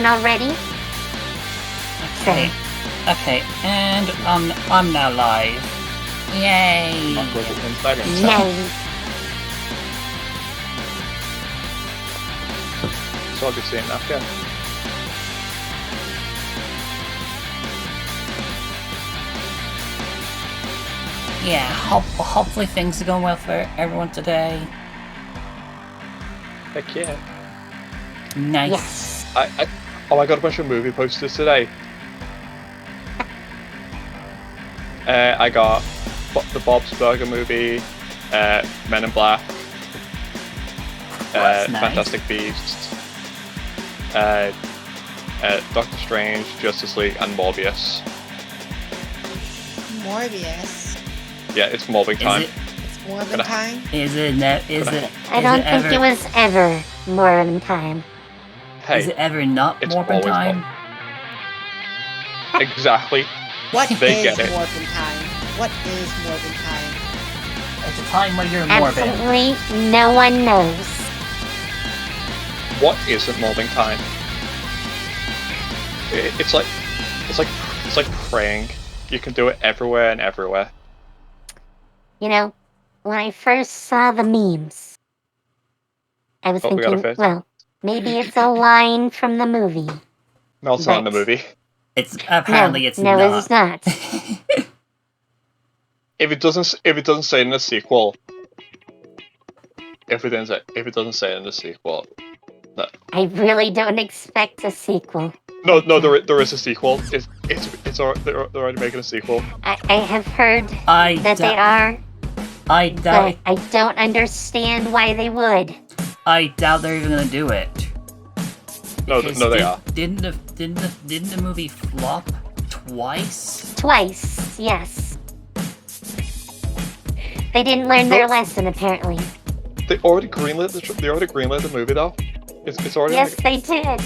already? Okay. Okay, and I'm now live. Yay! Yay! So I'll be seeing that, yeah. Yeah, hopefully things are going well for everyone today. Heck yeah. Nice. Yes. I got a bunch of movie posters today. I got the Bob's Burger movie, Men in Black, Nice. Fantastic Beasts, Doctor Strange, Justice League, and Morbius. Morbius. Yeah, it's mobbing time. It's Morbin time? Is it? I don't think it was ever Morbin time. Hey, is it ever not it's Morbin always time? Exactly. What They is get it. Morbin time? What is Morbin time? It's a time when you're morbid. Absolutely no one knows. What isn't mobbing time? It's like praying. You can do it everywhere and everywhere. You know, when I first saw the memes, I was We got a thinking, fifth. well, maybe it's a line from the movie. No, it's not in the movie. It's apparently no, it's no, not. it's not. If it doesn't say it in the sequel, if it doesn't say it in the sequel, no. I really don't expect a sequel. No, there is a sequel. They're already making a sequel. I have heard I that they are, I doubt. but I don't understand why they would. I doubt they're even gonna do it. No, Because they are. Didn't the movie flop twice? Twice, yes. They didn't learn their lesson, apparently. They already greenlit the movie though. It's already. Yes, they did.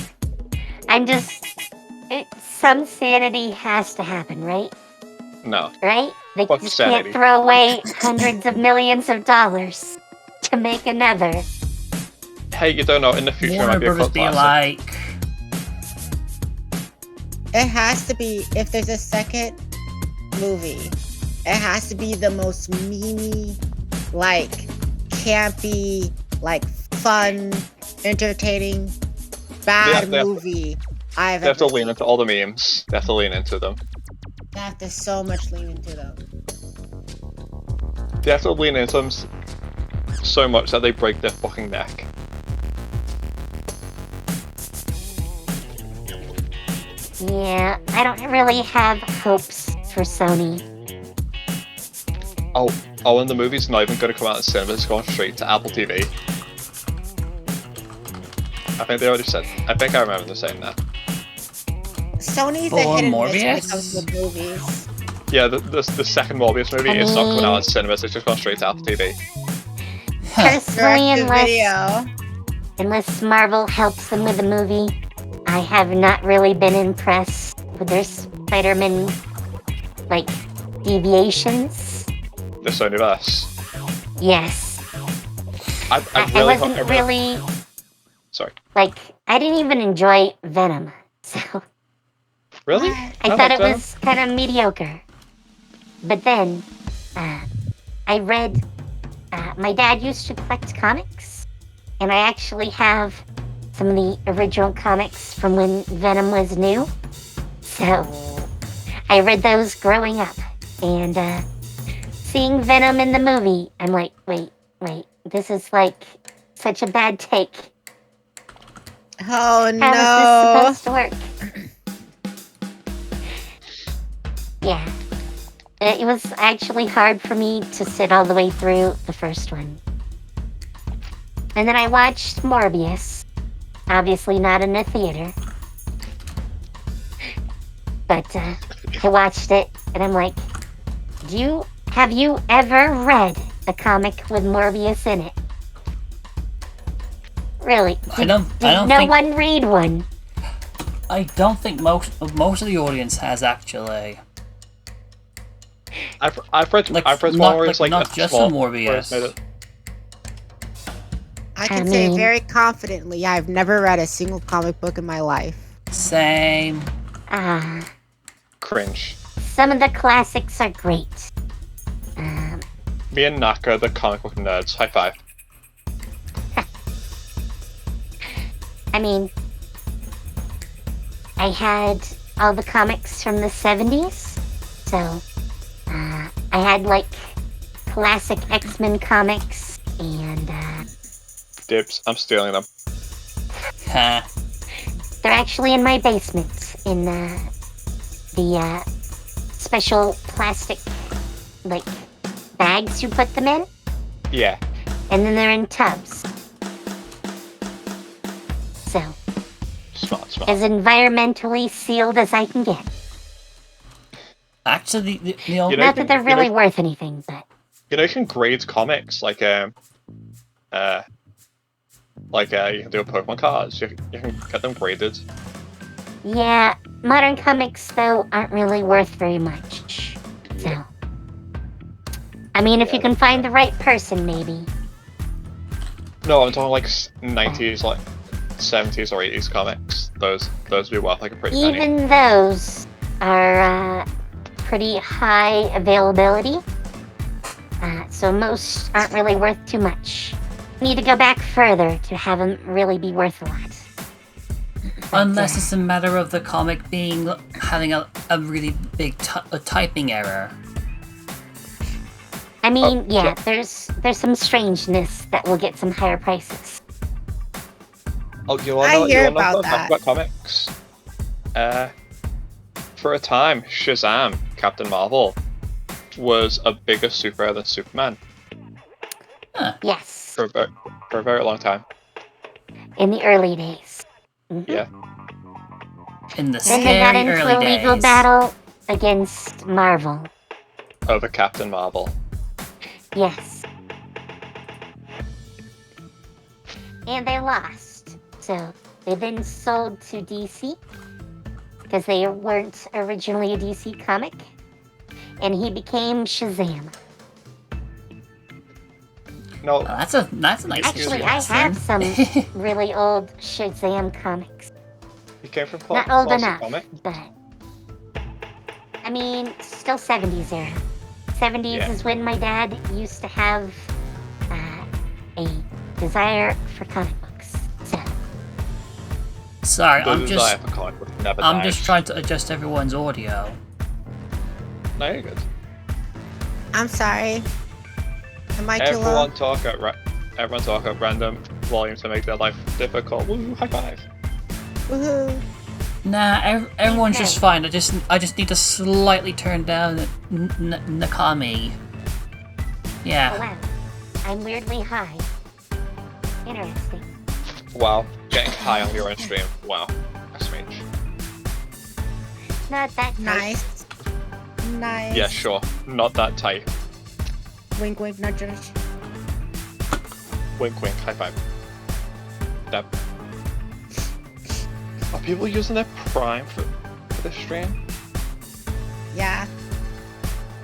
Some sanity has to happen, right? No. Right? They Fuck just sanity. can't throw away hundreds of millions of dollars to make another. Hey, you don't know. In the future, it might Warner be a Brothers cult be classic. like, It has to be, if there's a second movie, it has to be the most memey, like, campy, like, fun, entertaining, bad They have to- movie I've They have to ever lean seen. into all the memes. They have to lean into them. They have to so much lean into them. They have to lean into them so much that they break their fucking neck. Yeah, I don't really have hopes for Sony. Oh, and the movie's not even going to come out in cinemas. It's going straight to Apple TV. I think they already said. I think I remember them saying that. Sony's For a hit and miss when Morbius? it comes to movies. Yeah, the second Morbius movie is not coming out in cinemas. It's just going straight to Apple TV. Personally, Direct to video. unless Marvel helps them with the movie, I have not really been impressed with their Spider-Man, like, deviations. The Sonyverse. Yes. I I wasn't really, Sorry. like, I didn't even enjoy Venom, so Really? I thought it was kind of mediocre. But then, I read, my dad used to collect comics, and I actually have some of the original comics from when Venom was new. So, I read those growing up, and seeing Venom in the movie, I'm like, wait, this is like such a bad take. Oh How no. is this supposed to work? Yeah. It was actually hard for me to sit all the way through the first one. And then I watched Morbius. Obviously not in a theater. But I watched it and I'm like, have you ever read a comic with Morbius in it? Really? I don't no think one read one. I don't think most of the audience has actually. I've read Like, Morbius like not a just small- a Morbius. where it's made I can say very confidently I've never read a single comic book in my life. Same. Cringe. Some of the classics are great. Me and Naka, the comic book nerds. High five. I mean, I had all the comics from the 70s, so I had like classic X-Men comics and Dibs. I'm stealing them. Ha. they're actually in my basement in the special plastic like bags you put them in, Yeah. and then they're in tubs. So, Smart, smart. as environmentally sealed as I can get. Actually, the old... You know- Not that they're really you know- worth anything, but You know, you can grade comics like you can do Pokemon cards. You can get them graded. yeah, modern comics though aren't really worth very much. So, I mean, if you can find the right person, maybe. No, I'm talking like 90s, like 70s or 80s comics. Those would be worth like a pretty penny. Even those are pretty high availability, so most aren't really worth too much. Need to go back further to have them really be worth a lot. Unless it's a matter of the comic having a really big typing error. I mean, yeah, yeah. there's some strangeness that will get some higher prices. Oh, you wanna I know, hear you wanna know about that. about comics? For a time, Shazam, Captain Marvel, was a bigger superhero than Superman Yes, for a very long time. in the early days. Mhm. Yeah. In the Then they got scary into early a legal days. battle against Marvel. Over Captain Marvel. Yes. And they lost. So they then sold to DC because they weren't originally a DC comic. And he became Shazam. No, That's a nice Actually, I comparison. have some really old Shazam comics. he came from Not old Classic enough, Comic. but I mean, still 70s era. 70s Yeah. is when my dad used to have a desire for comic books. So, Sorry, The I'm desire just for comic book never I'm dies. just trying to adjust everyone's audio. No, you're good. I'm sorry. Am I too low? Everyone talk at random volume to make their life difficult. Woo, high five. Woohoo. Nah, everyone's Okay. just fine. I just need to slightly turn down Nakami. oh Yeah. wow, I'm weirdly high. Interesting. Wow, getting high on your own stream. Wow, that's strange. Not that tight. Nice. Nice. Yeah, sure. Not that tight. Wink, wink, nudge, nudge. Wink, wink. High five. Dab. Are people using their Prime for this stream? Yeah.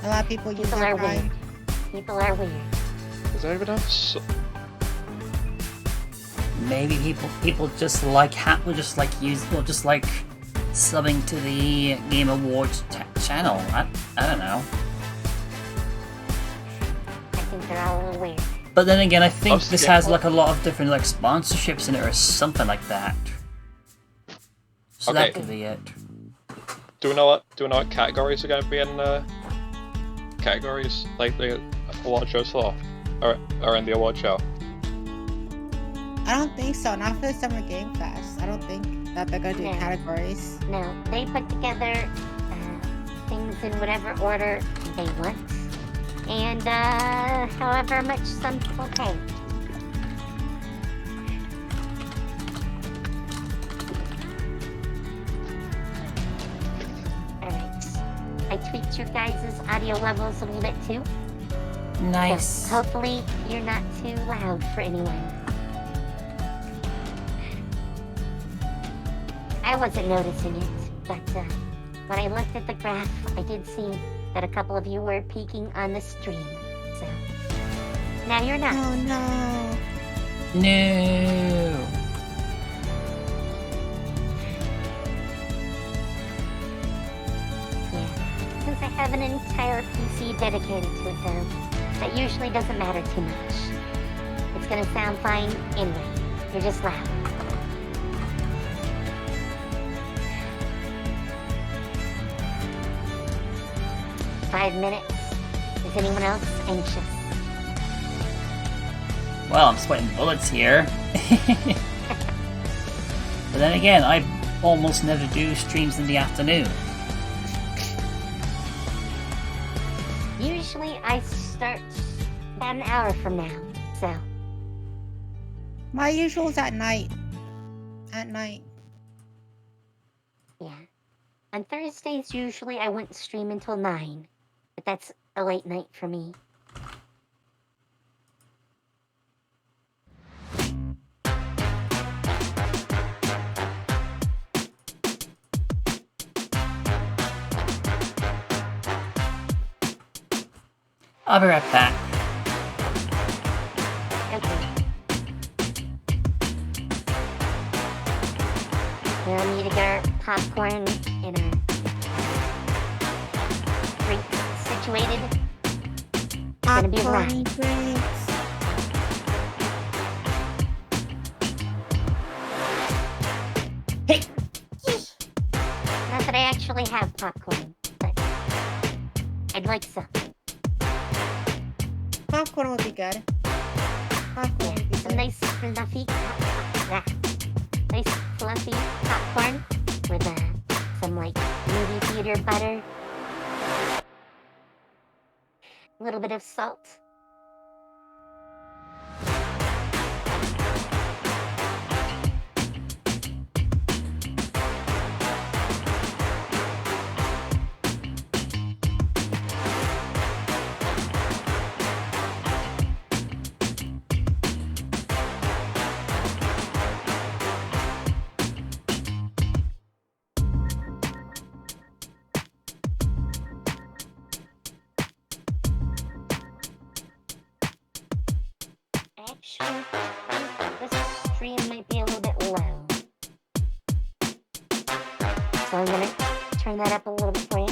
A lot of people use People their are Prime. weird. People are weird. Does anyone else? Maybe people just like subbing to the Game Awards channel. I don't know. I think they're all a little weird. But then again, I think Oh, this yeah. has like a lot of different like sponsorships in it or something like that. So that Okay. could be it. Do we know what categories are going to be in categories like the award shows for, or in the award show? I don't think so. Not for the Summer Game Fest. I don't think that they're gonna do Yeah. categories. No, they put together things in whatever order they want, and however much some people pay. Alright. I tweaked your guys' audio levels a little bit too. So Nice. hopefully you're not too loud for anyone. I wasn't noticing it, but when I looked at the graph, I did see that a couple of you were peeking on the stream. So now you're not. Oh no. No. have an entire PC dedicated to it though. That usually doesn't matter too much. It's gonna sound fine anyway. You're just loud. Five minutes. Is anyone else anxious? Well, I'm sweating bullets here. But then again, I almost never do streams in the afternoon. Usually I start about an hour from now, so. My usual's at night. At night. Yeah. On Thursdays, usually I wouldn't stream until 9, but that's a late night for me. I'll be right back. Okay. We'll need to get our popcorn and our drinks situated. It's gonna be a Popcorn ride. drinks. Hey! Not that I actually have popcorn, but I'd like some. Popcorn would be good. Popcorn would be Some good. nice fluffy popcorn with some like movie theater butter, a little bit of salt. Actually, this stream might be a little bit low. So I'm gonna turn that up a little bit for you.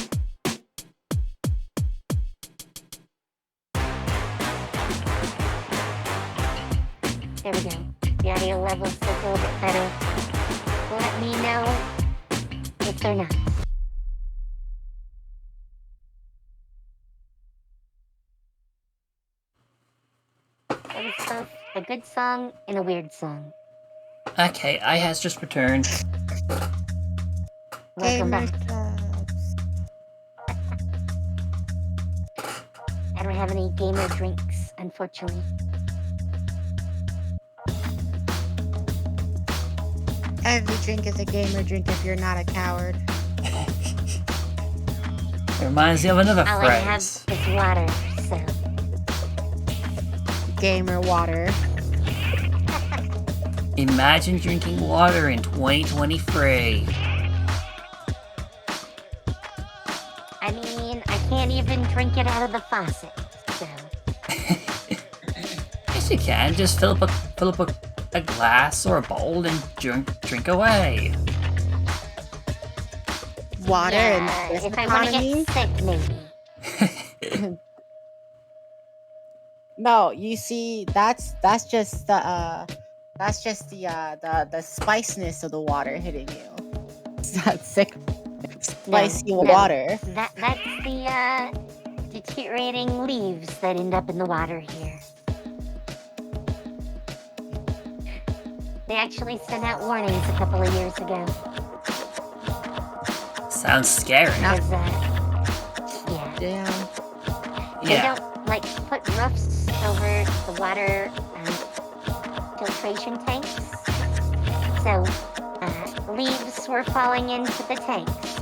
There we go. The audio levels look a little bit better. Let me know if they're not. That was both a good song and a weird song. Okay, I has just returned. Welcome Gamer back. clubs. I don't have any gamer drinks, unfortunately. Every drink is a gamer drink if you're not a coward. It reminds me of another All I have phrase. is water, so. Gamer water. Imagine drinking water in 2023. I mean, I can't even drink it out of the faucet, so. Yes, you can. Just fill up a glass or a bowl and drink away. Water Yeah, in this if I want to economy. get sick, maybe. No, you see, that's just the spiciness of the water hitting you. It's not sick. Spicy No. water. That's the deteriorating leaves that end up in the water here. They actually sent out warnings a couple of years ago. Sounds scary. Because, yeah. Yeah. They Yeah. don't, like, put roofs over the water filtration tanks. So, leaves were falling into the tanks.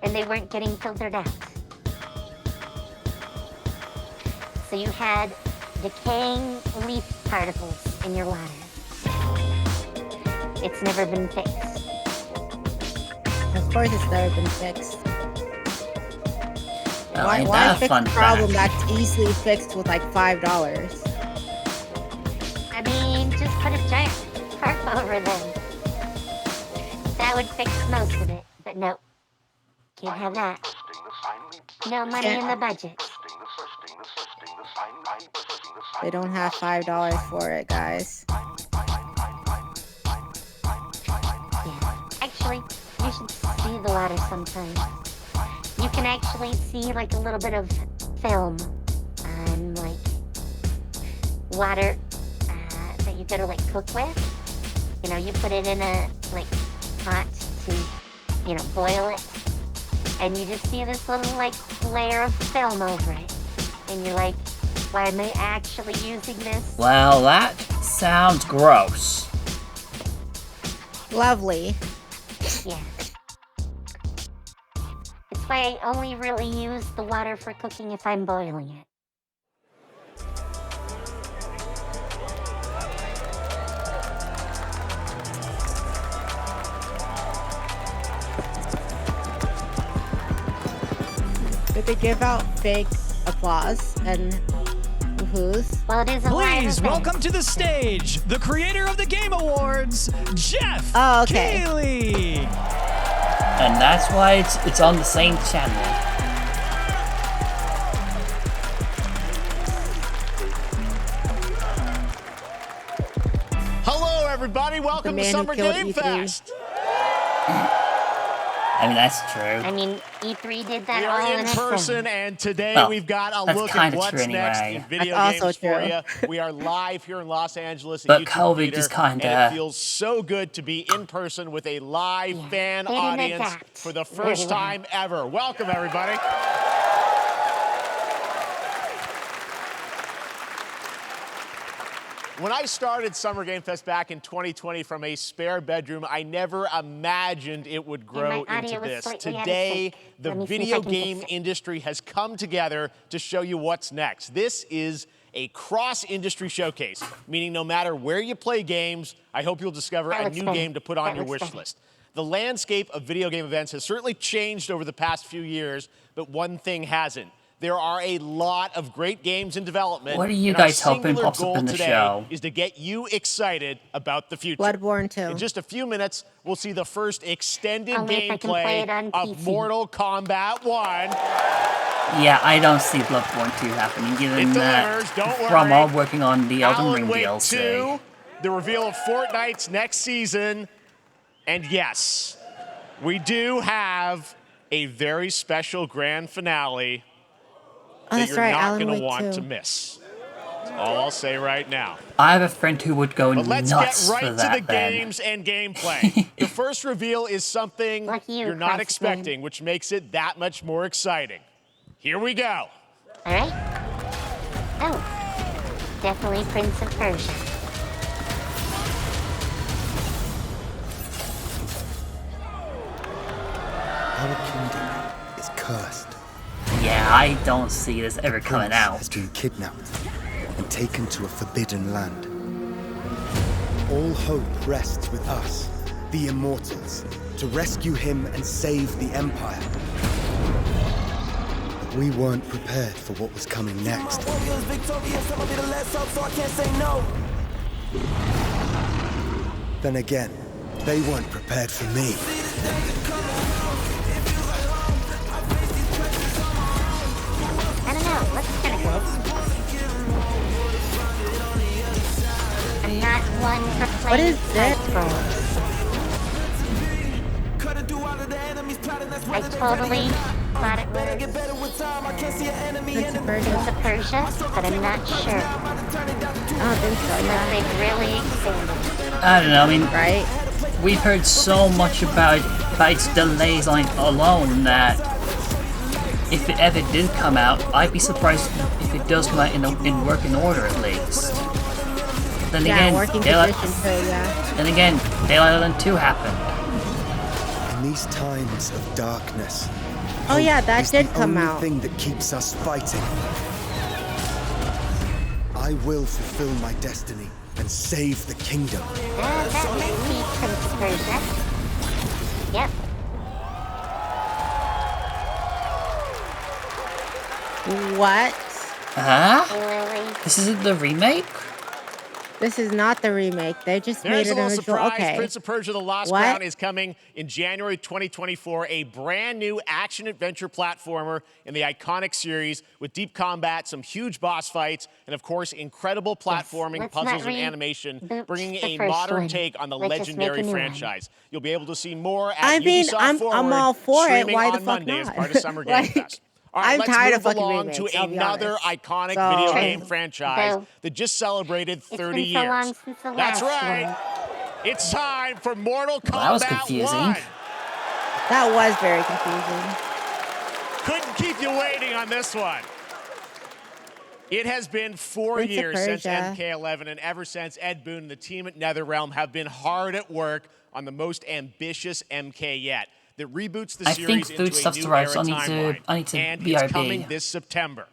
And they weren't getting filtered out. So you had decaying leaf particles in your water. It's never been fixed. Of course, it's never been fixed. Well, Why ain't that a fix fun a problem fact? that's easily fixed with like $5? I mean, just put a giant tarp over them. That would fix most of it, but nope. Can't have that. No money in the budget. They don't have $5 for it, guys. Yeah. Actually, you should see the water sometime. You can actually see like a little bit of film on like water that you go to like cook with. You know, you put it in a like pot to, you know, boil it, and you just see this little like layer of film over it, and you're like, why am I actually using this? Well, that sounds gross. Lovely. Yeah. It's why I only really use the water for cooking if I'm boiling it. Did they give out fake applause and woohoos? Well, it is a live Please event. welcome to the stage the creator of the Game Awards, Jeff Oh, okay. Keighley. And that's why it's on the same channel. Hello, everybody. Welcome to man who Summer killed Game E3. Fest. I mean, that's true. I mean, E3 did that We all are in in a person, second. and today Well, we've got a that's look kinda at what's true next anyway. in video That's games also for true. you. We are live here in Los Angeles at But YouTube COVID Theater, just kinda- and it feels so good to be in person with a live Yeah, fan they didn't audience adapt for the very first well. time ever. Welcome, everybody. When I started Summer Game Fest back in 2020 from a spare bedroom, I never imagined it would grow my audio into was this. slightly out of Today, sync. the Let me see if video I can fix game it. industry has come together to show you what's next. This is a cross-industry showcase, meaning no matter where you play games, I hope you'll discover That a looks new better. game to put on That your looks wish better. list. The landscape of video game events has certainly changed over the past few years, but one thing hasn't. There are a lot of great games in development. What are you and our guys hoping singular pops up goal in the today show? is to get you excited about the future. Bloodborne 2. In just a few minutes, we'll see the first extended Only if I can play gameplay it on of PC. Mortal Kombat 1. Yeah, I don't see Bloodborne 2 happening, given It that delivers, don't From worry. all working on the Elden Alan Ring Wake DLC. 2, the reveal of Fortnite's next season, and yes, we do have a very special grand finale Oh, that that's you're right, not Alan going to Wake want 2. to miss. That's all I'll say right now. I have a friend who would go But let's nuts get right for to that the then. games and gameplay. The first reveal is something Like you, you're not Craftsman. expecting, which makes it that much more exciting. Here we go. All right. Oh, definitely Prince of Persia. Our kingdom is cursed. Yeah, I don't see this ever coming Prince out. has been kidnapped and taken to a forbidden land. All hope rests with us, the Immortals, to rescue him and save the Empire. But we weren't prepared for what was coming next. Then again, they weren't prepared for me. I don't know. Looks kind of good. I'm not one for What playing is side this? scrolls. I totally thought it was Prince of Prince Persia. of Persia, but I'm not sure. I don't think so, Unless yeah. they've really expanded. I don't know, I mean, Right? we've heard so much about its delays on it alone that if it ever did come out, I'd be surprised if it does come out in working order at least. Then Yeah, again, working Daylight, condition too, yeah. then again, Daylight Island 2 happened. In these times of darkness, Oh yeah, that is did the come only out. thing that keeps us fighting. I will fulfill my destiny and save the kingdom. That might be Prince of Persia. Yep. What? Huh? Hey, Lily. This isn't the remake? This is not the remake. They just There's made a an little original. surprise. Okay. Prince of Persia: The Lost What? Crown is coming in January 2024. A brand new action-adventure platformer in the iconic series with deep combat, some huge boss fights, and of course, incredible platforming, let's puzzles, not and animation, reboot bringing the a first modern one. take on the Let's just make a legendary new one. franchise. You'll be able to see more at I mean, Ubisoft I'm Forward, all for it. streaming Why the on fuck Monday as not? part of Summer Game Like, Fest. All right, I'm let's tired move of fucking along remakes, to I'll be another honest. iconic So- video True. game franchise Though, that just celebrated 30 been so years. long since the That's last right. one. It's time for Mortal Kombat That was confusing. 1. That was very confusing. Couldn't keep you waiting on this one. It has been 4 Prince of years since Persia. MK11, and ever since, Ed Boon and the team at NetherRealm have been hard at work on the most ambitious MK yet. That reboots the I series think into food a stuff's new arrived, era so timeline, I need to and BRB. it's coming this September.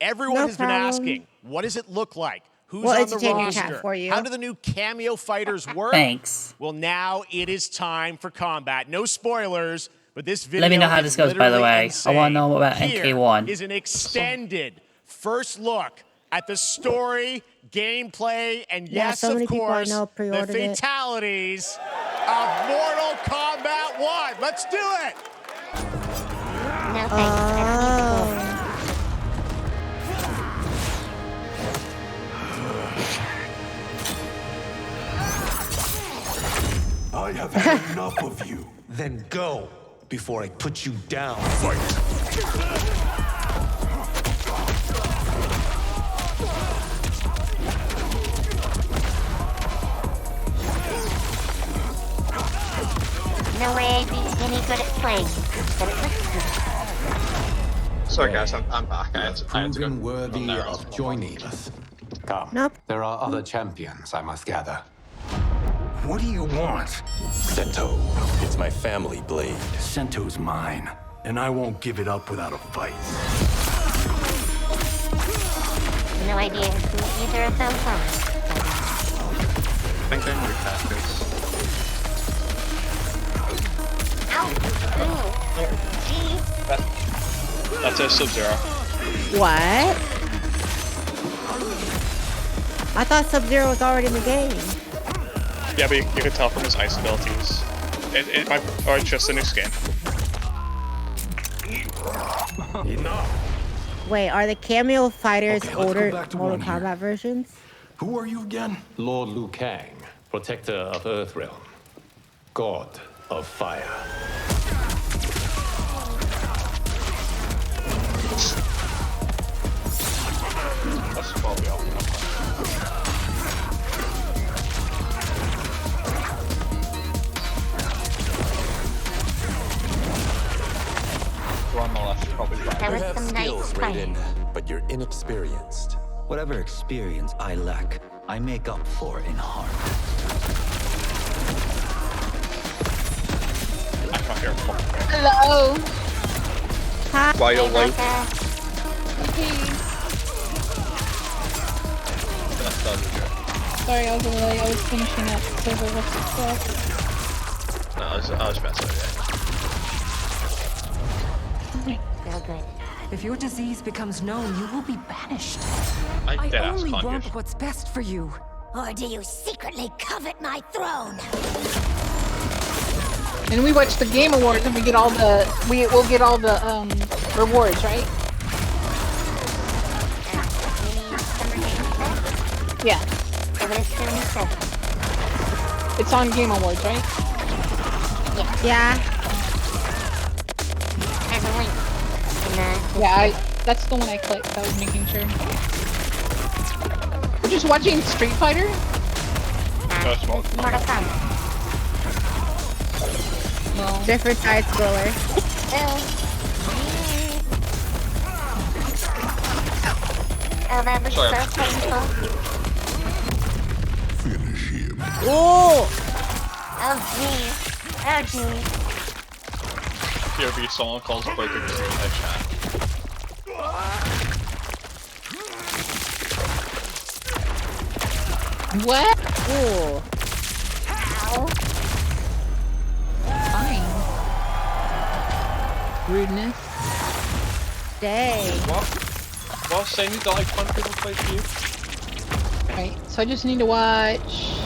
Everyone No has been problem. asking, what does it look like? Who's We'll on the entertain your chat roster? for you. How do the new cameo fighters work? Thanks. Well, now it is time for combat. No spoilers, but this video Let me know how is this goes, by the literally way. I insane. wanna know about Here MK1. is an extended first look at the story, gameplay, and Yeah, yes, so many of people I course, know the pre-ordered it. fatalities of Mortal Kombat 1. Let's do it! No thanks. I don't need to go. I have had enough of you. Then go before I put you down. Fight. No way I'd be any good at playing, but it looks good. Sorry guys, I'm back. I had to go Proven worthy on there. of joining us. Come. Nope. There are other champions, I must gather. What do you want? Sento. It's my family blade. Sento's mine, and I won't give it up without a fight. No idea who either of those are. I think I'm recasters. Ow! Ooh! Jeez! That's a Sub-Zero. What? I thought Sub-Zero was already in the game. Yeah, but you can tell from his ice abilities. It might, or it's just a new skin. Enough. Wait, are the cameo fighters Okay, let's go older back to Mortal one here. Kombat versions? Who are you again? Lord Liu Kang, protector of Earthrealm, god of fire. That's probably all. One on the left, probably right. That You was have some nice skills, fighting. Raiden, but you're inexperienced. Whatever experience I lack, I make up for in heart. I can't hear him. Hello. Hi. Why you're Hey, late? Becca. Sorry, I was late. I was finishing up server stuff. No, I was messing with Real good. If your disease becomes known, you will be banished. you. I dead ass only can't want use. what's best for you. Or do you secretly covet my throne? And we watch the Game Awards and we get all the we'll get all the rewards, right? Yeah. I would assume so. It's on Game Awards, right? Yeah. There's a link in the Yeah, that's the one I clicked. I was making sure. We're just watching Street Fighter? That's Mortal Kombat. No. Different side scroller. Oh, that was Sorry. so painful. Finish him. Oh! Oh, jeez. Oh, jeez. POV someone calls Broken in the chat. What? Ooh. Ow. Fine. Rudeness. Dang. What? Well, saying you got like 20 people play for you? Right. So I just need to watch.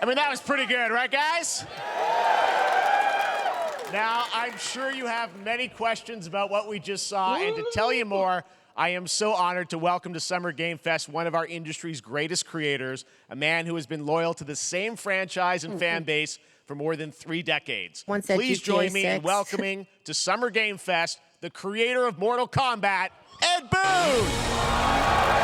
I mean, that was pretty good, right, guys? Now, I'm sure you have many questions about what we just saw, and to tell you more, I am so honored to welcome to Summer Game Fest one of our industry's greatest creators, a man who has been loyal to the same franchise and fan base for more than 3 decades. One said Please GTA join me in 6. welcoming to Summer Game Fest the creator of Mortal Kombat, Ed Boon!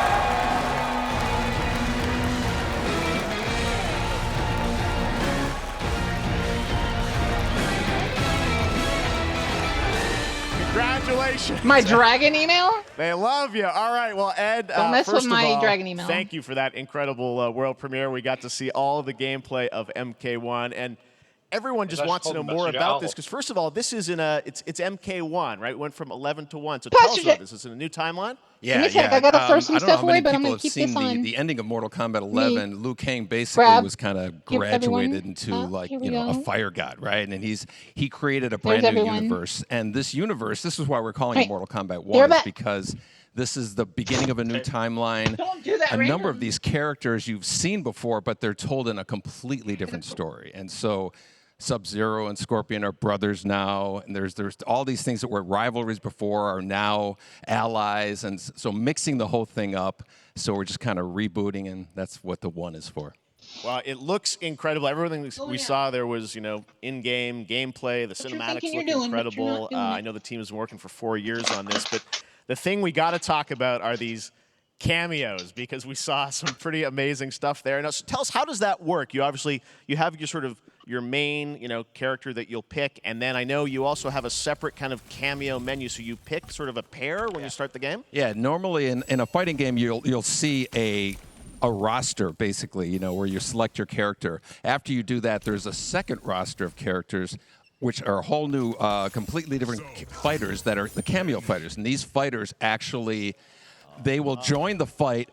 Congratulations. My dragon email? They love you. All right, well, Ed, Don't mess first with my of all, dragon email. thank you for that incredible world premiere. We got to see all of the gameplay of MK1, and everyone just wants to know more about this, because first of all, this is it's MK1, right? It went from 11 to 1, so tell us about this. Is it a new timeline? Yeah, I gotta throw some I don't know stuff how away, many but I'm people gonna have keep seen this on. the ending of Mortal Kombat Me. 11. Liu Kang basically Grab. was kind of Give everyone. graduated into like, Here we you know, a go. fire god, right? And he created a There's brand new everyone. universe. And this universe, this is why we're calling Hey, it Mortal Kombat they're 1, is back. because this is the beginning of a new timeline. Don't do that, A number of random. these characters you've seen before, but they're told in a completely different story. And so Sub-Zero and Scorpion are brothers now, and there's all these things that were rivalries before are now allies, and so mixing the whole thing up. So we're just kind of rebooting, and that's what the 1 is for. Well, it looks incredible. Everything we saw there was, you know, in-game gameplay. The cinematics thinking you're look doing, but you're incredible. not doing it. I know the team has been working for 4 years on this, but the thing we got to talk about are these cameos, because we saw some pretty amazing stuff there. Now, so tell us, how does that work? You obviously have your sort of your main, you know, character that you'll pick, and then I know you also have a separate kind of cameo menu, so you pick sort of a pair when you start the game? Yeah, normally in a fighting game, you'll see a roster, basically, you know, where you select your character. After you do that, there's a second roster of characters, which are a whole new, completely different fighters that are the cameo fighters. And these fighters actually, they will join the fight,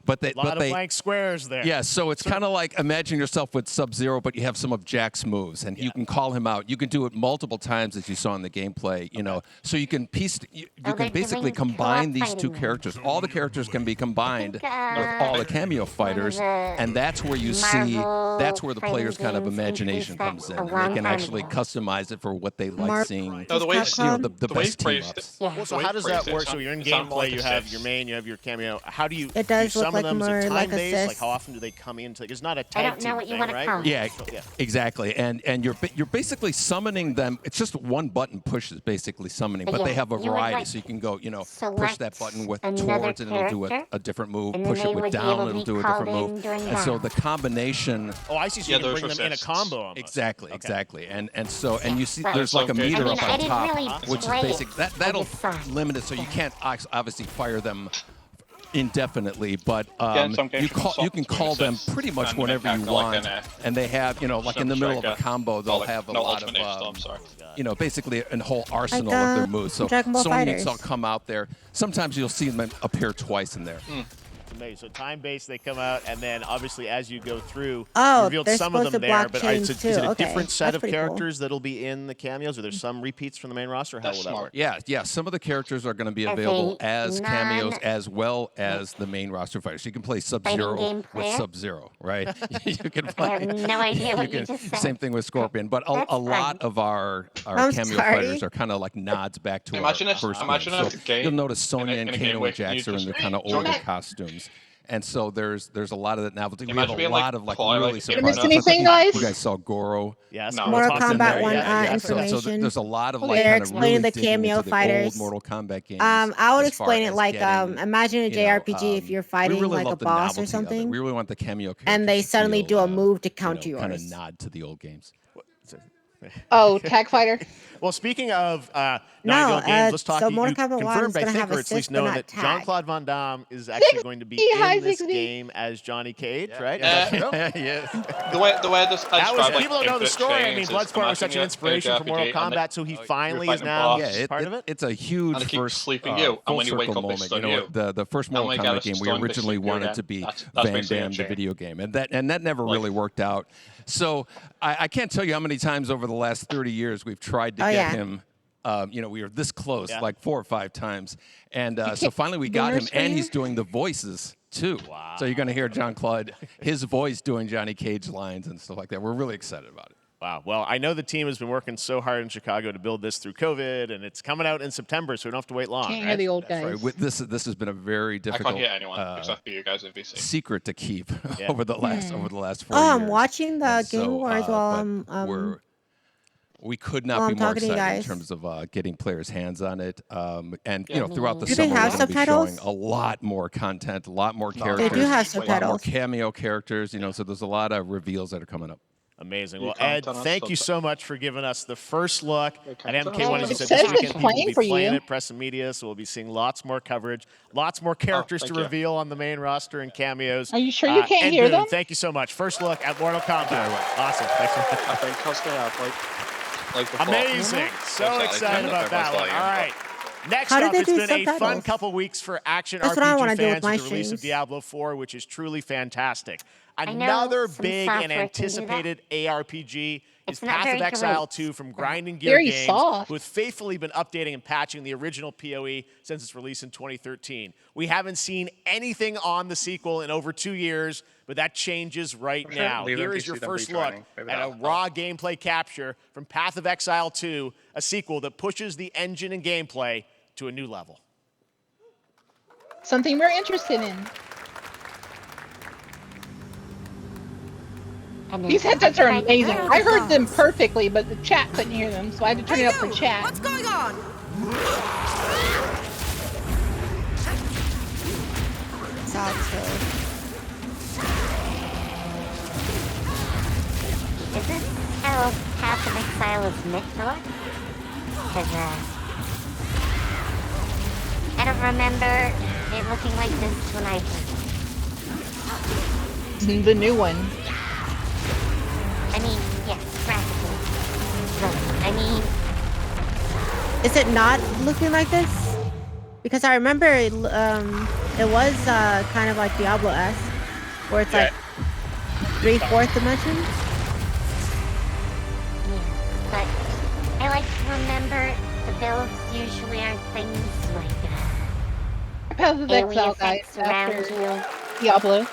but they... A lot of blank squares there. Yeah, so it's kind of like, imagine yourself with Sub-Zero, but you have some of Jack's moves, and you can call him out. You can do it multiple times, as you saw in the gameplay, you know. So you can you can basically combine these two characters. All the characters can be combined with all the cameo fighters, and that's where you see, that's where the player's kind of imagination comes in. They can actually customize it for what they like seeing. No, the way you know, the best team-ups. Well, so how does that work? So you're in gameplay, you have your main, you have your cameo. How do you... It does do some look of them, like is it more like time-based? assist. Like how often do they come into? It's not a I tag don't know team what you thing, wanna right? call it. Yeah, exactly. And you're basically summoning them. It's just one button push is basically summoning, but they Yeah, have a you would, variety, like, so you can go, you know, push select that button with another towards, and it'll do character, a different move. and Push then it they with would be down, able to it'll be do a called different in move. during And so battle. the combination. Oh, I see. So you can bring them in a combo almost. Exactly, Okay. exactly. And so and you see Right. there's like a Okay. meter I mean, up I on didn't top, really which is play basic. it. I That'll just saw it. limit it, so you can't obviously fire them indefinitely, but Yeah, in some cases, you can call them pretty much and whenever you attack like want, an, and they have, you know, like in the middle of a combo, they'll have a lot of I'm sorry. you know, basically a whole arsenal Like, of their moves. So Dragon Ball Sonya Fighters. will come out there. Sometimes you'll see them appear twice in there. Amazing. So time-based, they come out, and then obviously as you go through, Oh, you revealed they're some of supposed them to there. block But chains is too. it a Okay, different set that's of pretty cool. characters that'll be in the cameos? Are there some repeats from the main roster? How will that work? Yeah. Some of the characters are going to be As available a as cameos non- as well as the main roster fighters. You can play Sub-Zero game with player? Sub-Zero, right? You can I play. have no idea what you just said. Same thing with Scorpion, but That's a lot fun. of our I'm cameo sorry. fighters are kind of like nods back to Imagine our if- first imagine game. if So a game- you'll notice Sonya in and a game Kano where and Jax you are in just- their kind of older costumes. And so there's a lot of that novelty. We have Imagine a being like lot of like Twilight really Did I surprising miss stuff. anything, You guys? guys saw Goro. Yes. No. we'll Mortal talk in Kombat there. 1 Yeah. So information. there's a lot of They're like kind of explaining really the digging cameo into the fighters. old Mortal Kombat games. I would as far explain it as like getting, imagine a you know, JRPG if you're fighting we really like a love the boss or novelty of it. something, We really want the cameo characters and they to suddenly feel, do a move to counter kind yours. of nod to the old games. Oh, Tag Fighter. Well, speaking of No, Naughty Dog games, let's talk. so You Mortal Kombat 1 confirmed, is I gonna think, have or at least assist, but known not that tag. Jean-Claude Van Damme is actually going to be in this game as Johnny Cage, right? Yeah. Is that true? Yes. The way this That was, like, people don't know the infinite story. I mean, chains is Bloodsport was such an imagine inspiration for Mortal RPG, and Kombat, so he finally is fighting a now boss. part of it. It's a huge And they keep first sleeping you, and full when you wake circle up, it's moment. still You know, you. the first And Mortal when you get Kombat it, game, it's we still originally sleeping you wanted again. to be That's Van basically Damme, a the chain. video game, and that never really worked out. So I can't tell you how many times over the last 30 years we've tried to get him. We were this close, like 4 or 5 times, and so finally we got him, and he's doing the voices too. Wow. So you're going to hear Jean-Claude, his voice doing Johnny Cage lines and stuff like that. We're really excited about it. Wow. Well, I know the team has been working so hard in Chicago to build this through COVID, and it's coming out in September, so we don't have to wait long. Can't right? hear the old guys. Right. This has been a very I difficult can't hear anyone except for you guys in VC. secret to keep over the last 4 years. I'm watching the And Game so, Awards while but we could not well, be I'm more talking to you excited in guys. terms of getting players' hands on it. And throughout the Do they summer, have we're going to be subtitles? showing a lot more content, a lot more They characters, do have a lot more subtitles. cameo characters. So there's a lot of reveals that are coming up. Amazing. You Well, can't Ed, tell us thank you so much for giving us the first look at MK1. As you It said, says this it's weekend people will playing be for playing you. it, press and media, so we'll be seeing lots more coverage, lots more characters to thank you. reveal on the main roster and cameos. Are you sure you can't Ed hear Boon, them? Thank you so much. First look at Mortal Kombat. Awesome. Thanks so much. I think I'll stay up like before. Amazing. So excited about that one. All right. Next How did up, they it's do been a fun subtitles? couple weeks for action That's what I wanna RPG do with fans my with the release of streams. Diablo 4, which is truly fantastic. know Another some big software and can do that. anticipated ARPG is It's not Path very of Exile great. 2 from Grinding Gear Very Games, soft. who have faithfully been updating and patching the original PoE since its release in 2013. We haven't seen anything on the sequel in over 2 years, but that changes right now. Leave Here them is to your see them first retraining. look Maybe at a that'll help. raw gameplay capture from Path of Exile 2, a sequel that pushes the engine and gameplay to a new level. Something we're interested in. These headsets are amazing. I heard them perfectly, but the chat couldn't hear them, so I had to turn it up for chat. What's going on? Is this how Path of Exile is meant to look? Because, I don't remember it looking like this when I played. The new one. I mean, yes, graphically. But, I mean, Is it not looking like this? Because I remember it was kind of like Diablo-esque, where it's like 3/4 dimensions. yeah. But I like to remember the builds usually are things like, Path of alien Exile, guys, effects around after you. Diablo.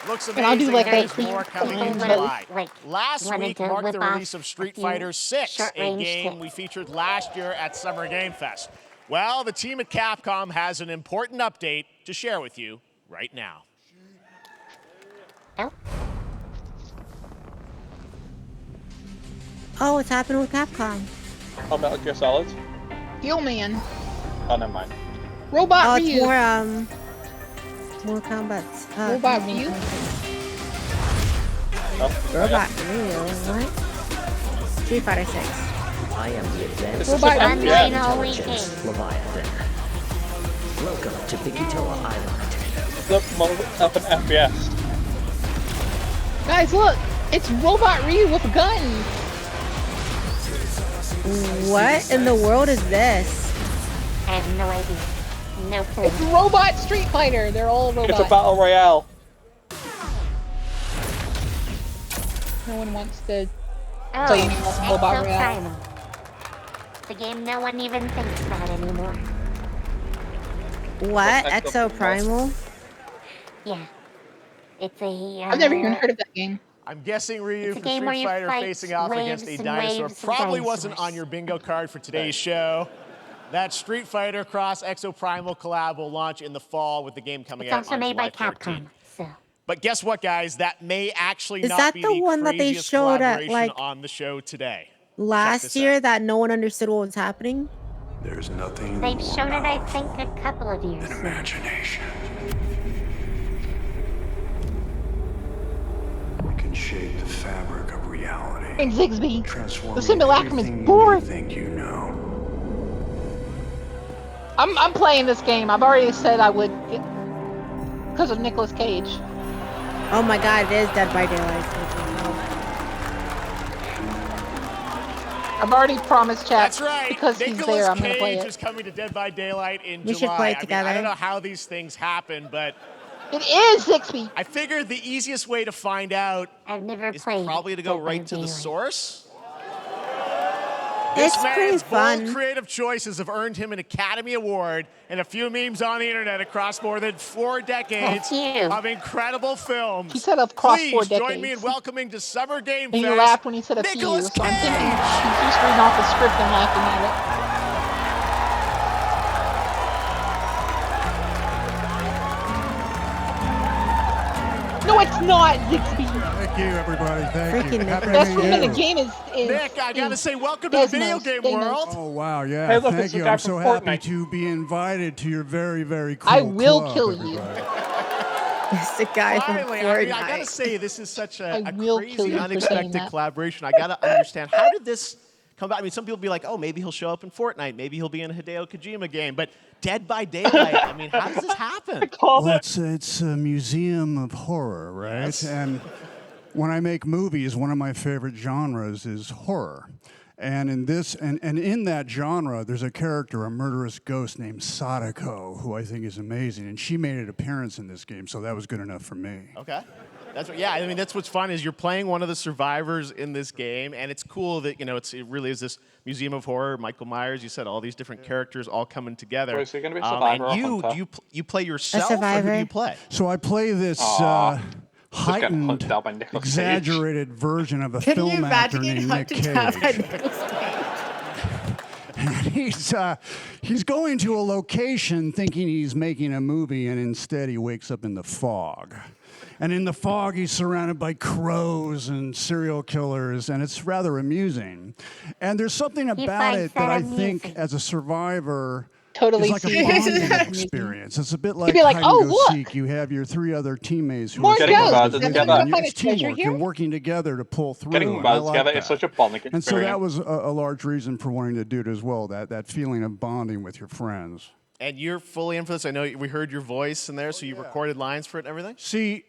Looks And I'll do amazing. like There's a more coming in clean July. like, Last wanted week to marked the whip release off of Street a few Fighter 6, a short-range game tips. we featured last year at Summer Game Fest. Well, the team at Capcom has an important update to share with you right now. Oh, what's happening with Capcom? Oh, Metal Gear Solid? Steel Man. Oh, never mind. Robot Oh, it's Ryu. more Kombat. Robot Ryu. Robot Ryu. What? Street Fighter 6. I am the advanced Robot Online Ryu. only intelligence game. Leviathan. Welcome to Bikitoa Island. Look, up an FPS. Guys, look. It's Robot Ryu with a gun. What in the world is this? I have no idea. No clue. It's Robot Street Fighter. They're all robots. It's a battle royale. No one wants to Oh, play any more Robot Exo Royale. Primal. The game no one even thinks about anymore. What? Exo Exo Primal? Yeah. It's a, I've never even heard of that game. I'm guessing Ryu It's a from game where Street you Fighter fight facing off against a waves and dinosaur waves of probably wasn't dinosaurs. on your bingo card for today's show. That Street Fighter Cross Exo Primal collab will launch in the fall with the game coming It's out also on made by July Capcom, 14th. so. But guess what, guys? That may actually Is not that be the one that they craziest showed at, collaboration like, on the show today. Last this year that no one understood what was happening? There's nothing They've shown it, I think, a couple of years now. imagination. We can shape the fabric of reality. reality. And Zigsby. Transforming The simulacrum is everything boring. you think you know. I'm playing this game. I've already said I would because of Nicolas Cage. Oh my god, it is Dead by Daylight. I've already promised chat. That's right. Because he's Nicolas there, I'm going to play Cage it. is coming to Dead by Daylight in We July. should play it I together. don't know how these things happen, but it is Zigsby. I figured the easiest way to find out is probably to go right to the source. This It's man's pretty fun. bold creative choices have earned him an Academy Award and a few memes on the internet across more than 4 decades of incredible films. He said across Please 4 join me in decades. welcoming to Summer Game And Fest, he laughed when he said a few, Nicolas so I'm thinking he's just reading off the script and laughing at it. No, it's not, Zigsby. Thank you, everybody. Thank you. Freaking Happy best to thing in meet the you. game is Nick, I gotta say, welcome to the video game world. Oh, wow, yeah. Hey, look, Thank it's the you. guy I'm from so happy Fortnite. to be invited to your very, very cool I will club, kill you. It's the guy from Finally, Fortnite. I gotta say, this is such a kill crazy, you for saying unexpected that. collaboration. I gotta understand, how did this come about? I mean, some people be like, oh, maybe he'll show up in Fortnite. Maybe he'll be in a Hideo Kojima game. But Dead by Daylight, I mean, how does this happen? Well, it's a museum of horror, right? Yes. And when I make movies, one of my favorite genres is horror. And in this, and in that genre, there's a character, a murderous ghost named Sadako, who I think is amazing. And she made an appearance in this game, so that was good enough for me. Okay. Yeah, I mean, that's what's fun is you're playing one of the survivors in this game, and it's cool that, it really is this museum of horror. Michael Myers, you said all these different characters all coming together. Wait, so you're gonna be a survivor or and hunter? you play yourself, or who do you play? So I play this heightened, hunted out by Nicolas Cage. exaggerated version of a Couldn't you film actor imagine getting named Nick hunted down by Cage. Nicolas He's going to a location thinking he's making a movie, and instead he wakes up in the fog. And in the fog, he's surrounded by crows and serial killers, and it's rather amusing. And there's something about it that I think, as a survivor, Totally is like a see. bonding experience. It's a bit like be like, hide "Oh, and go look. seek. You have your 3 other teammates who More are ghosts. survivors That's with what you, and kind it's of treasure teamwork. here. You're working together to pull through. Getting and I buzzed like together that. is such a bonding And so that experience. was a large reason for wanting to do it as well, that feeling of bonding with your friends. And you're fully in for this. I know we heard your voice in there, so you recorded lines for it and everything? See,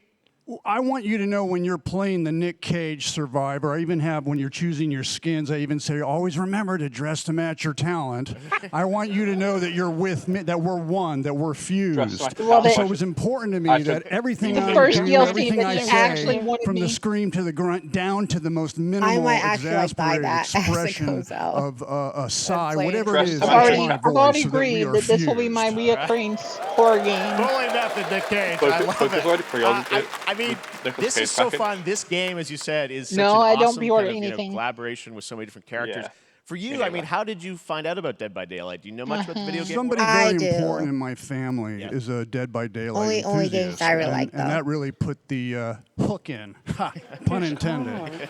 I want you to know when you're playing the Nick Cage survivor, I even have, when you're choosing your skins, I even say, always remember to dress to match your talent. I want you to know that you're with me, that we're one, that we're fused. Love it. So it was important to me that everything The I first do, DLC everything that I he say, actually wanted from me. the scream to the grunt, down to the most minimal, might actually, like, buy exasperated that as it expression goes out. of a sigh, play it. whatever it is, I've that's already, my I've voice, already so that we agreed are that this will be fused. my reoccurring horror game. Fully method, Nick Cage. But I it's love already it. pre-ordered it. I mean, Nicolas this Cage is so package. fun. This game, as you said, is such No, an I don't awesome pre-order kind of, anything. collaboration with so many different characters. Yeah. For you, I mean, how did you find out about Dead by Daylight? Do you know much about the video game? Somebody world? very I do. important in my family is a Dead by Daylight Only games enthusiast, I really and, like, and though. that really put the hook in. Ha, pun intended.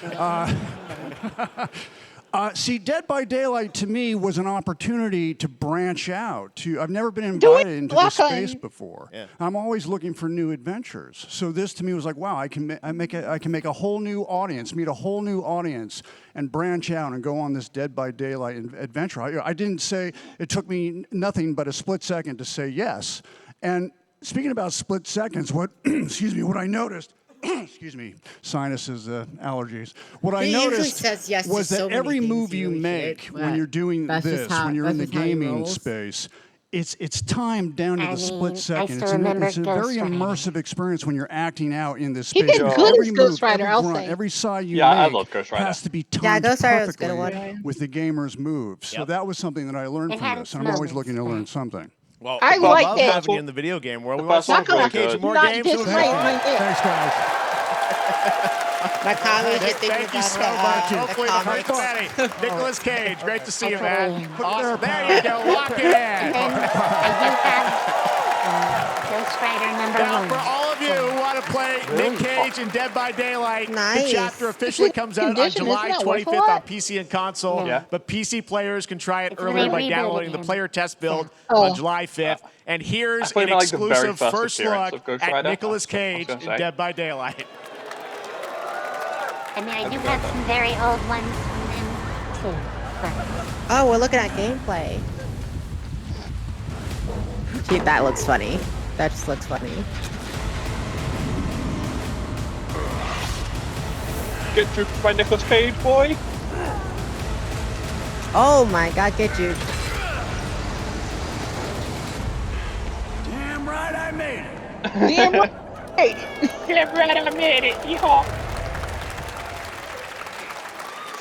See, Dead by Daylight to me was an opportunity to branch out. I've never been invited into this space before. Yeah. I'm always looking for new adventures. So this to me was like, wow, I can make a whole new audience, meet a whole new audience, and branch out and go on this Dead by Daylight adventure. I didn't say, it took me nothing but a split second to say yes. And speaking about split seconds, what what I noticed. Excuse me, sinuses, allergies. What I He usually noticed says yes to was that so many every things move he you really make should, when but you're doing that's just this, how- when you're in the that's just how he gaming rolls. space, it's timed down to I the split mean, I second. still remember It's a Ghost very Rider. immersive experience when you're acting out in this He space. did because good every as Ghost move, Rider, every I'll grunt, say. every sigh you Yeah, I make love Ghost Rider. has to be Yeah, timed Ghost Rider was a good perfectly one. with the gamer's moves. So Yep. that was something that I learned It from had this, its and I'm always moments. looking to learn something. Well, I we like love it. having you in the video game world. The We want to first see one more was really Cage, good. more Not games. just It was my- fun. my- Thanks, guys. My colleagues are Nick, thinking thank you about so the, much. the Hopefully the comics. first Betty. Nicolas Cage, great to see you, man. Absolutely. Awesome. There you go. Lock it in. And I do have Ghost Rider number Now, 1. for all of you who want to play Nick Cage and Dead by Daylight, the Nice. chapter officially comes out on Condition, July isn't that worth a 25th lot? on PC and console. Yeah. But PC players can try it It's earlier when by they rebuild downloading the again. player test build Oh. on July 5th. And here's I played an like the very exclusive first first appearance look of Ghost at Rider. Nicolas I was Cage gonna in say. Dead by Daylight. I mean, I do have some very old ones from them too. But Oh, we're looking at gameplay. Gee, that looks funny. That just looks funny. Get juked by Nicolas Cage, boy. Oh my god, get you. Damn right I made it. Damn right I made it. Damn right I made it. Yeehaw.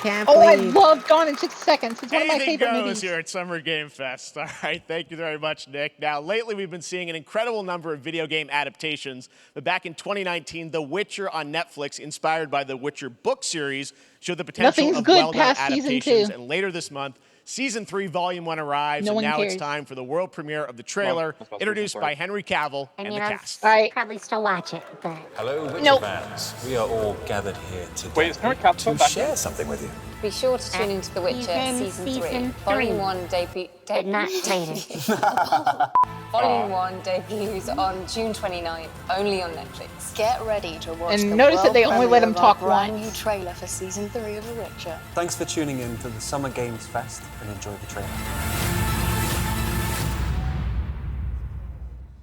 Can't Oh, I believe. love Gone in 6 Seconds. It's one of my Anything favorite goes movies. here at Summer Game Fest. All right, thank you very much, Nick. Now, lately we've been seeing an incredible number of video game adaptations, but back in 2019, The Witcher on Netflix, inspired by the Witcher book series, showed the potential Nothing's of good well-done past season adaptations, 2. and later this month, Season 3, Volume 1 arrives, No and one now it's cares. time for the world premiere of the trailer, introduced by Henry Cavill I and mean, the I'll cast. probably still watch it, but Hello, Witcher Nope. fans. We are all gathered here today Wait, is Henry Cavill to back share yet? something with you. Be sure to tune into The Witcher he's in season 3. season Volume 3, 1 debut. but not later. Volume 1 debuts on June 29th, only on Netflix. Get ready to watch And the notice that world they only let premiere him of talk our brand once. new trailer for season 3 of The Witcher. Thanks for tuning in to the Summer Games Fest and enjoy the trailer.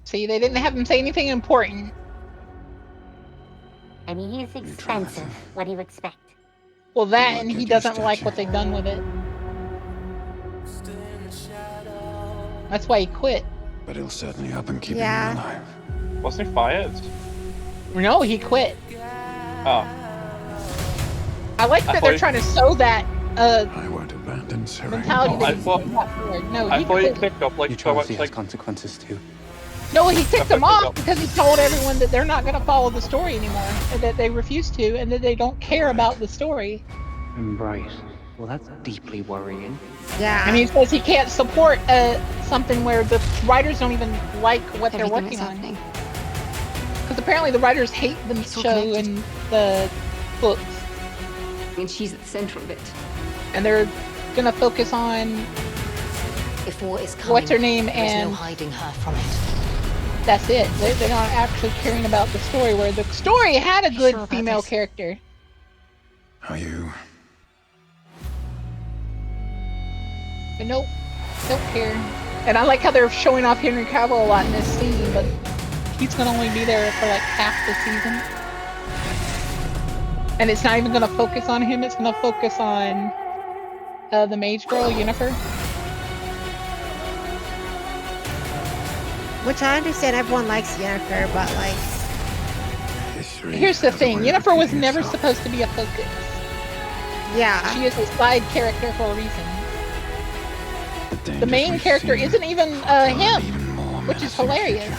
See, they didn't have him say anything important. I mean, he's expensive. What do you expect? Well, that and he doesn't like what they've done with it. That's why he quit. But he'll certainly help him keep Yeah. him alive. Wasn't he fired? No, he quit. Oh. I like I that thought they're he- trying to sow that I won't abandon Sarah. mentality I that he's thought- not forward. No, I he thought he quit. picked up like so much like consequences too. No, he kicked them Definitely off because he told everyone that they're not going to follow the story anymore, and that they refuse to, and that they don't care about the story. Right. Well, that's deeply worrying. Yeah. And he says he can't support something where the writers don't even like what they're Everything working that's on. happening. Because apparently the writers hate the It's all show connected. and the books, And she's at the center of it. and they're going to focus on If war is coming, what's her name there is and no hiding her from it. that's it. They're not actually caring about the story, where the story had a good sure about female this? character. Are you? But nope, don't care. And I like how they're showing off Henry Cavill a lot in this season, but he's gonna only be there for like half the season. And it's not even gonna focus on him, it's gonna focus on the mage girl, Yennefer. Which I understand everyone likes Yennefer, but like, Here's the thing, Yennefer was never supposed to be a focus. yeah. She is a side character for a reason. The main character isn't even him, which is hilarious.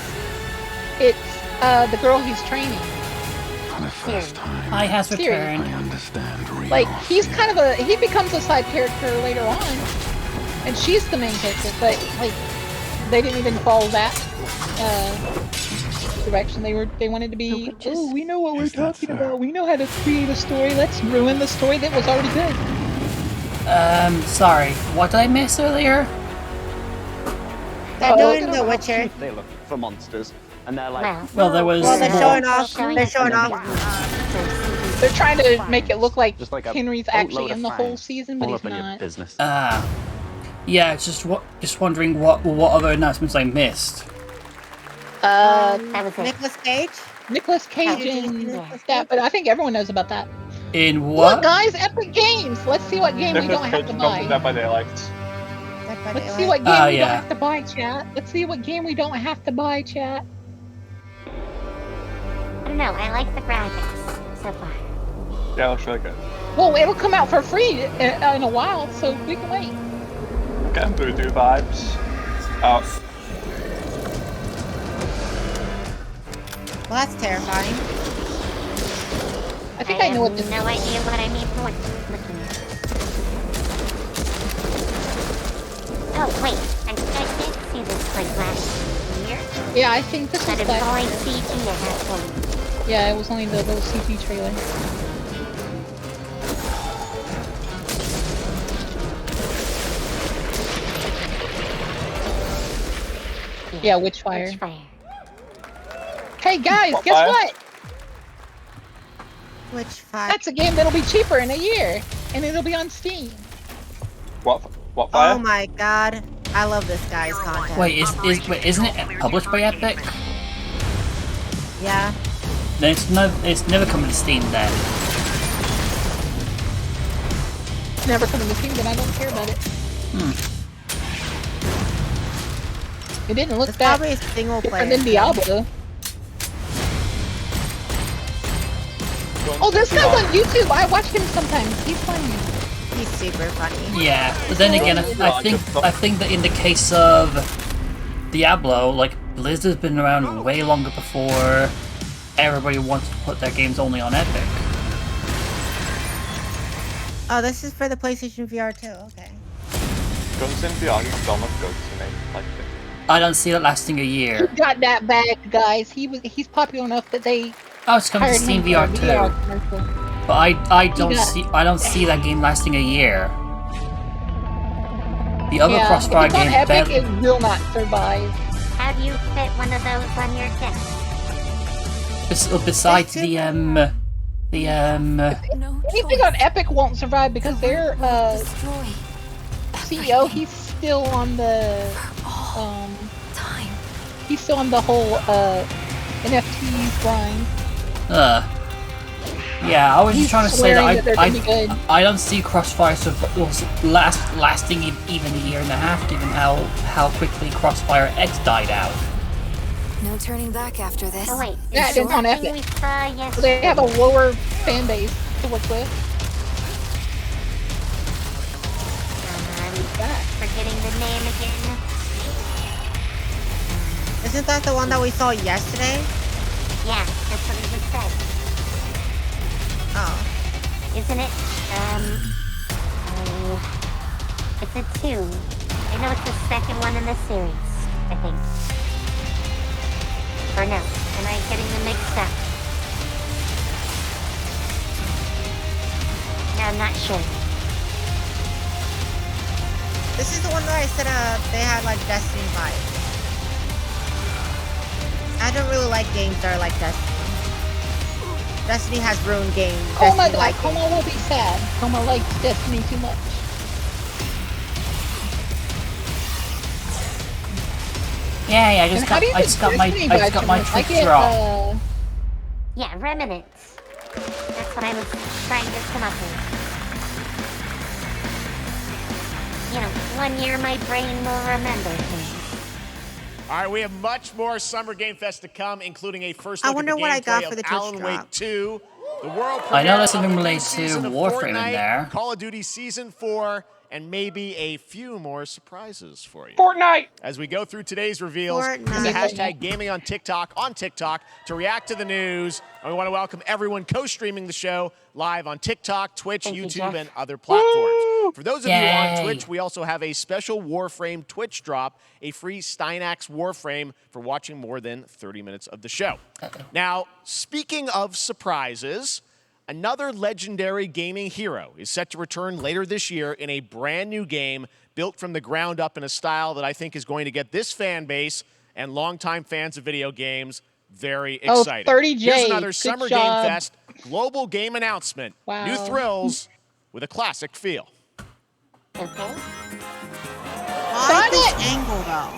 It's the girl he's training. For the first time, I has Siri. returned. I understand real. Like, he's kind of he becomes a side character later on, and she's the main character, but like, they didn't even follow that direction. They wanted to be, oh, we know what we're talking about. We know how to create a story. Let's ruin the story that was already good. Sorry, what did I miss earlier? They're doing The Witcher. They look for monsters, and they're like, Well, there was. Well, they're well, showing off. They're showing off. They're trying to make it look like, Just like a Henry's boatload actually of in the whole fangs season, but all he's up in your not. business. Yeah, it's just wondering what other announcements I missed. That was it. Nicolas Cage. Nicolas Cage and that, but I think everyone knows about that. In Look, what? guys, Epic Games. Let's see what game we Nicolas don't Cage have to comes in buy. Dead by Daylight. Let's see what game Oh, we don't yeah. have to buy, chat. Let's see what game we don't have to buy, chat. I don't know. I like the graphics so far. Yeah, it looks really good. Well, it'll come out for free in a while, so we can wait. Getting voodoo vibes. Oh, Well, that's terrifying. I think I know what this No idea what I mean for looking at. Oh wait, I think I did see this like last year. Yeah, I think this But was it was that. only CG at that point. Yeah, it was only the little CG trailer. Yeah, Witchfire. Hey guys, guess Witchfire? what? Which 5? That's a game that'll be cheaper in a year, and it'll be on Steam. What fire? Oh my god. I love this guy's content. Wait, isn't it published by Epic? Yeah. Then it's never coming to Steam then. It's never coming to Steam, then I don't care about it. It didn't look It's that probably a single player. different than Diablo. Oh, this guy's on YouTube. I watch him sometimes. He's funny. He's super funny. Yeah, but then again, I think that in the case of Diablo, like Blizzard's been around way longer before everybody wants to put their games only on Epic. Oh, this is for the PlayStation VR too. Okay. Guns in VR is still not good to me. Like it. I don't see it lasting a year. He got that bag, guys. He's popular enough that they. Oh, it's coming to Steam VR too. But I don't see that game lasting a year. The other Crossfire if it's on game Epic, it will not survive. How do you fit one of those on your desk? besides Anything on Epic won't survive because their CEO, he's still on the he's still on the whole NFTs grind. Yeah, I was just trying to say that I don't see Crossfire lasting even a year and a half, given how quickly Crossfire X died out. No turning back after this. Oh wait, Yeah, is it's the on last thing Epic. we saw yesterday? They have a lower fan base to work with. Forgetting the name again. Isn't that the one that we saw yesterday? Yeah, that's what it just said. Oh. Isn't it? It's a 2. I know it's the second one in the series, I think. Or no, am I getting them mixed up? No, I'm not sure. This is the one that I said they had like Destiny vibes. I don't really like games that are like Destiny. Destiny has ruined games. Oh my god, Como will be sad. Como likes Destiny too much. Yeah, I just got my trick drop. Yeah, remnants. That's what I was trying to come up with. You know, 1 year my brain will remember things. All right, we have much more Summer Game Fest to come, including a first look I wonder at the what I got gameplay for the of Twitch Alan drop. Wake 2, the world I know premiere there's something of the related new to season of Warframe in Fortnite, there. Call of Duty Season 4, and maybe a few more surprises for you. Fortnite! As we go through today's reveals, use the hashtag gaming on TikTok to react to the news. And we want to welcome everyone co-streaming the show live on TikTok, Twitch, YouTube, and other platforms. For those of you on Twitch, we also have a special Warframe Twitch drop, a free Steinax Warframe for watching more than 30 minutes of the show. Now, speaking of surprises, another legendary gaming hero is set to return later this year in a brand new game built from the ground up in a style that I think is going to get this fan base and longtime fans of video games very excited. 30J, Here's another good Summer job. Game Fest global game announcement. Wow. New thrills with a classic feel. Okay. Why this angle though?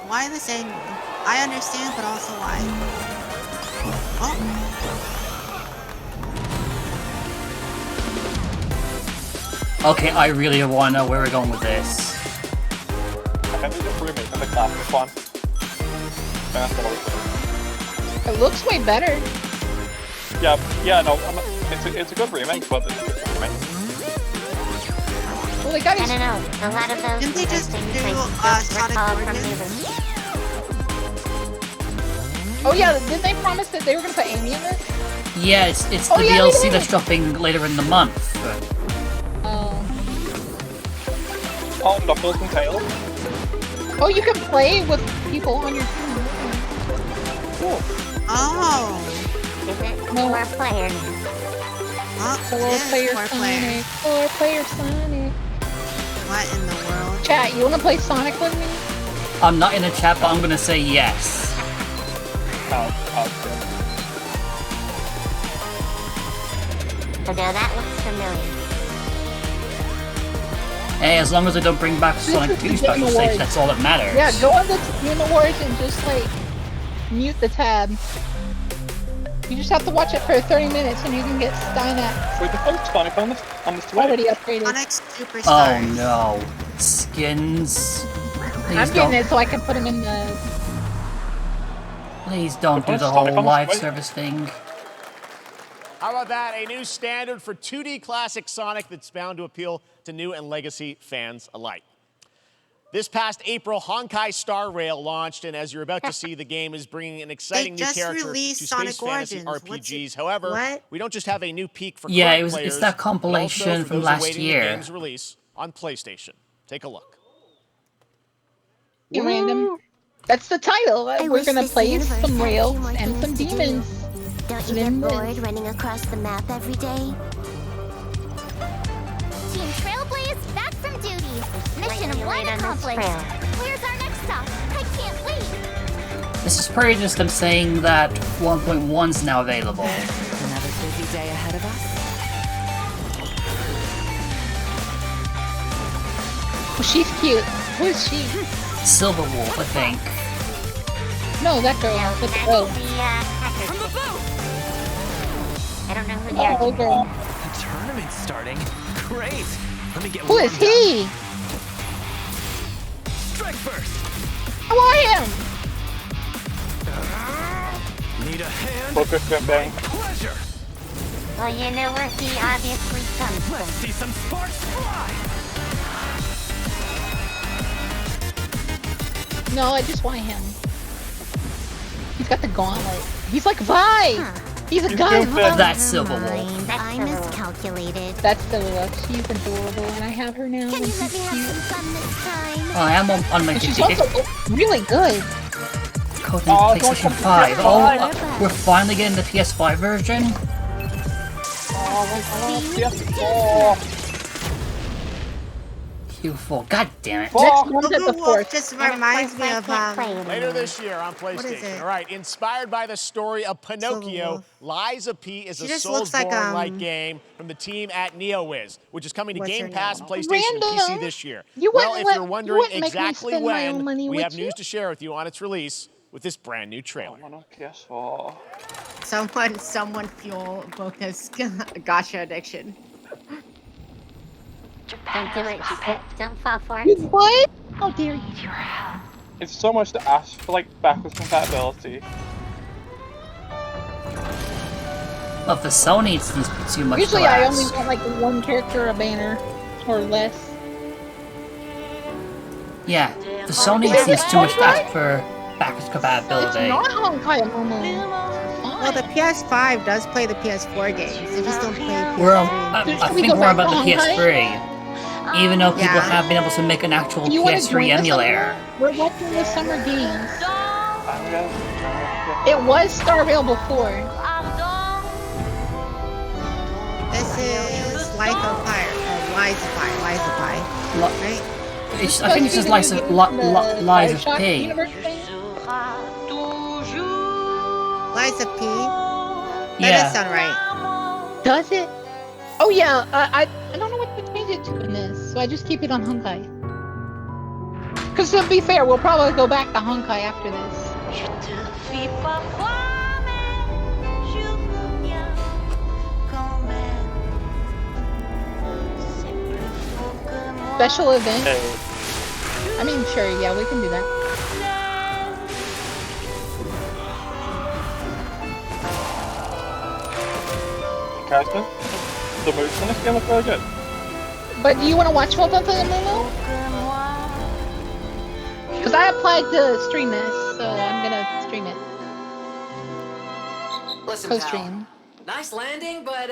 Why this angle? I understand, but also why? Oh. Okay, I really want to know where we're going with this. I think it's remake of the classic one. That's what I was It looks way better. Yeah, no, it's a good remake, but it's a good remake. Well, they got I don't know. A lot of those Didn't they just things do, I don't Sonic recall from the Origins? original. Oh yeah, didn't they promise that they were gonna put Amy in this? Yeah, it's the Oh, yeah, DLC they that's did. dropping later in the month. Oh, Knuckles and Tails. Oh, you can play with people on your team. Cool. Oh. Is it more player now? Four-player Sonic. Four-player Sonic. What in the world? Chat, you wanna play Sonic with me? I'm not in the chat, but I'm gonna say yes. So now that looks familiar. Hey, as long as they don't bring back Sonic 2 special stage, that's all that matters. Yeah, go on the Game Awards and just like mute the tab. You just have to watch it for 30 minutes and you can get Steinax. Wait, the fuck's Sonic on the Switch? Already upgraded. Sonic Superstars. Oh no. Skins. Please I'm don't. getting it so I can put them in the... Please don't do the Sonic whole on the live Switch? service thing. How about that? A new standard for 2D classic Sonic that's bound to appeal to new and legacy fans alike. This past April, Honkai Star Rail launched, and as you're about to see, the game is bringing an exciting new character to space fantasy RPGs. However, we don't just have a new peak for Yeah, current it's that players, compilation but also for from those last awaiting year. The game's release on PlayStation. Take a look. Random. That's the title. We're gonna play some rails and some demons. Don't you get bored running across the map every day? Team Trailblaze, back from duty. Mission one accomplished. Where's our next stop? I can't wait. This is probably just them saying that 1.1's now available. Another busy day ahead of us. Oh, she's cute. Who is she? Silver Wolf, I think. No, that girl with the bow. From the boat! I don't know who the Oh, actor girl. The tournament's starting. Great. Let me get Who is warmed up. he? Strike first. Who I am? Need a hand? Focus bang. Pleasure. Well, you know where he obviously comes Let's from. see some sparks fly. No, I just want him. He's got the gauntlet. He's like Vi! He's a guy. That's Silver Wolf. I miscalculated. That's Silver Wolf. She's adorable, and I have her now. Can you let me have some fun this time? I am on my And she's ticket. also really good. Code name PlayStation 5. Oh, we're finally getting the PS5 version? Q4. God damn it. Next month at the Wolf 4th. just reminds me of Later this year on is PlayStation. it? All right, inspired by the story of Pinocchio, Liza P is She a just looks like, Soulsborne-like game from the team at NeoWiz, which is coming to What's Game her Pass, name? PlayStation, and PC Random. this year. You Well, wouldn't if you're wondering make me exactly spend my own money, when, we would have you? news to share with you on its release with this brand new trailer. PS4. Someone fuel Boca's gotcha addiction. Don't do it. Don't fall for You it. what? How dare you? It's so much to ask for, like, backwards compatibility. Well, if the Sony needs to be too much Usually to I ask. only want like one character a banner or less. Yeah, the Sony needs too much to ask for backwards It's compatibility. not Honkai, Momo. Well, the PS5 does play the PS4 games. They just don't play PS3. Well, I think more about the PS3. Even though people have been able to make an actual You wanna join PS3 us emulator. We're watching the summer games. It was Star Rail before. This is Life of Pi, Lies of Pi, right? I think it's just Lies of Bioshock P. universe thing? Lies of P? That Yeah. does sound right. Does it? Oh yeah, I don't know what to change it to in this, so I just keep it on Honkai. Because to be fair, we'll probably go back to Honkai after this. Special event? I mean, sure, yeah, we can do that. Casper, the moves in this game look really good. But do you want to watch both of them, Lulu? Because I applied to stream this, so I'm gonna stream it. Listen, Co-stream. pal. Nice landing, but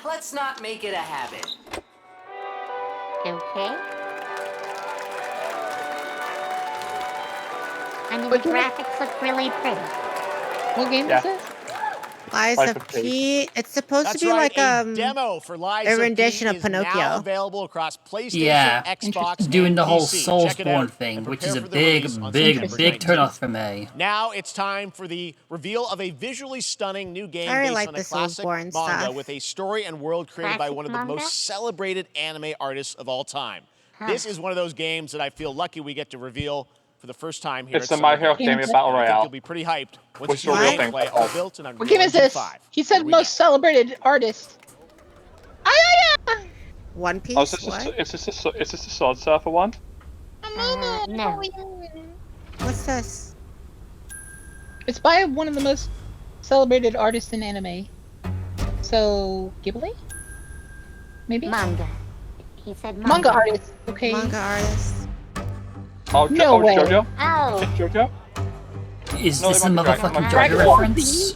let's not make it a habit. Okay. I mean, the graphics look really pretty. What game Yeah. is this? Lies of P. It's supposed That's to be right, like a demo for Lies a of P rendition of is now Pinocchio. available across PlayStation, Yeah, Xbox, it's doing and the whole PC. Check it Soulsborne out thing, and which prepare is a for the release on big September turnoff 19th. for me. Now it's time for the reveal of a visually stunning new game I really based like on the a classic Soulsborne manga stuff. with a story and world created by Classic one of the manga? most celebrated anime artists of all time. This is one of those games that I feel lucky we get to reveal for the first time here It's at the My Summer Hero Game Academia Fest. Battle I think Royale. you'll be pretty hyped once Which you is see a the real thing. gameplay all built in What Unreal game is Engine this? 5. He said most celebrated artist. One Oh, Piece. What? is this a Sword Surfer one? No. What's this? It's by one of the most celebrated artists in anime. So Ghibli? Maybe? Manga. He said manga. Manga artist. Okay. Manga artist. Oh, No way. JoJo? Oh. JoJo? Is No, this it a might be motherfucking Dragon JoJo Ball. reference?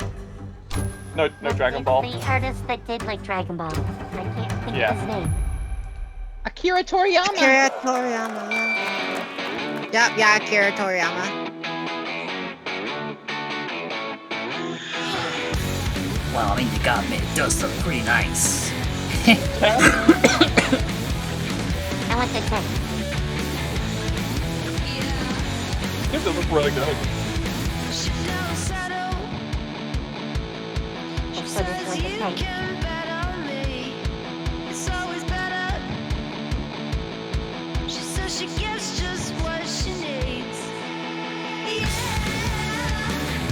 No, Dragon Ball. The artist that did like Dragon Ball. I can't think Yeah. of his name. Akira Toriyama. Akira Toriyama. Yeah. Yep. Yeah. Akira Toriyama. Well, I mean, you got me. It does look pretty nice. I want the text. It does look really good. So this was the text.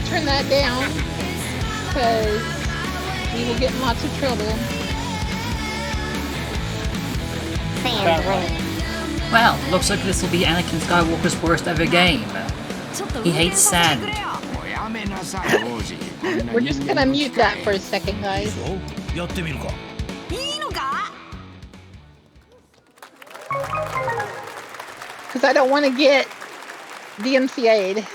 Turn that down. Because we will get in lots of trouble. Well, looks like this will be Anakin Skywalker's worst ever game. He hates sand. We're just gonna mute that for a second, guys. Because I don't want to get DMCA'd.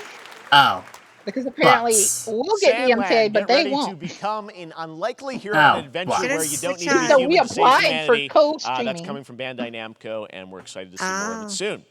Oh. Because apparently we'll get DMCA'd, but get they ready won't. to become an unlikely hero Oh, in an adventure what? where you don't need to So be we human to save applied for humanity. co-streaming. That's coming from Bandai Namco, and we're excited to see more of it soon.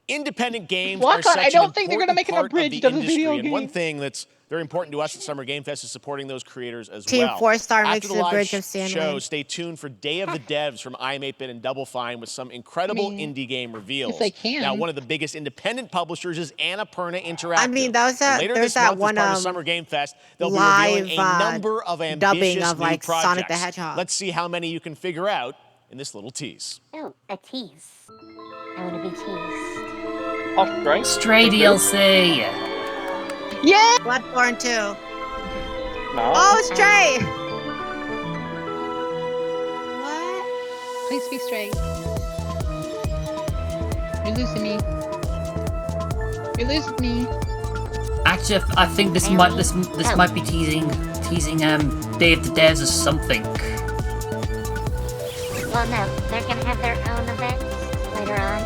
Independent games Walk are on, such I don't think they're an gonna make it a important part bridge of to the the video industry, and one game. thing that's very important to us at Summer Game Fest is supporting those creators as Team well. 4-Star After makes the it a live bridge of show, Sandland. stay tuned for Day of the Devs from I'm 8-Bit and Double Fine with some incredible indie game reveals. Yes, they can. Now, one of the biggest independent publishers is Annapurna Interactive. I mean, that was And that. later There's this that month, one as part of Summer Game Fest, they'll be live revealing a number of ambitious dubbing of new like projects. Sonic the Hedgehog. Let's see how many you can figure out in this little tease. Oh, a tease. I want to be teased. Oh, great. Stray DLC. Yeah. Bloodborne 2. No. Oh, Stray. Please be straight. You're losing me. You're losing me. Actually, I think this might be teasing Day of the Devs or something. Well, no, they're gonna have their own events later on.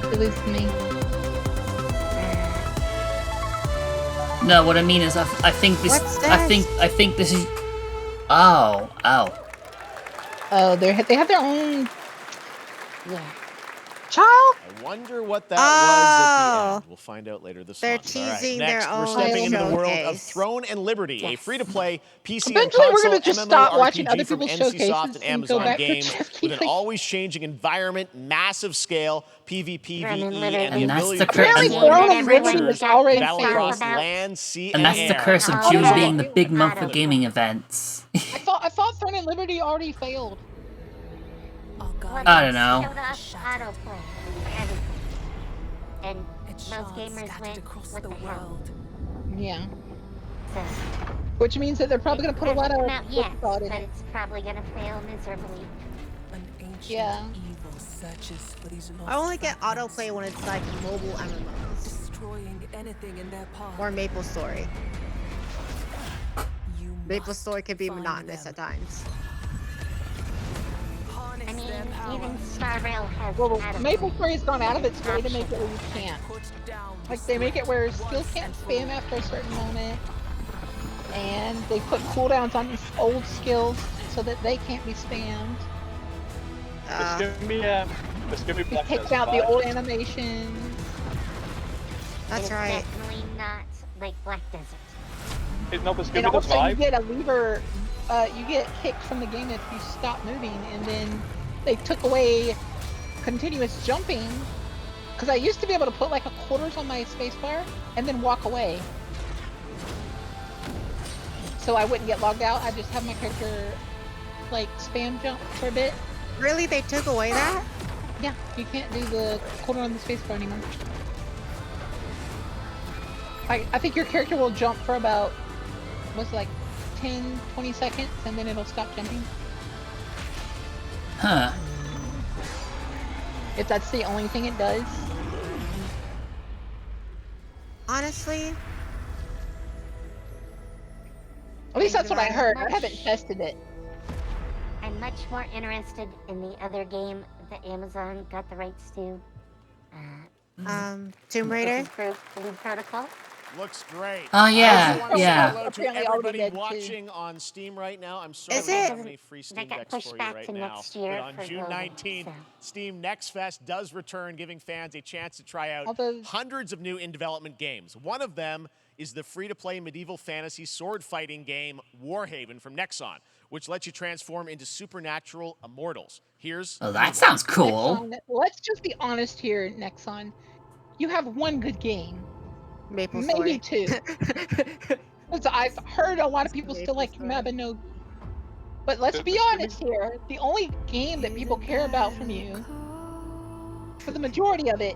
You're losing me. No, what I mean is I think this What's I think this is Oh. Oh, they have their own Yeah. child? I wonder what that was at the end. We'll find out later this They're month. All right, teasing next, their we're own stepping into the world of showcase. Throne and Liberty, a free-to-play PC Eventually, and we're console gonna just stop watching MMORPG other from people's NCSoft showcases and and go Amazon back to Games Jeff with an Keighley. always-changing environment, massive scale, PvP, Throne and VE, Liberty. and the And that's ability the to curse- Apparently, and- Throne and Everyone Liberty got was already battle figured across out. land, sea, And that's air. the curse of Oh, June yeah. being the big month for gaming events. I thought Throne and Liberty already failed. I don't know. Showed us autoplay for everything. And most gamers went, what the hell? Yeah. So, Which means that they're probably gonna put a lot of hasn't come out yet, thought in but it. it's probably gonna fail miserably. Yeah. I only get autoplay when it's like mobile MMOs. Or Maple Story. Maple Story can be monotonous at times. I mean, even Star Rail has Well, autoplay. Maple Story's gone out of its way to make it where you can't. Like, they make it where skills can't spam after a certain moment. And they put cooldowns on these old skills so that they can't be spammed. Just give me They Black takes Desert out the vibes. old animations. That's It's right. definitely not like Black Desert. No, but And Scooby does also, you vibe. get a lever. You get kicked from the game if you stop moving, and then they took away continuous jumping. Because I used to be able to put like a quarters on my spacebar and then walk away, so I wouldn't get logged out. I just have my character like spam jump for a bit. Really, they took away that? Yeah, you can't do the quarter on the spacebar anymore. I think your character will jump for about, what's it, like 10, 20 seconds, and then it'll stop jumping. Huh. If that's the only thing it does. Honestly, at least that's what I heard. I haven't tested it. I'm much more interested in the other game that Amazon got the rights to. Tomb Raider. Blue Protocol. Looks great. Oh, yeah, I want to say yeah. hello to Apparently already everybody dead, too. watching on Steam right now. I'm sorry Is we don't it? have any free Steam got decks pushed for you back right to now. next year But on for June global, 19th, so. Steam Next Fest does return, giving fans a chance to try out hundreds of new in-development games. One of them is the free-to-play medieval fantasy sword fighting game Warhaven from Nexon, which lets you transform into supernatural immortals. Here's Oh, that sounds cool. Nexon, let's just be honest here, Nexon. You have one good game. Maple Maybe Story. 2. Because I've heard a lot of people still like Mabinogi. But let's be honest here. The only game that people care about from you, for the majority of it,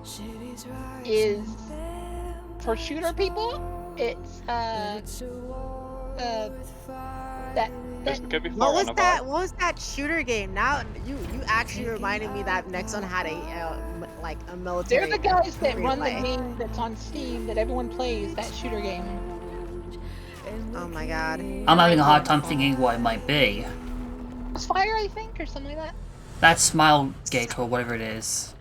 is for shooter people. It's What was that shooter game? Now you actually reminded me that Nexon had a military. They're the guys that run the relay. game that's on Steam that everyone plays, that shooter game. Oh my god. I'm having a hard time thinking what it might be. It's Fire, I think, or something like that. That's Smilegate or whatever it is.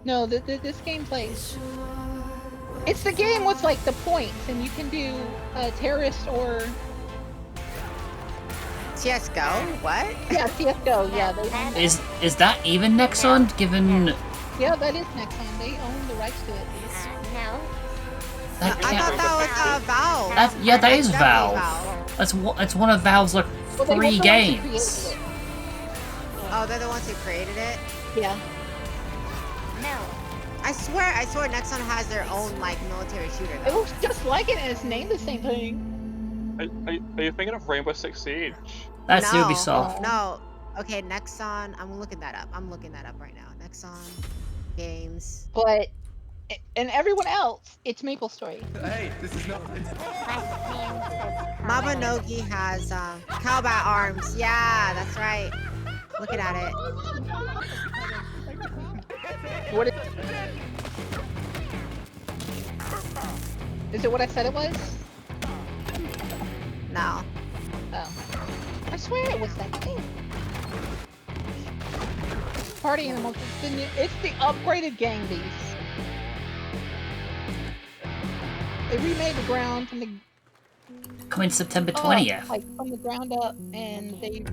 No, this game plays. It's the game with like the points, and you can do terrorist or CS:GO. What? Yeah, CS:GO. Yeah, Is that even Nexon? Given yeah, that is Nexon. They own the rights to it. No. that I can't- thought that was Valve. that is Definitely Valve. That's one of Valve's like Well, they were 3 the ones who games. created it. Oh, they're the ones who created it. Yeah. No. I swear Nexon has their own like military shooter. It Though. looks just like it, and it's named the same thing. Are you thinking of Rainbow Six Siege? That's no, Ubisoft. No. Okay, Nexon. I'm looking that up. I'm looking that up right now. Nexon games. But and everyone else, it's Maple Story. Hey, this is not. Mabinogi has Combat Arms. Yeah, that's right. Looking at it. What is it? What I said it was? No. Oh, I swear it was that thing. Party Animals. It's the upgraded Gang Beast. They remade the ground from the Coming September 20th. like from the ground up, and they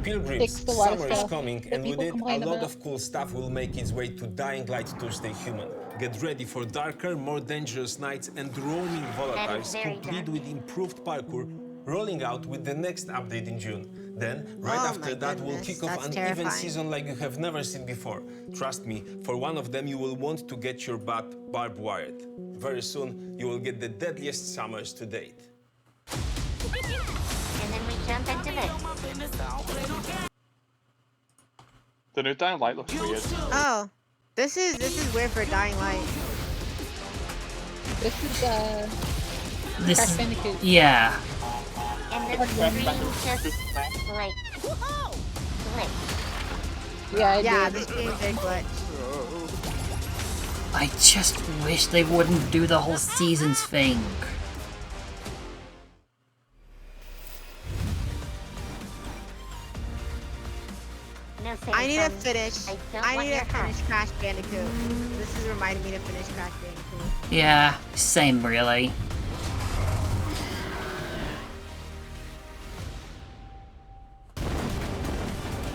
Pilgrims, fixed a lot of summer is stuff coming, that and with people it, a complain lot about. of cool stuff will make its way to Dying Light to Stay Human. Get ready for darker, more dangerous nights and roaming volatiles, very complete dark. with improved parkour, rolling out with the next update in June. Then, right Oh after my that, we'll goodness, kick off that's an terrifying. event season like you have never seen before. Trust me, for one of them, you will want to get your butt barbed wired. Very soon, you will get the deadliest summers to date. And then we jump into this. The new Dying Light looks weird. Oh, this is weird for Dying Light. This is This Crash is, Bandicoot. yeah. And the screen just like glitch. Yeah, Yeah, did. this game did glitch. I just wish they wouldn't do the whole seasons thing. No, I need to Samsung, finish. don't I want need your to finish Crash Bandicoot. This is reminding me to finish Crash Bandicoot. Yeah, same really.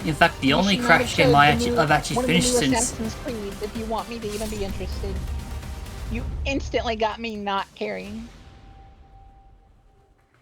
In fact, the only You should Crash never game show I've actually one of the finished new since. Assassin's Creed if you want me to even be interested. You instantly got me not caring.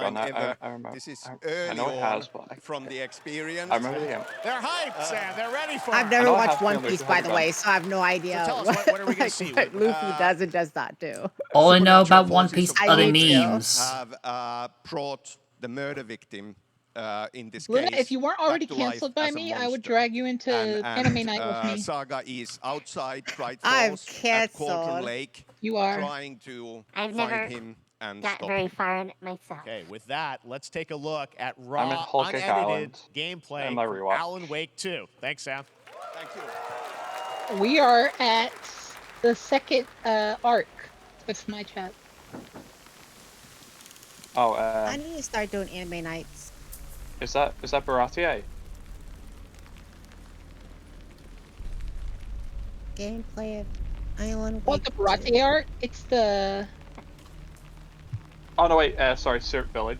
time gun. ever. I remember. This is I early know it on has, but from the experience. I remember the game. They're hyped, Sam. They're ready for I've it. never I watched have One feeling Piece, we by have the a way, so I have no idea tell us, what are we gonna see? what Luffy does and does not do. All I know Supernatural about One forces Piece of I are the need to. memes. have brought the murder victim in this Luna, case, if you weren't already back to life canceled by as a me, I would monster. drag you into Anime Night with me. Saga is outside Bright I'm Falls at Cauldron canceled. Lake, You are. trying to I've find never him and got stop very him. far in it myself. Okay, with that, let's take a look at I'm in raw, Whole Cake unedited Island. gameplay And my from rewatch. Alan Wake 2. Thanks, Sam. Thank you. We are at the second arc. That's my chat. Oh, I need to start doing anime nights. is that Baratier? Gameplay of Island. What, the Barate art? It's the... Oh no, wait. Sorry, Cirque Village.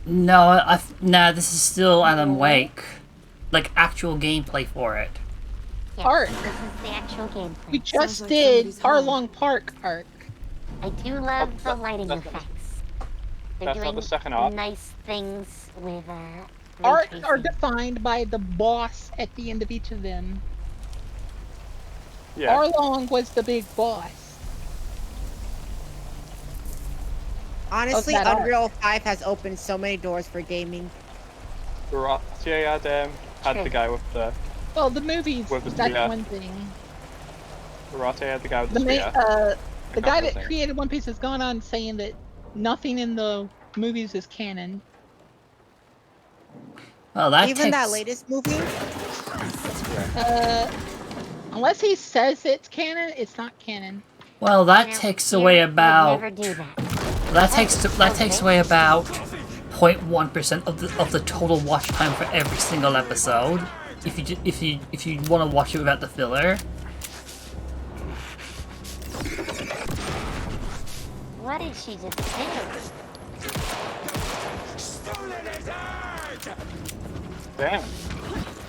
No, nah, this is still Alan Wake. Like, actual gameplay for it. Yes, Arc. This is the actual gameplay. We just did Harlong Park arc. I do love the lighting effects. They're That's doing not the second arc. nice things with Arcs ray are tracing. defined by the boss at the end of each of them. Yeah. Harlong was the big boss. Honestly, that arc. Unreal 5 has opened so many doors for gaming. Baratier had the guy with the. Well, the movies, With the that's spear. one thing. Baratier had the guy with the The, spear. the guy that thing. created One Piece has gone on saying that nothing in the movies is canon. Well, that Even takes... that latest movie? Unless he says it's canon, it's not canon. Well, that Now, takes you away would about... never do that. That takes away about 0.1% of the total watch time for every single episode. If you want to watch it without the filler. What did she just do? Damn.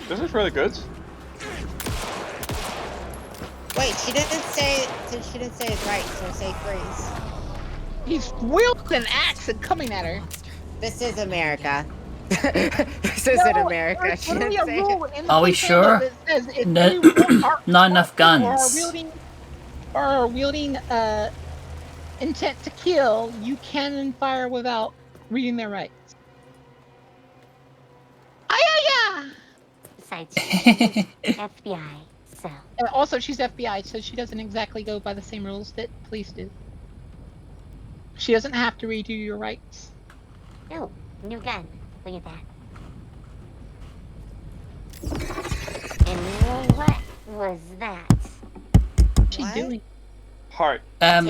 This is really good. Wait, she didn't say it right, so say freeze. He's wielding an axe and coming at her. This is America. This isn't America. There's She literally didn't a say rule it. in the Are we police sure? handbook that says if No, anyone not enough or are guns. wielding intent to kill, you can fire without reading their rights. Ayaya! Besides, she's FBI, so. And also, she's FBI, so she doesn't exactly go by the same rules that police do. She doesn't have to redo your rights. Oh, new gun. Look at that. And what was that? What's she doing? Heart.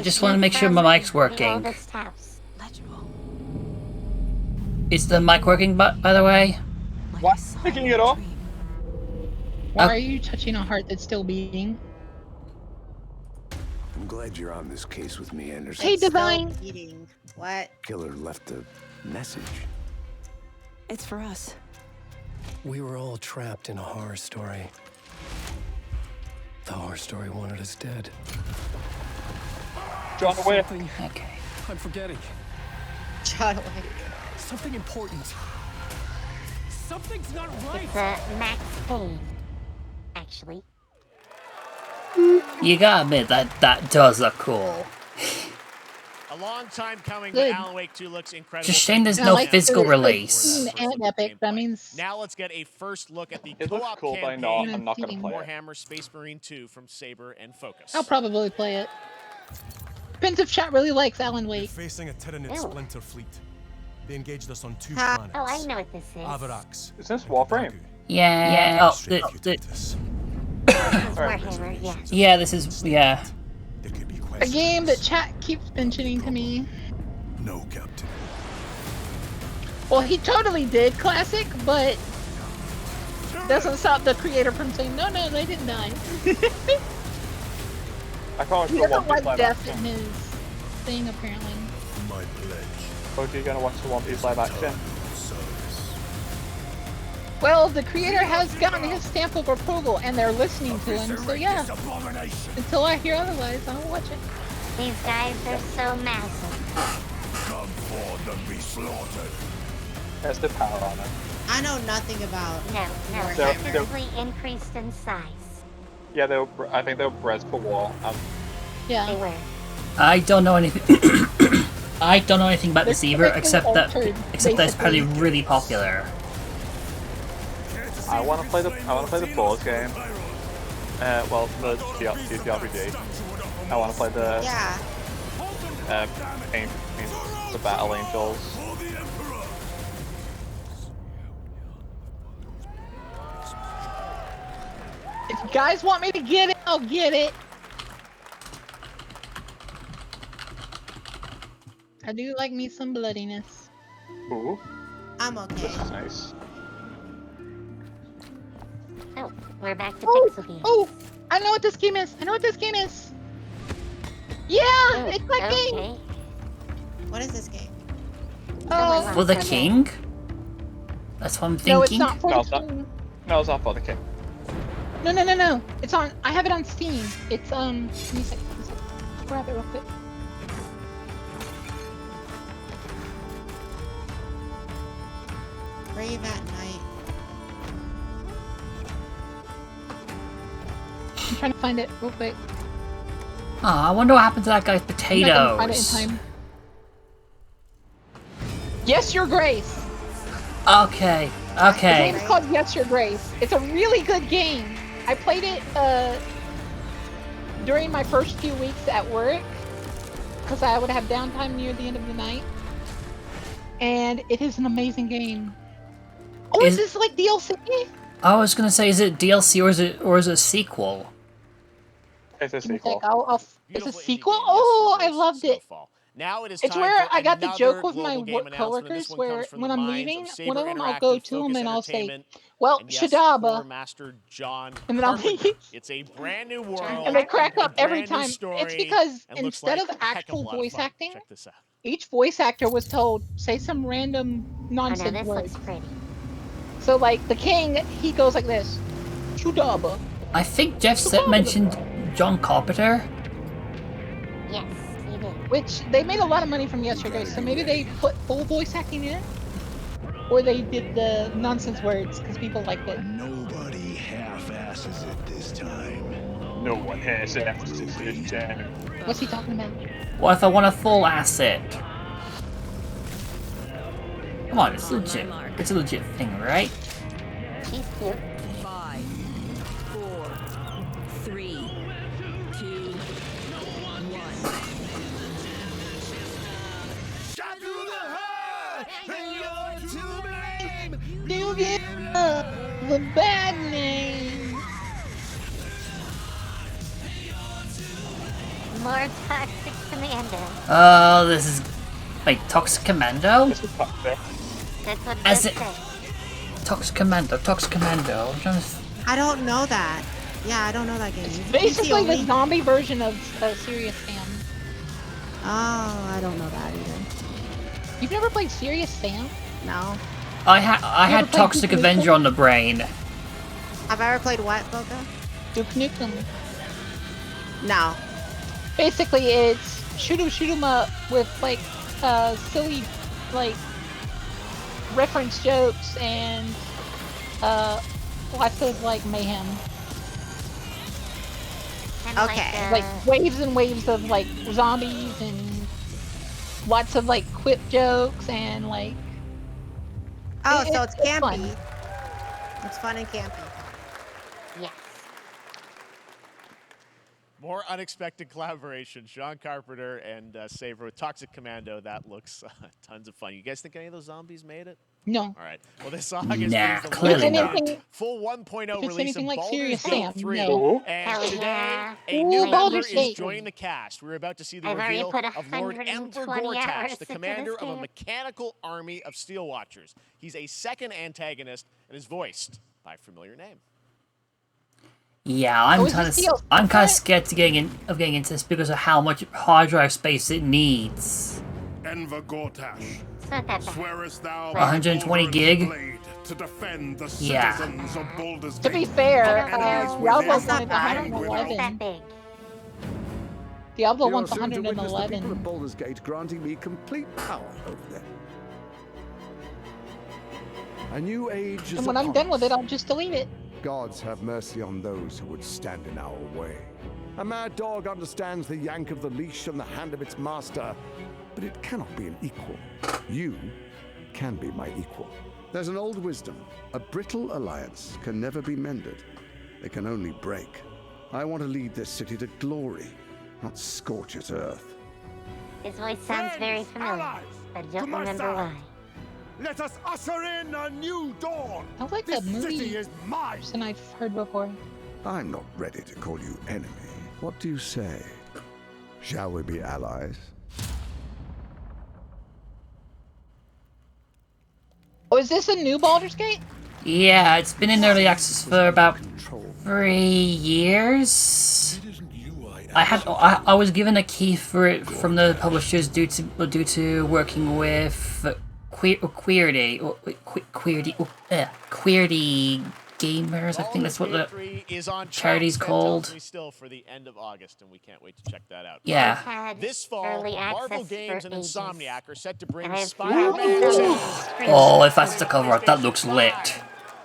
Just want to make sure my mic's The working. oldest house. Is the mic working, by the way? What? Picking it off? Why are you touching a heart that's still beating? I'm glad you're on this case with me, Anderson. Hey, Divine! Eating. What? Killer left a message. It's for us. We were all trapped in a horror story. The horror story wanted us dead. John Wick. Okay. I'm forgetting. John Wick. Something important. Something's not right. It's Max Payne, actually. You gotta admit that does look cool. A long time coming, Good. but Alan Wake 2 looks incredible. Just shame there's Yeah, no like, physical it's release. like Steam and Epic, that means... Now let's get a first look at the It looks co-op cool, but I campaign know I'm not gonna Steam. play it. Warhammer Space Marine 2 from Saber and Focus. I'll probably play it. Depends if chat really likes Alan We're Wake. facing a Tyranid Ew. splinter fleet. They engaged us on 2 Ha- planets. Oh, I know what this is. Avarax. Is this Warframe? Yeah. Oh, Straight the, cuties. Warhammer, yeah. yeah. This is yeah. There could be A questions. game that chat keeps mentioning to me. No, Captain. Well, he totally did classic, but doesn't stop the creator from saying, no, they didn't die. I can't He watch the doesn't One Piece like live death in action. his thing, apparently. My pledge. Or are you gonna watch the One Piece live action? Service. Well, the creator has gotten his stamp of approval, and they're listening to him, so yeah. Until I hear otherwise, I'll watch it. These guys are so massive. Come forth and be slaughtered. There's the power on it. I know nothing about. No, Warhammer. They're- physically increased in size. Yeah, I think they were bred for war. They Yeah. were. I don't know anything. I don't know anything about this either, except that altered, it's apparently really popular. I want to play the board game. Well, the TTRPG. I want to play the the Battle Angels. If you guys want me to get it, I'll get it. I do like me some bloodiness. Ooh. I'm okay. This is nice. Oh, we're back to Pixel Game. Oh, I know what this game is. Yeah, it's that game. What is this game? For the king? That's what I'm thinking. No, it's not for the king. No, it's not for the king. No. It's on. I have it on Steam. It's Let me see. Grab it real quick. Brave at Night. I'm trying to find it real quick. Oh, I wonder what happened to that guy's potatoes. I'm not gonna find it in time. Yes, Your Grace. Okay. The game's called Yes, Your Grace. It's a really good game. I played it during my first few weeks at work because I would have downtime near the end of the night, and it is an amazing game. Oh, is this like DLC? I was gonna say, is it DLC or is it a sequel? It's a sequel. It's a sequel? Oh, I loved it. Now it is It's time where for I got the another joke with my global game work announcement. coworkers This one where comes from when the I'm minds leaving, of one of Saber them I'll go Interactive to them and I'll say, Entertainment. well, And yes, Shadaba. Core Master John And then I'll Carpenter. leave. It's a brand new world. And they crack up a every brand new time. story, It's because and looks instead like of a heck actual of a lot of voice fun. acting, Check this out. each voice actor was told, say some random nonsense this words. looks pretty. So like the king, he goes like this. Shadaba. I think Jeff mentioned John Carpenter. Yes, he did. Which they made a lot of money from yesterday, so maybe they put full voice acting in, or they did the nonsense words because people liked it. Nobody half-asses it this time. No one has emphasis this time. What's he talking about? What if I want a full asset? Come on, it's legit. It's a legit thing, right? She's cute. 5, 4, 3, 2, 1. You give the bad name. More Toxic Commando. Oh, this is... Wait, Toxic Commando? That's what it As does it... say. Toxic Commando. I'm trying to... I don't know that. Yeah, I don't know that game. Basically the zombie version of Serious Sam. Oh, I don't know that either. You've never played Serious Sam? No. I had Toxic Duke Avenger Nukem? on the brain. Have I ever played what, Boca? Duke Nukem. No. Basically, it's shoot 'em up with like silly like reference jokes and lots of like mayhem. Okay. Like waves and waves of like zombies and lots of like quip jokes and like. Oh, so it's campy. Fun. It's fun and campy. Yes. More unexpected collaboration. Sean Carpenter and Saber with Toxic Commando. That looks tons of fun. You guys think any of those zombies made it? No. All right. Well, this song is clearly not. Full 1.0 If it's release anything of like Baldur's Serious Gate Sam, 3. no. And Hell today, yeah. a new member Baldur's is Gate. joining the cast. We're about to see the I've already reveal put of Lord 120 Ember hours Gortash, the into commander this of a game. mechanical army of steel watchers. He's a second antagonist and is voiced by a familiar name. Yeah, I'm kind of scared to getting into this because of how much hard drive space it needs. Enver Gortash, It's not that bad. swearest thou 120 gig? blade to defend the Yeah. citizens of Baldur's To be Gate. fair, Enemies Diablo within wanted and It's that 111. big. Diablo You are wants soon to witness the people 111. of Baldur's Gate granting me complete power over them. A new age is And when I'm upon done with us. it, I'll just delete it. Gods have mercy on those who would stand in our way. A mad dog understands the yank of the leash from the hand of its master, but it cannot be an equal. You can be my equal. There's an old wisdom. A brittle alliance can never be mended. It can only break. I want to lead this city to glory, not scorch its earth. His voice sounds very familiar, but I don't remember why. Let us usher in a new dawn. I like This that movie city is mine. person I've heard before. I'm not ready to call you enemy. What do you say? Shall we be allies? Oh, is this a new Baldur's Gate? Yeah, it's been in early access for about 3 years. I was given a key for it from the publishers due to working with Queerty Gamers. I think that's what the charity's called. Still for the end of August, and we can't wait to check that out. Yeah. This fall, Marvel Games and Insomniac are set to bring And I've Spider-Man 2. Oh, if that's the cover art, that looks lit.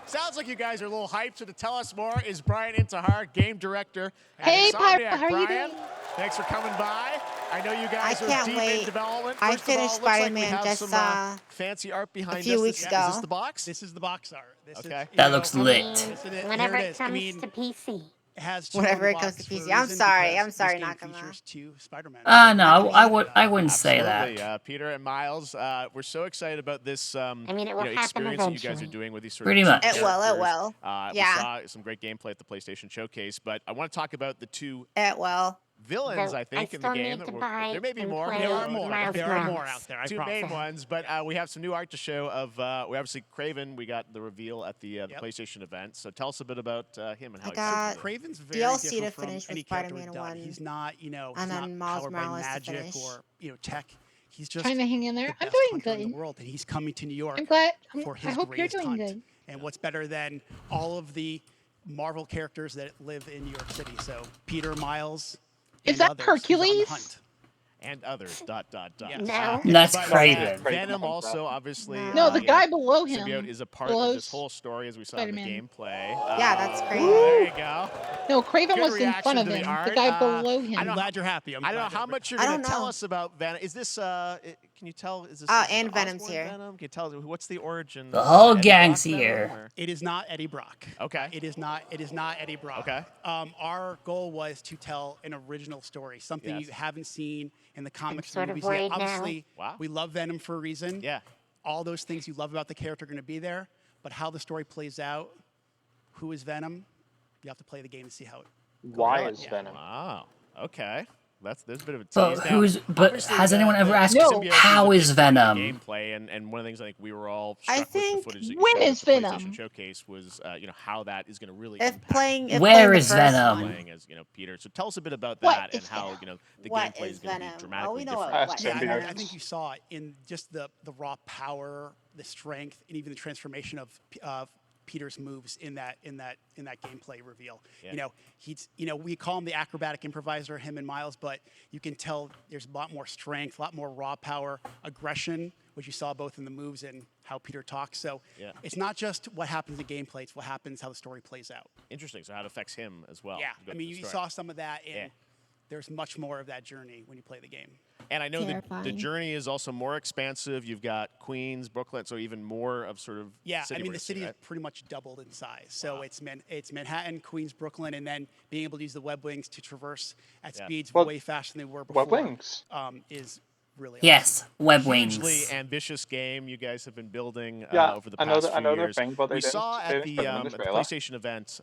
Sounds like you guys are a little hyped, so to tell us more is Brian Intihar, game director at Hey, Insomniac. Piper, how are you Brian, doing? thanks for coming by. I know you guys are deep in development. I First of all, finished looks like we Spider-Man have just some fancy art behind a few us. weeks Is ago. this the box? This is the box art. This Okay. is, That looks lit. Whenever it comes to PC. It has Whenever it comes to PC. I'm sorry, Nakama. No, I wouldn't say that. Absolutely. Peter and Miles, we're so excited about this I mean, it will happen experience that you guys are eventually. doing with these sort Pretty of much. It will, it characters. will. We Yeah. saw some great gameplay at the PlayStation Showcase, but I want to talk about the two It will. villains, Though I think, I in the still game. need to That buy there may be and more. play There are more. Miles There are more Morales. out there. I Two promise. main ones, but we have some new art to show of, we obviously, Craven, we got the reveal at the PlayStation event, so tell us a bit about him and how I got he's Craven's very DLC to different from finish any with character Spider-Man we've done. 1. He's not, you know, And he's then not Miles powered by Morales to magic finish. or, you know, tech. He's just Trying to hang in there. the I'm best doing hunter in good. the world, and he's coming to New York I'm glad. for I his hope you're greatest doing hunt. good. And what's better than all of the Marvel characters that live in New York City? So Peter, Miles, Is and that others, he's on the Hercules? hunt. and others, ... Yes. No. That's But Craven. Venom also, obviously. No, the you guy know, below him. Symbiote is a part below of this whole story, as we saw in the Spider-Man. gameplay. Yeah, that's Craven. There you go. No, Craven Good was in reaction front of to the him. The art. guy below him. I'm glad you're happy. I don't know how much you're I going to don't tell know. us about Venom. Is this, can you tell, is this And is Venom's Osborn here. Venom? Can you tell, what's the origin? The whole Eddie gang's Brock here. Venom, or- It is not Eddie Brock. Okay. It is not Eddie Brock. Okay. Our goal was to tell an original story, something Yes. you haven't seen in the comics sort and of movies yet. worried now. Obviously, Wow. we love Venom for a reason. Yeah. All those things you love about the character are going to be there, but how the story plays out, who is Venom, you have to play the game to see how it Why goes. is Venom? Wow. Okay. There's a bit of a tease. But Now, obviously has anyone ever asked symbiote how a is big part of the Venom? Gameplay, and one of the things I think we were all I struck with think- the footage that you when showed at is the Venom? PlayStation Showcase was, how that is going to really If impact playing, if Where playing the is first Venom? one. playing as Peter. So tell us a bit about What that and is how Venom? the What gameplay is is going to be Venom? dramatically Oh, we know different. what Yeah, Symbiote. I think you saw it in just the raw power, the strength, and even the transformation of Peter's moves in that gameplay reveal. Yeah. We call him the acrobatic improviser, him and Miles, but you can tell there's a lot more strength, a lot more raw power, aggression, which you saw both in the moves and how Peter talks. So Yeah. it's not just what happens in gameplay; it's what happens how the story plays out. Interesting. So how it affects him as well. Yeah, Go I mean, through you the story. saw some of that, and Yeah. there's much more of that journey when you play the game. And I know the Terrifying. journey is also more expansive. You've got Queens, Brooklyn, so even more of sort of Yeah, city I mean, we're the gonna see, city right? is pretty much doubled in size. So it's Manhattan, Queens, Brooklyn, and then being able to use the web wings to traverse at Yeah. speeds Well, way faster than they were before. Web wings. Is really Yes, web Hugely wings. ambitious game you guys have been building Yeah, over the I past know few their years. thing, but they we didn't- saw they at didn't the, put them in the at the trailer. PlayStation event,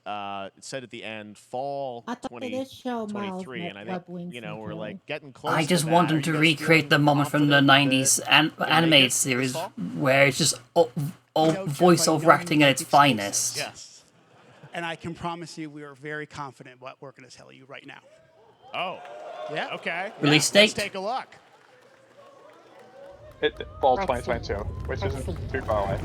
it said at the end, fall I thought they did show Miles 2023, and I web think, wings in the we're trailer. like getting close I just to want that. them Are to you guys recreate feeling the moment from the confident 90s that you'll make it animated this series fall? where it's just all Jeff, I voiceover know acting you at like its exclusives. finest. Yes. And I can promise you, we are very confident what we're going to tell you right now. Oh. Yeah. Okay. Release Let's date? take a look. Fall Let's 2022, which Let's isn't too far away.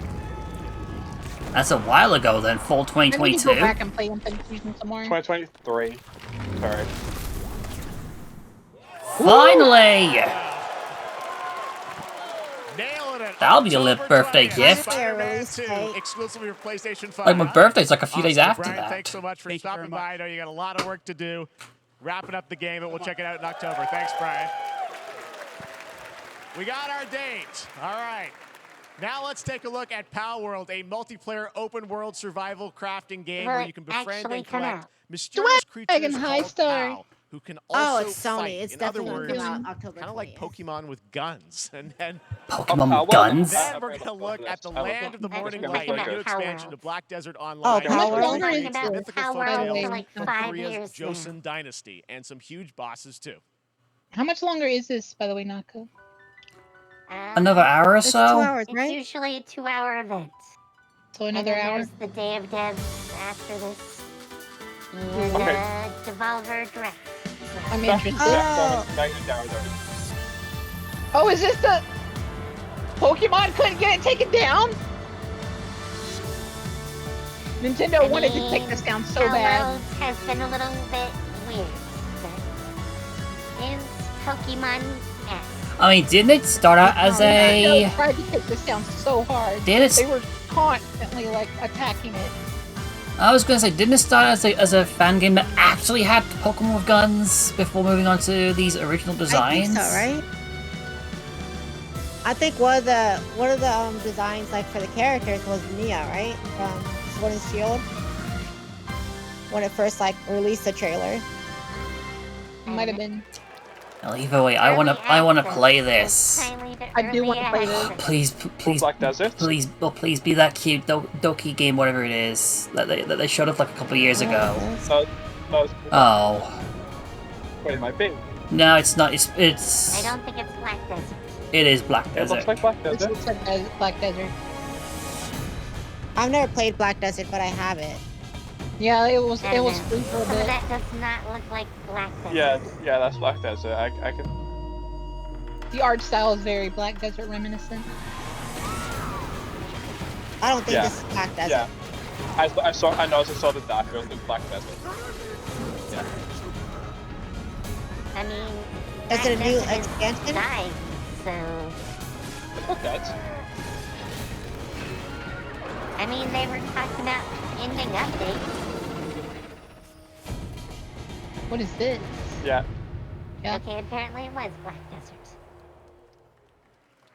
That's a while ago then, fall I need to go 2022. back and play Infinite some more. 2023. Sorry. Finally! Nailing it. That'll be a lit October birthday 20th, gift. Spider-Man 2, exclusively for PlayStation 5. Like my birthday's like a few days Awesome. after Brian, that. thanks so much for Thank you very stopping by. I know you got a lot of work to do. Wrapping up the game, and we'll check it out in October. Thanks, Brian. We got our date. All right. Now let's take a look at Pal World, a multiplayer open-world survival crafting game where you can befriend and collect mysterious creatures called Pal, who can also it's Sony. fight. It's In other definitely words, coming out October kind of like 20th. Pokemon with guns. And then Pokemon with guns? Then we're going to look at the Land of the Morning Light, a new expansion to Black Desert Online. How much longer is Creates this? mythical How foottales long? Like from 5 Korea's years now. Joseon Dynasty, and some huge bosses too. How much longer is this, by the way, Nako? Another hour or It's so? 2 hours, right? It's usually a 2-hour event. So another and then hour? There's the Day of Devs after this. And Okay. Devolver Direct. I'm interested. Oh. Oh, is this the Pokemon couldn't get it taken down? Nintendo wanted to take this down so bad. Worlds has been a little bit weird. But is Pokemon-esque. I mean, didn't it start out as Nintendo a... tried to take this down so hard. Did it? They were constantly like attacking it. I was gonna say, didn't it start as a fan game that actually had Pokemon with guns before moving on to these original designs? I think so, right? I think one of the designs like for the characters was Mia, right? From Sword and Shield. When it first like released the trailer. Might have been. Well, either way, I wanna play this. I do want to play this. Please, Black Desert? please be that cute Doki game, whatever it is that they showed up like a couple of years ago. Oh. Wait, it might be. No, it's not. It's. I don't think it's Black Desert. It is Black Desert. It looks like Black This Desert. looks like Black Desert. I've never played Black Desert, but I have it. Yeah, it was free for a Some of bit. that does not look like Black Desert. Yeah, that's Black Desert. I can. The art style is very Black Desert reminiscent. I don't think this is Black Desert. Yeah. I noticed I saw the dark girls in Black Desert. Yeah. I mean, Is it a new Black Desert is expansion? dying, so It's not that. I mean, they were talking about ending updates. What is this? Yeah. Yeah. Okay, apparently it was Black Desert.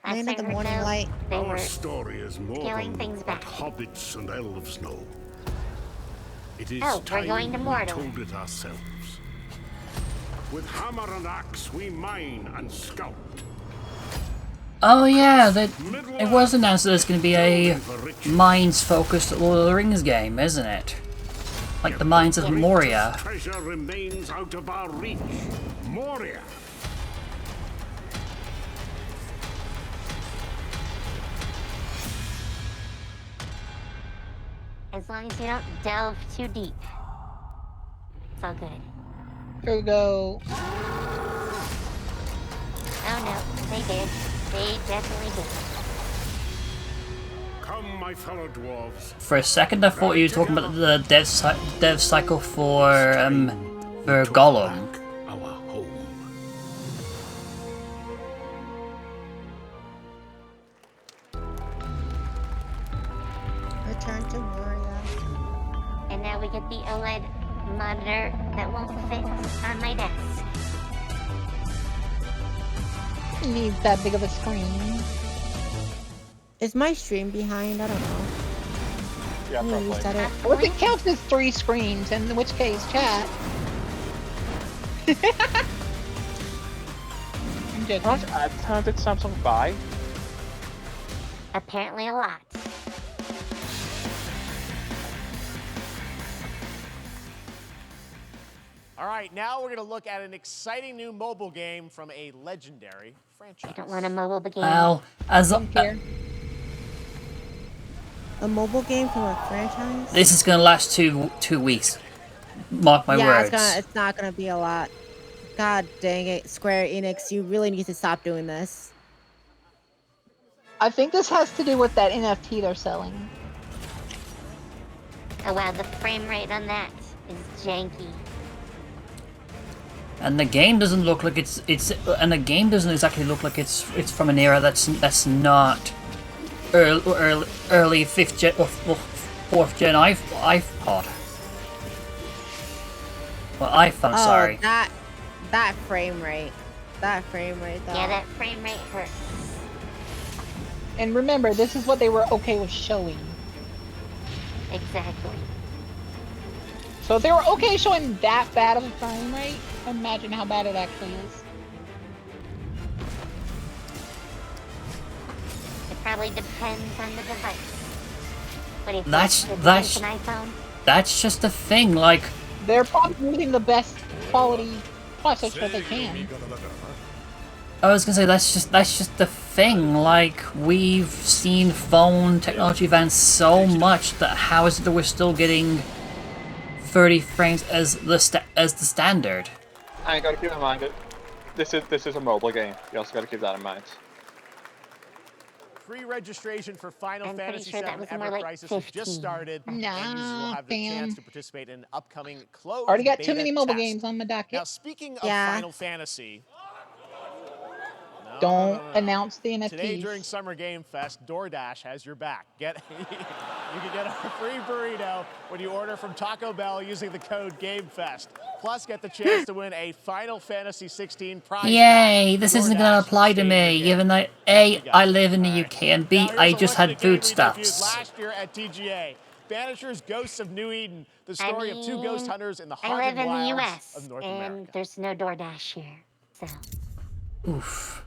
Last Land of I the heard, Morning though, Light. They Our were story is more scaling than things what back. hobbits and elves know. It is Oh, we're time going to we Mordor. told it ourselves. With hammer and axe, we mine and scout. Oh yeah, it was announced that there's going to be a mines-focused Lord of the Rings game, isn't it? Like the Mines of Moria. Treasure remains out of our reach. Moria. As long as you don't delve too deep. It's all good. Here we go. Oh no, they did. They definitely did. Come, my fellow dwarves. For a second, I thought you were talking about the dev cycle for Gollum. Our home. Return to Moria. And now we get the OLED monitor that won't fit on my desk. It needs that big of a screen. Is my stream behind? I don't know. Yeah, I'm gonna reset it. What if it counts as 3 screens? In which case, chat. I'm joking. How much ad time did Samsung buy? Apparently a lot. All right, now we're going to look at an exciting new mobile game from a legendary franchise. I don't want a mobile game. Well, as A mobile game from a franchise? this is going to last two weeks. Mark my words. It's not gonna be a lot. God dang it, Square Enix, you really need to stop doing this. I think this has to do with that NFT they're selling. Oh wow, the frame rate on that is janky. And the game doesn't look like and the game doesn't exactly look like it's from an era that's not early 5th gen or 4th gen iPod. Well, iPhone, sorry. That frame rate. That frame rate though. Yeah, that frame rate hurts. And remember, this is what they were okay with showing. Exactly. So if they were okay showing that bad of a frame rate, imagine how bad it actually is. It probably depends on the device. What do you think? That's An iPhone? that's just the thing. Like, They're probably using the best quality processor that they can. I was gonna say that's just the thing. Like, we've seen phone technology advance so much that how is it that we're still getting 30 frames as the standard? I gotta keep in mind that this is a mobile game. You also gotta keep that in mind. Pre-registration for Final I'm pretty Fantasy sure that VII was Ever more like Crisis has just 15. started, and users will have the chance to participate in an upcoming closed Already got beta too many mobile test. games on my docket. Now, speaking of Yeah. Final Fantasy, Don't announce the today during NFTs. Summer Game Fest, DoorDash has your back. You can get a free burrito when you order from Taco Bell using the code GameFest. Plus, get the chance to win a Final Fantasy 16 prize. Yay! This isn't gonna apply to me, given that A, I live in the UK, and B, I just had foodstuffs. Last year at TGA, Banishers: Ghosts of New Eden, the story of two ghost hunters in the I heart live and in the wilds US, of North and America. there's no DoorDash here, so. Oof.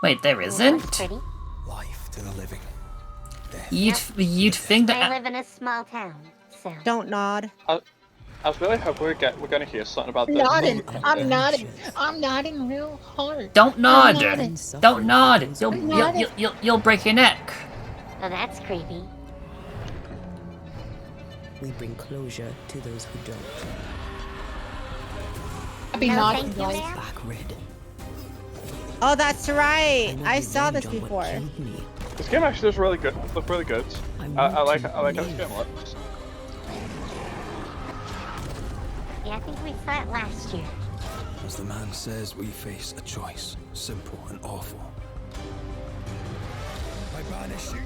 Wait, there isn't? Life to the living. You'd think I that. live in a small town, so. Don't nod. I was really hoping we're gonna hear something about this. Nodding. I'm nodding. I'm nodding real hard. Don't nod. I'm nodding. Don't nod. I'm nodding. You'll break your neck. Oh, that's creepy. We bring closure to those who don't. I'd be No, nodding. thank you, Like, ma'am. Back red. Oh, that's right. I saw this before. This game actually does really good. Look really good. I like how this game looks. Yeah, I think we saw it last year. As the man says, we face a choice, simple and awful. I banish you.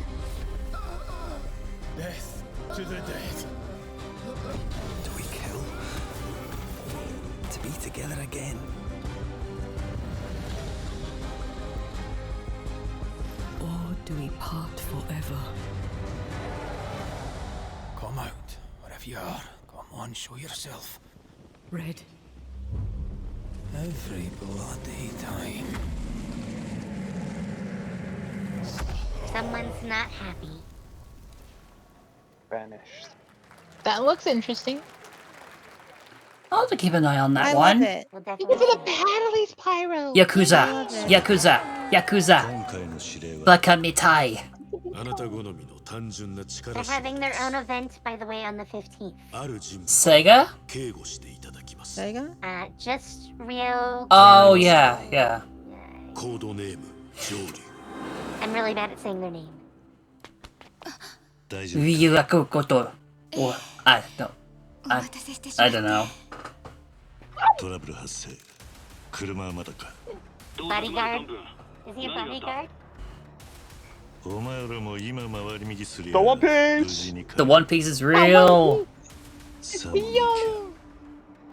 Death to the dead. Do we kill? To be together again. Or do we part forever? Come out, wherever you are. Come on, show yourself. Red. Every bloody time. Someone's not happy. Banished. that looks interesting. I'll have to keep an eye on that I one. love it. We'll Because definitely of the paddlies, Pyro. Yakuza. Yakuza. Yakuza. Bakamitai. They're having their own event, by the way, on the 15th. Sega? Sega? Just Rio. Oh, yeah. I'm really bad at saying their name. Ryuaku Koto. Or, I don't know. Bodyguard? Is he a bodyguard? The One Piece! The One Piece is real.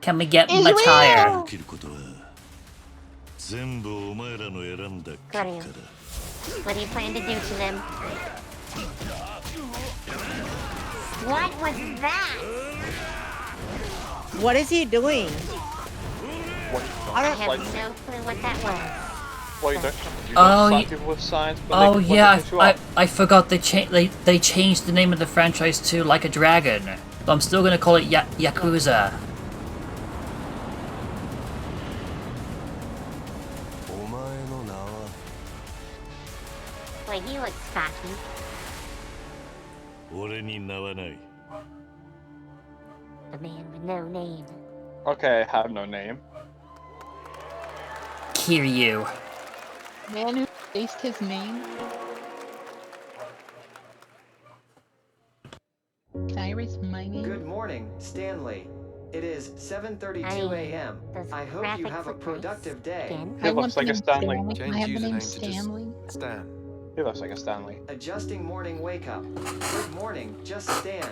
Can we get my tire? Got you. What do you plan to do to them? What was that? What is he doing? I have no clue what that was. Well, you don't Oh, slap people with signs, but Oh they can yeah, put you up. I forgot they changed the name of the franchise to Like a Dragon. But I'm still gonna call it Yakuza. Wait, he looks cocky. The man with no name. Okay, I have no name. Kiryu. Man who faced his name. Can I erase my name? Good morning, Stanley. It is 7:32 a.m. I hope you have a productive day. He looks like a Stanley. I have the name Stanley. Stan. He looks like a Stanley. Adjusting morning wake up. Good morning, just Stan.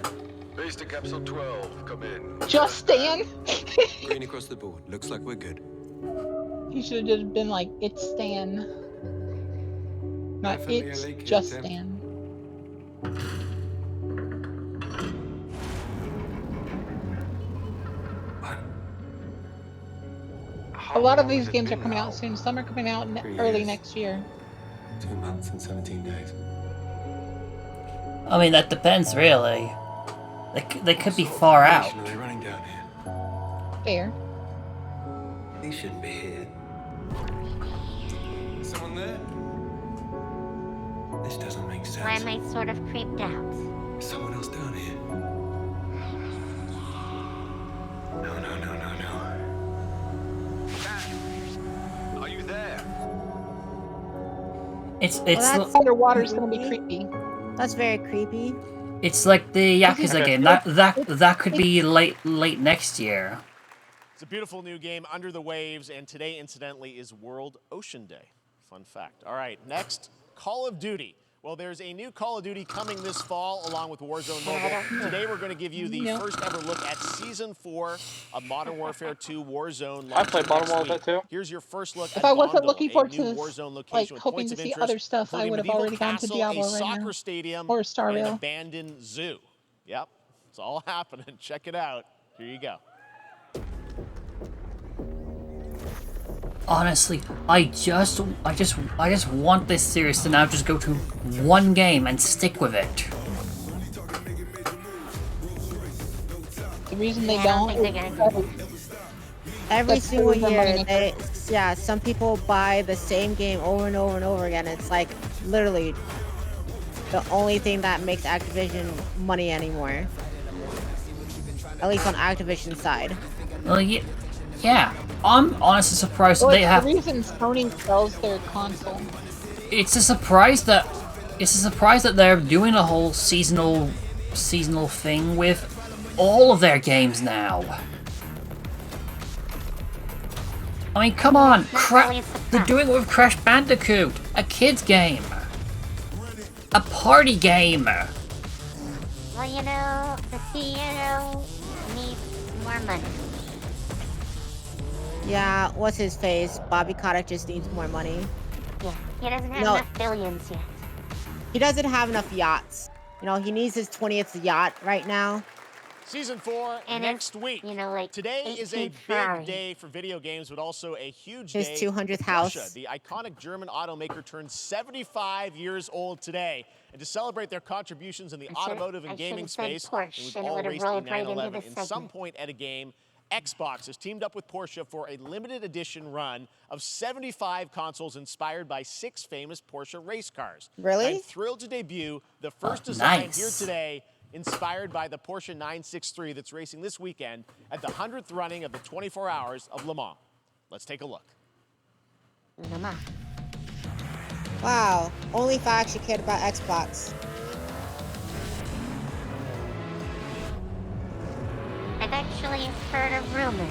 Base to capsule 12, come in. Just Stan? Green across the board. Looks like we're good. You should have just been like, it's Stan. Not it's just Stan. A lot of these games are coming out soon. Some are coming out early next year. 2 months and 17 days. I mean, that depends, really. They could be far out. Are they running down here? Fair. He shouldn't be here. Someone there? This doesn't make sense. Why am I sort of creeped out? Someone else down here. No. Are you there? It's Well, underwater's gonna be creepy. That's very creepy. It's like the Yakuza game. That could be late next year. It's a beautiful new game, Under the Waves, and today, incidentally, is World Ocean Day. Fun fact. All right, next, Call of Duty. Well, there's a new Call of Duty coming this fall, along with Warzone Mobile. Today, we're going to give you the first ever look at Season 4 of Modern Warfare 2 Warzone. I played Modern Warfare 2. Here's your first look If at I wasn't Bondo, looking a forward new to this, Warzone location like with hoping points to of see interest, other stuff, I including would have medieval already gone to castle, Diablo a right soccer now. stadium, Or Star and an Rail. abandoned zoo. Yep, it's all happening. Check it out. Here you go. Honestly, I just want this series to now just go to one game and stick with it. The reason they don't Every single year, some people buy the same game over and over and over again. It's like literally the only thing that makes Activision money anymore. At least on Activision's side. Well, yeah. I'm honestly surprised that they have. The reason Sony sells their console. It's a surprise that they're doing a whole seasonal thing with all of their games now. I mean, come on, they're doing it with Crash Bandicoot, a kids game, a party game. Well, you know, the CEO needs more money. Yeah, what's his face? Bobby Kotick just needs more money. Yeah, he doesn't have enough billions yet. He doesn't have enough yachts. You know, he needs his 20th yacht right now. Season 4 And next week. You know, like Today is a big day for video games, but also a huge His day 200th for house. Porsche. The iconic German automaker turns 75 years old today. And to celebrate their contributions in the automotive and gaming space, Porsche, we've and it all would have raced rolled in right into 911 this in some segment. point at a game. Xbox has teamed up with Porsche for a limited edition run of 75 consoles inspired by 6 famous Porsche race cars. Really? I'm thrilled to debut the first design nice. here today, inspired by the Porsche 963 that's racing this weekend at the 100th running of the 24 Hours of Le Mans. Let's take a look. Le Mans. Wow, only if I actually cared about Xbox. I've actually heard a rumor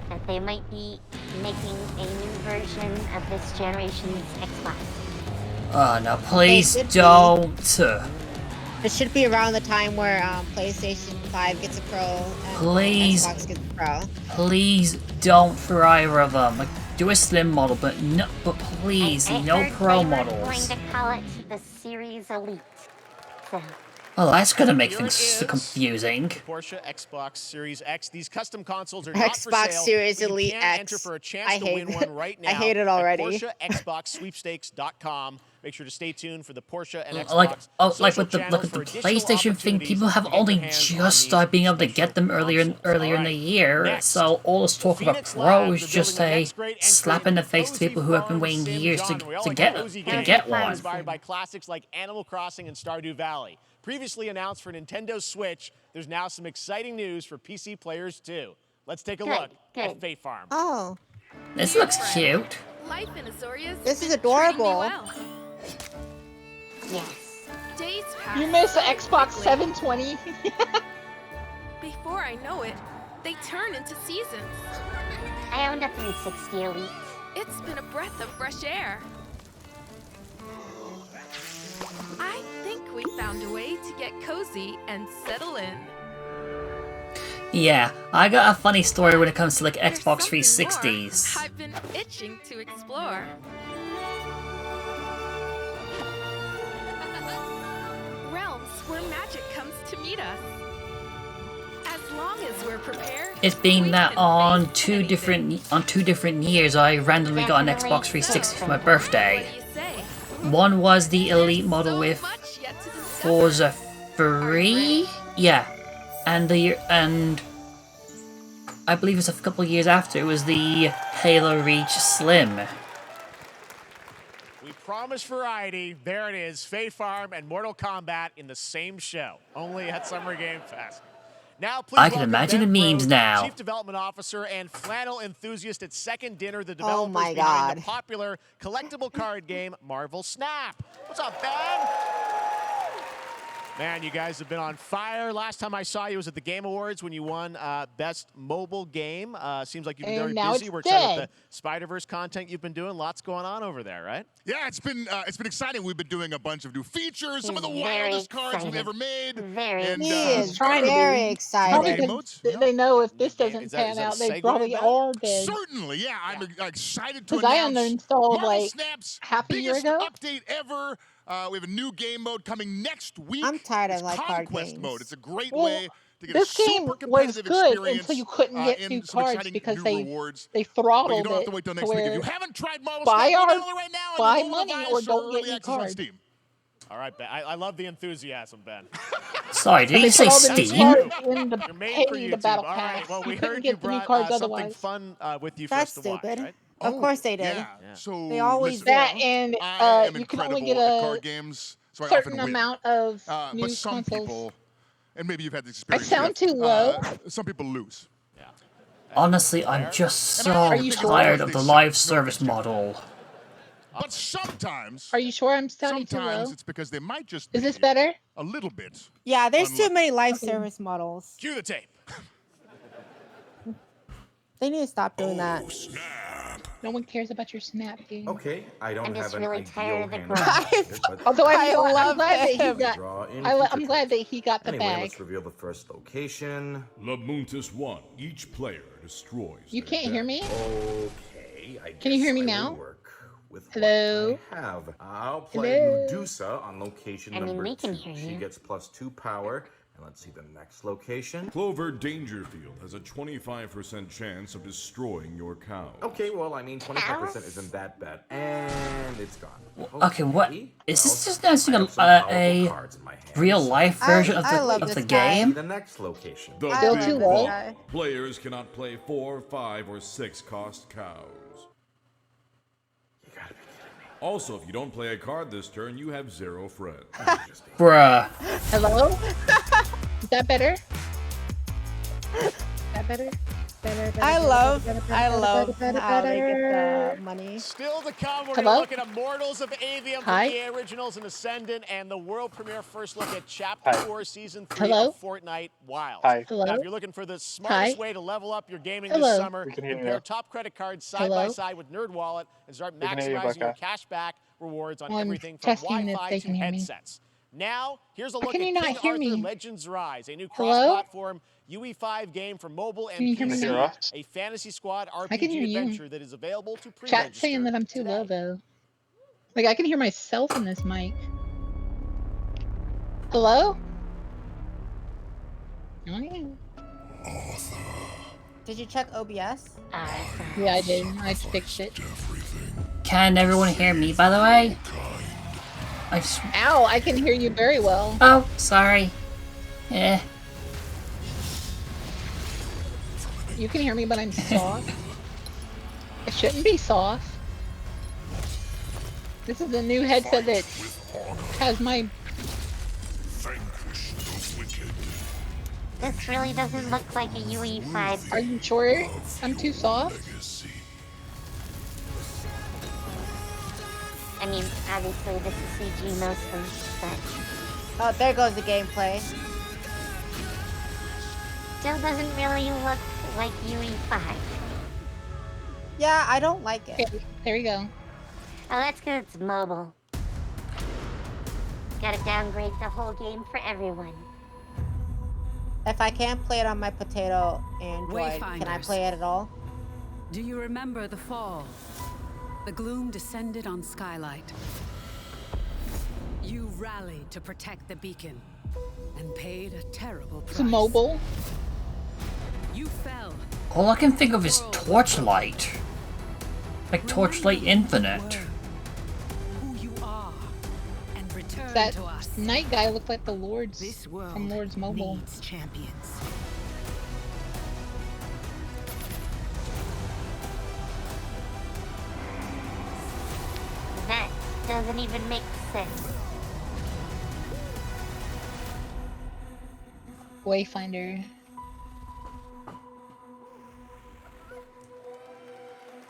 that they might be making a new version of this generation's Xbox. Oh no, please don't. It should be around the time where PlayStation 5 gets a Pro and Please. Xbox gets a Pro. Please don't for either of them. Like, do a slim model, but please, I no heard pro they were models. going to call it the Series Elite. So, Oh, that's gonna make things so confusing. Porsche Xbox Series X. These custom consoles are not for Xbox sale, Series but you Elite can X. enter for a chance I to hate win one right now. I hate it already. At PorscheXboxSweepstakes.com. Make sure to stay tuned for the Porsche and Xbox Like social with the channels for additional PlayStation thing, opportunities people have to get only your hands on just these started being able to special get them earlier in the year. Next, So all this talk about Phoenix Pro Labs is are just building the a next great entry slap in the into face to cozy people who have been farm waiting sim years genre. We all to like get cozy to games get one. inspired by classics like Animal Crossing and Stardew Valley. Previously announced for Nintendo Switch, there's now some exciting news for PC players too. Let's take a look at Fate Farm. Oh. This looks cute. Life in Azoria's This is been treating me adorable. well. yes. Days pass You miss the so Xbox quickly. 720. Before I know it, they turn into seasons. I owned a 360 Elite. It's been a breath of fresh air. I think we found a way to get cozy and settle in. Yeah, I got a funny story when it comes to like Xbox Something 360s. more I've been itching to explore. defeat us. As long as we're prepared. It's been that on two different years I randomly got an Xbox 360 for my birthday. One was the Elite model with Forza 3, yeah, and I believe it's a couple of years after it was the Halo Reach Slim. We promised variety. There it is. Fae Farm and Mortal Kombat in the same show, only at Summer Game Fest. Now, please I can imagine the memes now. Chief Development Officer and flannel enthusiast at Second Dinner, the developers my behind God. the popular collectible card game Marvel Snap. What's up, Ben? Man, you guys have been on fire. Last time I saw you was at the Game Awards when you won Best Mobile Game. Seems like you've been very busy. We're excited about the Spider-Verse content you've been doing. Lots going on over there, right? Yeah, it's been exciting. We've been doing a bunch of new features, some of the wildest cards we've ever made. He is very excited. They know if this doesn't pan out, they probably are dead. Certainly, yeah. I'm excited to Because I announce uninstalled Marvel like Snap's half a year biggest ago. update ever. We have a new game mode coming next week. I'm tired of It's like card Conquest games. mode. It's a great Well, way to get a this game super was competitive good experience until you couldn't get and new some cards exciting because new they rewards. throttled But you don't have to it wait till to next week. If where you haven't tried Marvel buy Snap, art, download it right now. buy and money, device or don't early get new access on cards. Steam. All right, Ben. I love the enthusiasm, Ben. Sorry, did They you say put all the new Steam? cards in the You're made pay for the YouTube. battle All right. pass. Well, we You couldn't heard you get the new brought cards something otherwise. fun with you That's for us to watch, stupid. right? Of course they did. Yeah. So They always do. That and I am you can incredible only get at a card games, so I certain often win. amount of new But some consoles. people, and maybe you've had this I experience. sound with, too low. Some people lose. Honestly, I'm just so Are you sure? tired of the live service model. But sometimes, Are you sure I'm sounding too sometimes low? it's because they might just Is be this better? a little bit. Yeah, there's too Unlucky. many live service models. Cue the tape. They need to stop doing that. No one cares about your Snap game. Okay, I don't I'm have just an really ideal tired of the hand grind. here, but Although I'm love glad that he him. got. draw in I'm glad that he got the anyway, bag. let's reveal the first location. Lamuntis 1. Each player destroys. You their can't hear deck. me? Okay, I Can you hear me guess I now? will work with Hello? what I have. I'll play Hello? Medusa on location I mean, number we can 2. hear She you. gets +2 power. And let's see the next location. Clover Dangerfield has a 25% chance of destroying your cow. Okay, well, I mean, 25% isn't that bad. And it's gone. Okay, what is this? Just announcing I have some powerful a cards in my hand. real life version of I love the this guy. game? The next location. The Still Big too Vault. low? guy. Players cannot play 4, 5, or 6 cost cows. You gotta be kidding me. Also, if you don't play a card this turn, you have 0 friends. Bruh. Hello? Is that better? Is that better? I love how they get the money. Still to come, we're Hello? going to look at Immortals of Avium from Hi. EA Originals and Ascendant, and the world premiere first look at Chapter Hi. 4, Season 3 Hello? of Fortnite Wilds. Hi. Hello? Now, if you're looking for the smartest Hi. way to level up your gaming Hello? this summer, We can hear you compare now. top credit cards side Hello? by side with NerdWallet and start We can hear you, maximizing your Becca. cash back rewards on I'm everything from testing if Wi-Fi they to can hear me. headsets. Now, here's a How look can at you not King hear Arthur me? Legends Rise, a new Hello? cross-platform UE5 game for mobile and Can you hear me PC, now? a Fantasy Squad I can hear RPG you. adventure that is available to pre-register Chat's saying that I'm too low today. though. Like I can hear myself in this mic. Hello? Okay. Did you check OBS? Yeah, I did. I fixed it. Can everyone hear me, by the way? I just... Ow, I can hear you very well. Oh, sorry. Eh. You can hear me, but I'm soft. It shouldn't be soft. This is a new headset that has my... This really doesn't look like a UE5. Are you sure I'm too soft? I mean, obviously this is CG mostly, but Oh, there goes the gameplay. still doesn't really look like UE5. Yeah, I don't like it. Okay, there you go. Oh, that's because it's mobile. Gotta downgrade the whole game for everyone. If I can't play it on my potato Android, can I Wayfinders. play it at all? Do you remember the fall? The gloom descended on Skylight. You rallied to protect the beacon. And paid a terrible price. It's mobile. You fell. All I can think of is Torchlight. Like Torchlight Infinite. Who you are and return That to us. night guy looked like the Lord's This world from Lord's Mobile. needs champions. That doesn't even make sense. Wayfinder.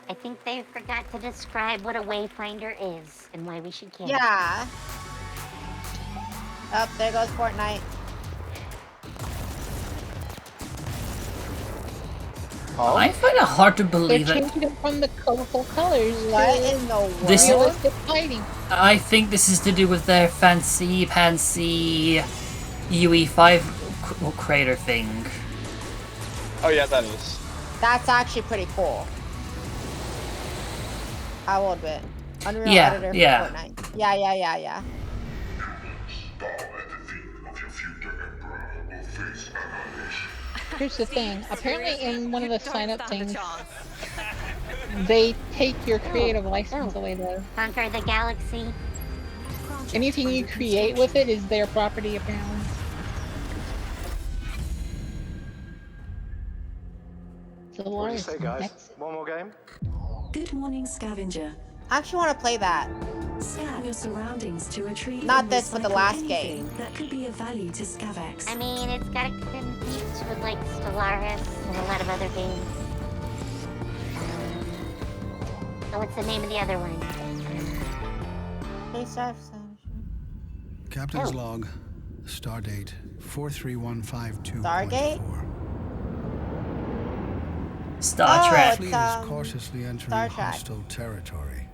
I think they forgot to describe what a wayfinder is and why we should care. Yeah. Up there goes Fortnite. I find it hard to believe They're that changing it from the colorful colors. What to in the world? This- realistic fighting. I think this is to do with their fancy UE5 creator thing. Oh yeah, that is. That's actually pretty cool. I will admit. Unreal Yeah, Editor for yeah. Fortnite. Yeah. Here's the thing. Apparently, in one of the sign-up things, they take your creative license away. Though Conquer the galaxy. anything you create with it is their property, apparently. So What do you say, guys? One more game? Good morning, scavenger. I actually want to play that. Scan your surroundings to retrieve. Not and this, but the recycle last anything game. That could be of value to Scavex. I mean, it's got to compete with like Stellaris and a lot of other games. Oh, what's the name of the other one? Captain's log. Stardate 43152.4. Stargate? Star Trek. Fleet is cautiously entering Star Trek. hostile territory.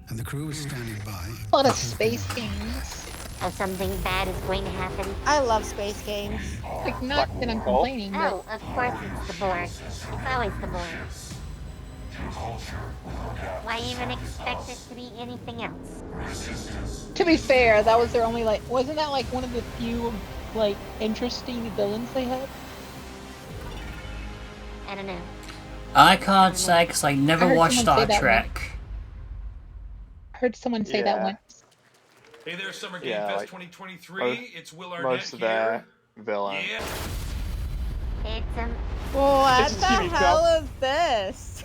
And the crew is standing by. A lot of space games. Oh, something bad is going to happen. I love space games. Like, not that I'm complaining, but Oh, of course it's the Borg. It's always the Borg. Why even expect it to be anything else? to be fair, that was their only, like, wasn't that like one of the few, like, interesting villains they had? I don't know. I can't say because I I never heard watched someone Star say that Trek. I heard someone say that once. Hey there, Summer Game Yeah, Fest like, 2023. It's Will Arnett most of here. their villains. Yeah. It's What It's the Peacock. hell is this?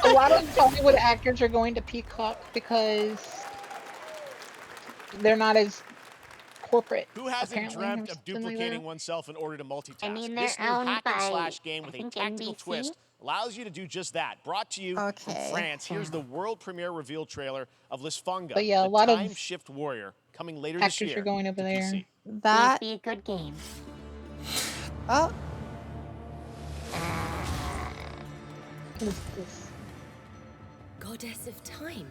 A lot of Hollywood actors are going to Peacock because they're not as corporate. Who hasn't apparently, dreamt or of something like duplicating that. oneself in order to multitask? I mean, This they're new owned hack and by, slash game I with a think, tactical NBC? twist allows you to do just that. Brought to you Okay. from France. Here's the world premiere reveal trailer of Lisfunga, But yeah, a the lot of Time Shift Warrior, coming later this Actors year are going over to there. PC. That. be a good game. Oh. What is this? Goddess of time.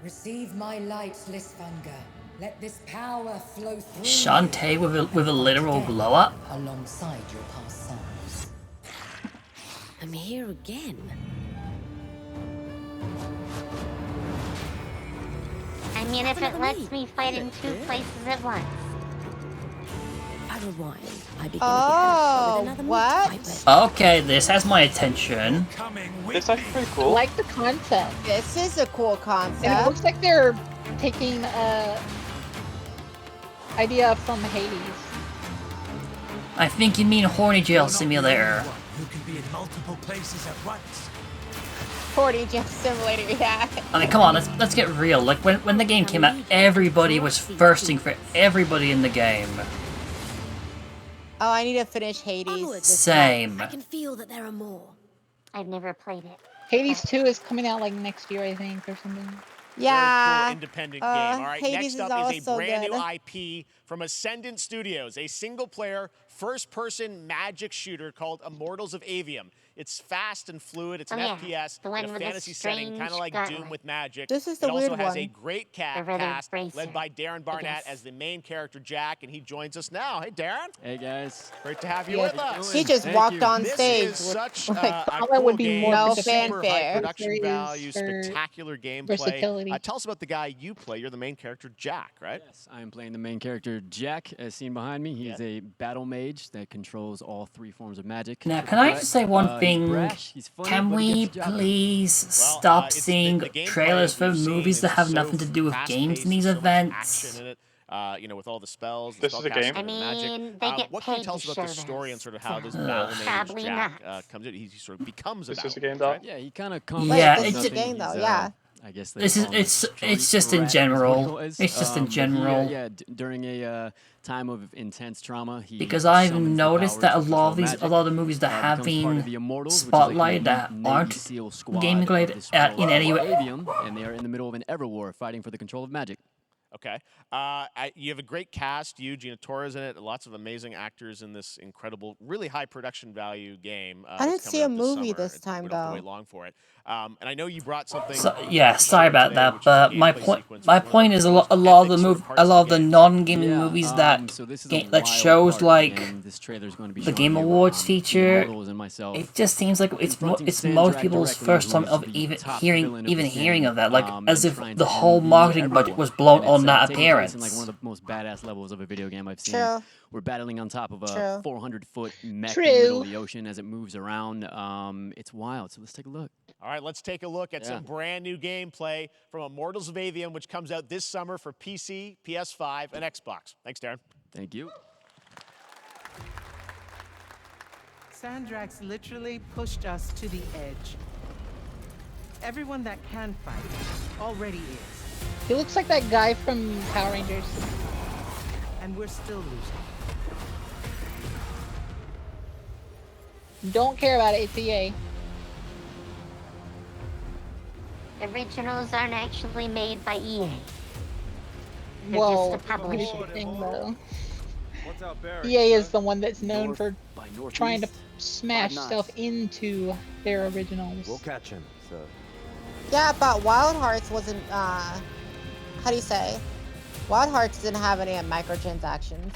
Receive my light, Lisfunga. Let this power flow through Shantae with a literal glow up. alongside your past selves. I'm here again. I mean, if it lets me fight in two places at once. I rewind. I begin Oh, again with another what? Okay, this has my attention. It's actually pretty cool. I like the concept. This is a cool And it concept. looks like they're taking idea from Hades. I think you mean Horny Jail Simulator. Who can be in multiple places at once? 40 Gym Simulator, yeah. I mean, come on, let's get real. Like when the game came out, everybody was thirsting for everybody in the game. Oh, I need to finish Hades. this Same. I can feel that there are more. I've never played it. Hades 2 is coming out like next year, I think, or something. Yeah. Very cool independent game. All right, Hades next is up is a also brand good. new IP from Ascendant Studios, a single-player, first-person magic shooter called Immortals of Avium. It's fast and fluid. It's an Oh, yeah. FPS The one in a with the fantasy setting, kind of strange like gauntlet. Doom with magic. This is It the also weird has a one. great The red cast bracer, led by Darren I Barnett guess. as the main character, Jack, and he joins us now. Hey, Darren. Hey, guys. Great to have you Yeah, with us. he just Thank walked you. on This stage is with such Like, a Colin cool would be game. more No defensive. Super high fanfare. production There is value, for spectacular gameplay. versatility. Tell us about the guy you play. You're the main character, Jack, right? Yes, I am playing the main character, Jack, as seen behind me. He's a battle mage that controls all 3 forms of magic. Now, can I just say one He's thing? brash, he's funny, Can but he we gets the job done. please stop seeing trailers for movies that have nothing to do with games in these events? You know, with all the spells, the This is a spellcasting, game? the I mean, magic. they get What can you paid tell us to about the show story this, and sort of how this so battle mage probably Jack not. comes in? He sort of becomes a This battle is a game, mage, though? right? Yeah, he kind of comes. Yeah, with it's nothing. a game, though, He's, yeah. I guess they This is call him a it's street just in rat, is what general. he was. It's just in But he, general. during a time of intense trauma, he Because I've summons the noticed that a powers to lot of control these, a magic, lot of the movies that have becomes part of been the Immortals, which is a spotlighted that complete Navy aren't SEAL squad gaming of related this in world any called way. Avium, and they are in the middle of an ever war fighting for the control of magic. Okay. You have a great cast. You, Gina Torres in it. Lots of amazing actors in this incredible, really high production value game. I didn't that's see coming a out movie summer. this time, We don't have to though. wait long for it. And I know you brought something. So, yeah, sorry about today, that, which is a but my gameplay point, sequence, my which is one point of is the a most lot of the epic sort move, of parts a of lot the of the game. non-gaming Yeah, movies that so this is that a wild shows part, like and this trailer's going to be the showing Game you, Awards the feature. Immortals and myself It just seems like it's confronting most Sandrak people's directly, first who time is of the even top hearing villain of this hearing game, of that, like as and if trying the to whole end marketing everyone. budget was blown And it's, on that taking place in like appearance. one of the most badass levels of a video game I've seen. True. We're battling on top of a True. 400-foot mech in the middle of True. the ocean as it moves around. It's wild. So let's take a look. All right, let's take a look at some brand new gameplay from Immortals of Avium, which comes out this summer for PC, PS5, and Xbox. Thanks, Darren. Thank you. Sandrax literally pushed us to the edge. Everyone that can fight already is, He looks like that guy from Power Rangers. and we're still losing. Don't care about ATA. Originals aren't actually made by EA. They're Well, just a publisher. here's the thing, though. What's out there? EA is the one that's known North for by trying to northeast. smash 5 stuff knots. into their originals. We'll catch him. So Yeah, but Wild Hearts wasn't, how do you say? Wild Hearts didn't have any microtransactions.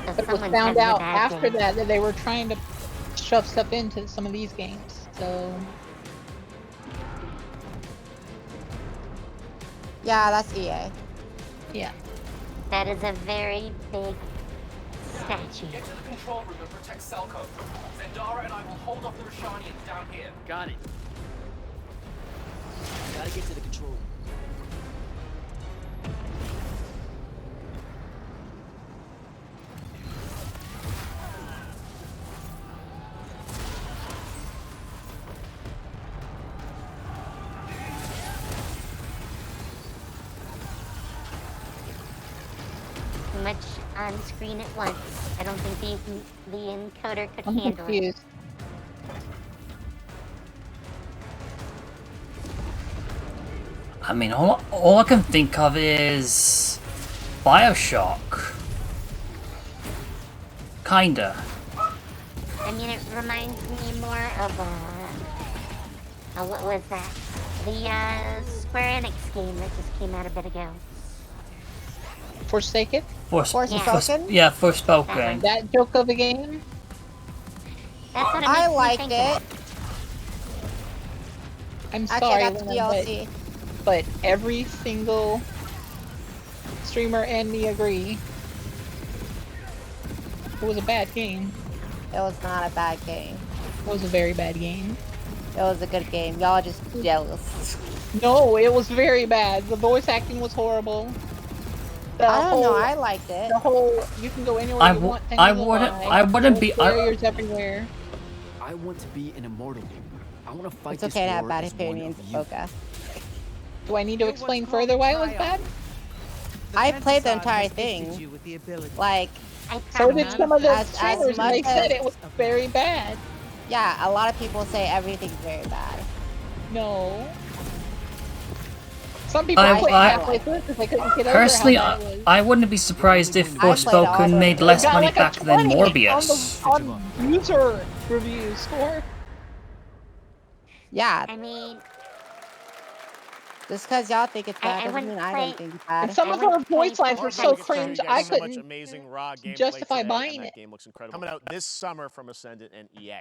But it was found out after that they were trying to shove stuff into some of these games. So Yeah, that's EA. yeah. That is a very big statue. Get to the control room and protect Selco. Zendara and I will hold off the Rashanians down here. Got it. Gotta get to the control room. Too much on screen at once. I don't think the encoder could I'm handle it. confused. I mean, all I can think of is BioShock. Kinda. I mean, it reminds me more of what was that? The Square Enix game that just came out a bit ago. Forsaken? Forspoken. That joke of a game? That's what it I makes me liked think it. of. I'm Okay, sorry, that's Lena, DLC. but every single streamer and me agree. It was a bad game. It was not a bad game. It was a very bad game. It was a good game. Y'all just jealous. No, it was very bad. The voice acting was horrible. I don't know. I liked it. The whole you can go anywhere I you w- want. I wouldn't be. Barriers everywhere. I want to be an immortal. I want to fight It's this okay to have war bad as one opinions. of you. Okay. Do I need to explain further why it was bad? I played the entire thing. Like, So did some of the as streamers, and they much said as- it was very bad. yeah, a lot of people say everything's very bad. No. Some people quit halfway through because they couldn't get over Personally, how bad it was. I wouldn't be surprised if I played all Forspoken the- made It less got money like a back than 20 Morbius. On user review score. Yeah. I mean, Just because y'all think it's bad I doesn't wouldn't mean I play- don't think it's bad. And some of our voice lines were so cringe, I so much couldn't amazing raw gameplay justify today, buying and that it. game looks incredible. Coming out this summer from Ascendant and EA.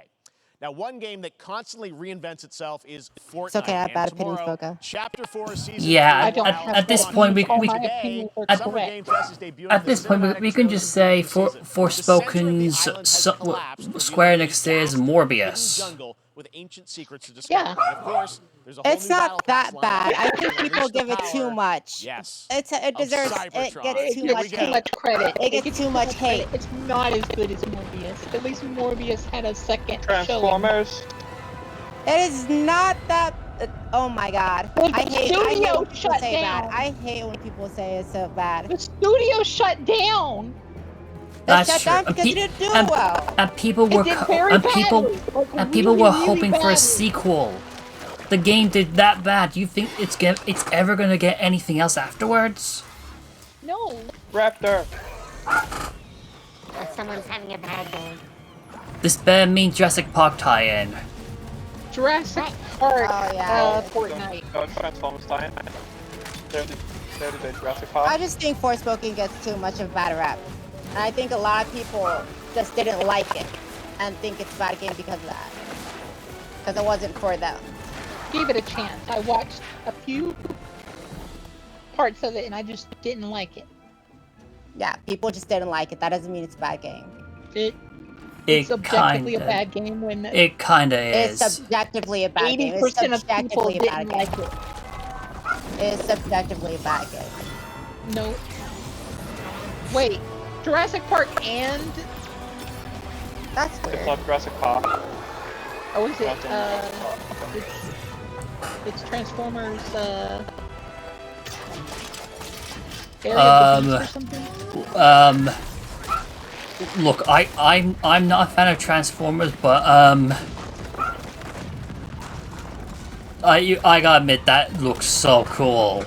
Now, one game that constantly reinvents itself is Fortnite. It's okay, I have bad and opinions, tomorrow, Boca. Chapter 4 season Yeah, 3 will at this point, we Summer Game Fest is debuting at the this point cinematic we can trailer just say for the season. Forspoken's The center of the island has collapsed, Square revealing Enix a is vast Morbius. jungle with ancient secrets to discover. Yeah. And of course, there's a whole It's new battle not pass that lineup bad. I to think people unleash the give it too power. much. Yes. It deserves. It Cybertron. gets too Here much we go. Too much credit. It gets too much hate. It's not as good as Morbius. At least Morbius had a second Transformers. It is not that. Oh my god. I hate studio when people shut say bad. down. I hate when people say it's so bad. The studio shut down. That's shut true. down because you didn't do it well. And people were did very badly. Like, people really, were really hoping for a badly. sequel. The game did that bad. Do you think it's ever gonna get anything else afterwards? No. Raptor. Someone's having a bad day. This better mean Jurassic Park tie-in. Jurassic Park. Oh, yeah. Fortnite. Transformers tie-in. They already did Jurassic Park. I just think Forspoken gets too much of a bad rap. And I think a lot of people just didn't like it and think it's a bad game because of that. Because it wasn't for them. Gave it a chance. I watched a few parts of it and I just didn't like it. Yeah, people just didn't like it. That doesn't mean it's a bad game. It's objectively a bad game when It kinda is. It's subjectively a bad game. It's 80% of people subjectively a bad didn't game. like it. It's subjectively a bad game. No. Wait, Jurassic Park and that's It's weird. not Jurassic Park. Oh, is it? It's Transformers. Area of the Beast or something? Look, I'm not a fan of Transformers, but I gotta admit that looks so cool.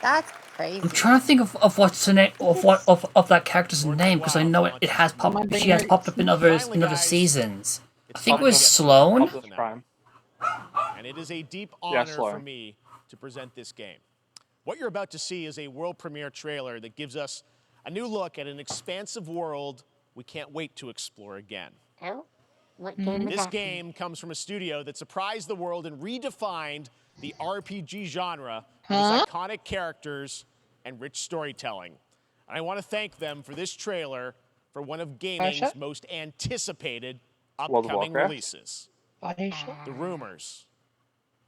That's crazy. I'm trying to think of what's the name of that character's name because I know it has popped. She has popped up in other seasons. I think it was Sloane. And it is a deep honor for me to present this game. What you're about to see is a world premiere trailer that gives us a new look at an expansive world we can't wait to explore again. Oh? What game is This that? game comes from a studio that surprised the world and redefined the RPG genre with its iconic characters and rich storytelling. And I want to thank them for this trailer for one of gaming's most anticipated upcoming releases. The rumors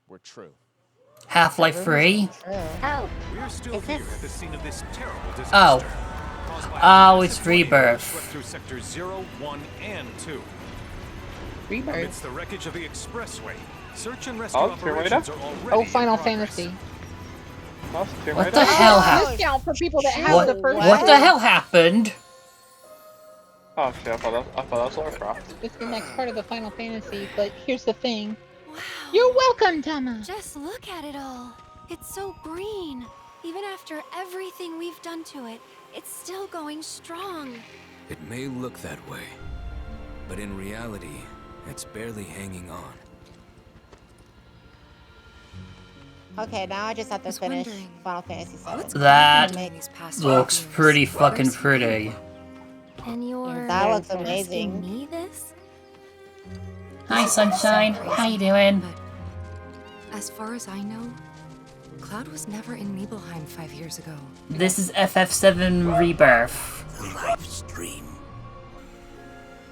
were true. Half-Life 3? Oh, We're still here at the scene of this terrible disaster. Oh. Oh, it's Rebirth. Swept through sectors 0, 1, and 2. Rebirth. Amidst the wreckage of the expressway, search and rescue operations are already Oh, Final in progress. Fantasy. What the hell happened? Discount for people that have the first. What the hell happened? Oh shit, I thought that was Warcraft. It's the next part of the Final Fantasy, but here's the thing. Wow. You're welcome, Tama. Just look at it all. It's so green. Even after everything we've done to it, it's still going strong. It may look that way, but in reality, it's barely hanging on. Okay, now I just have to finish Final Fantasy VII. That looks pretty fucking pretty. And you're That looks asking amazing. me this? Hi, Sunshine. How you doing? As far as I know, Cloud was never in Nibelheim 5 years ago. This is FF7 Rebirth. The live stream.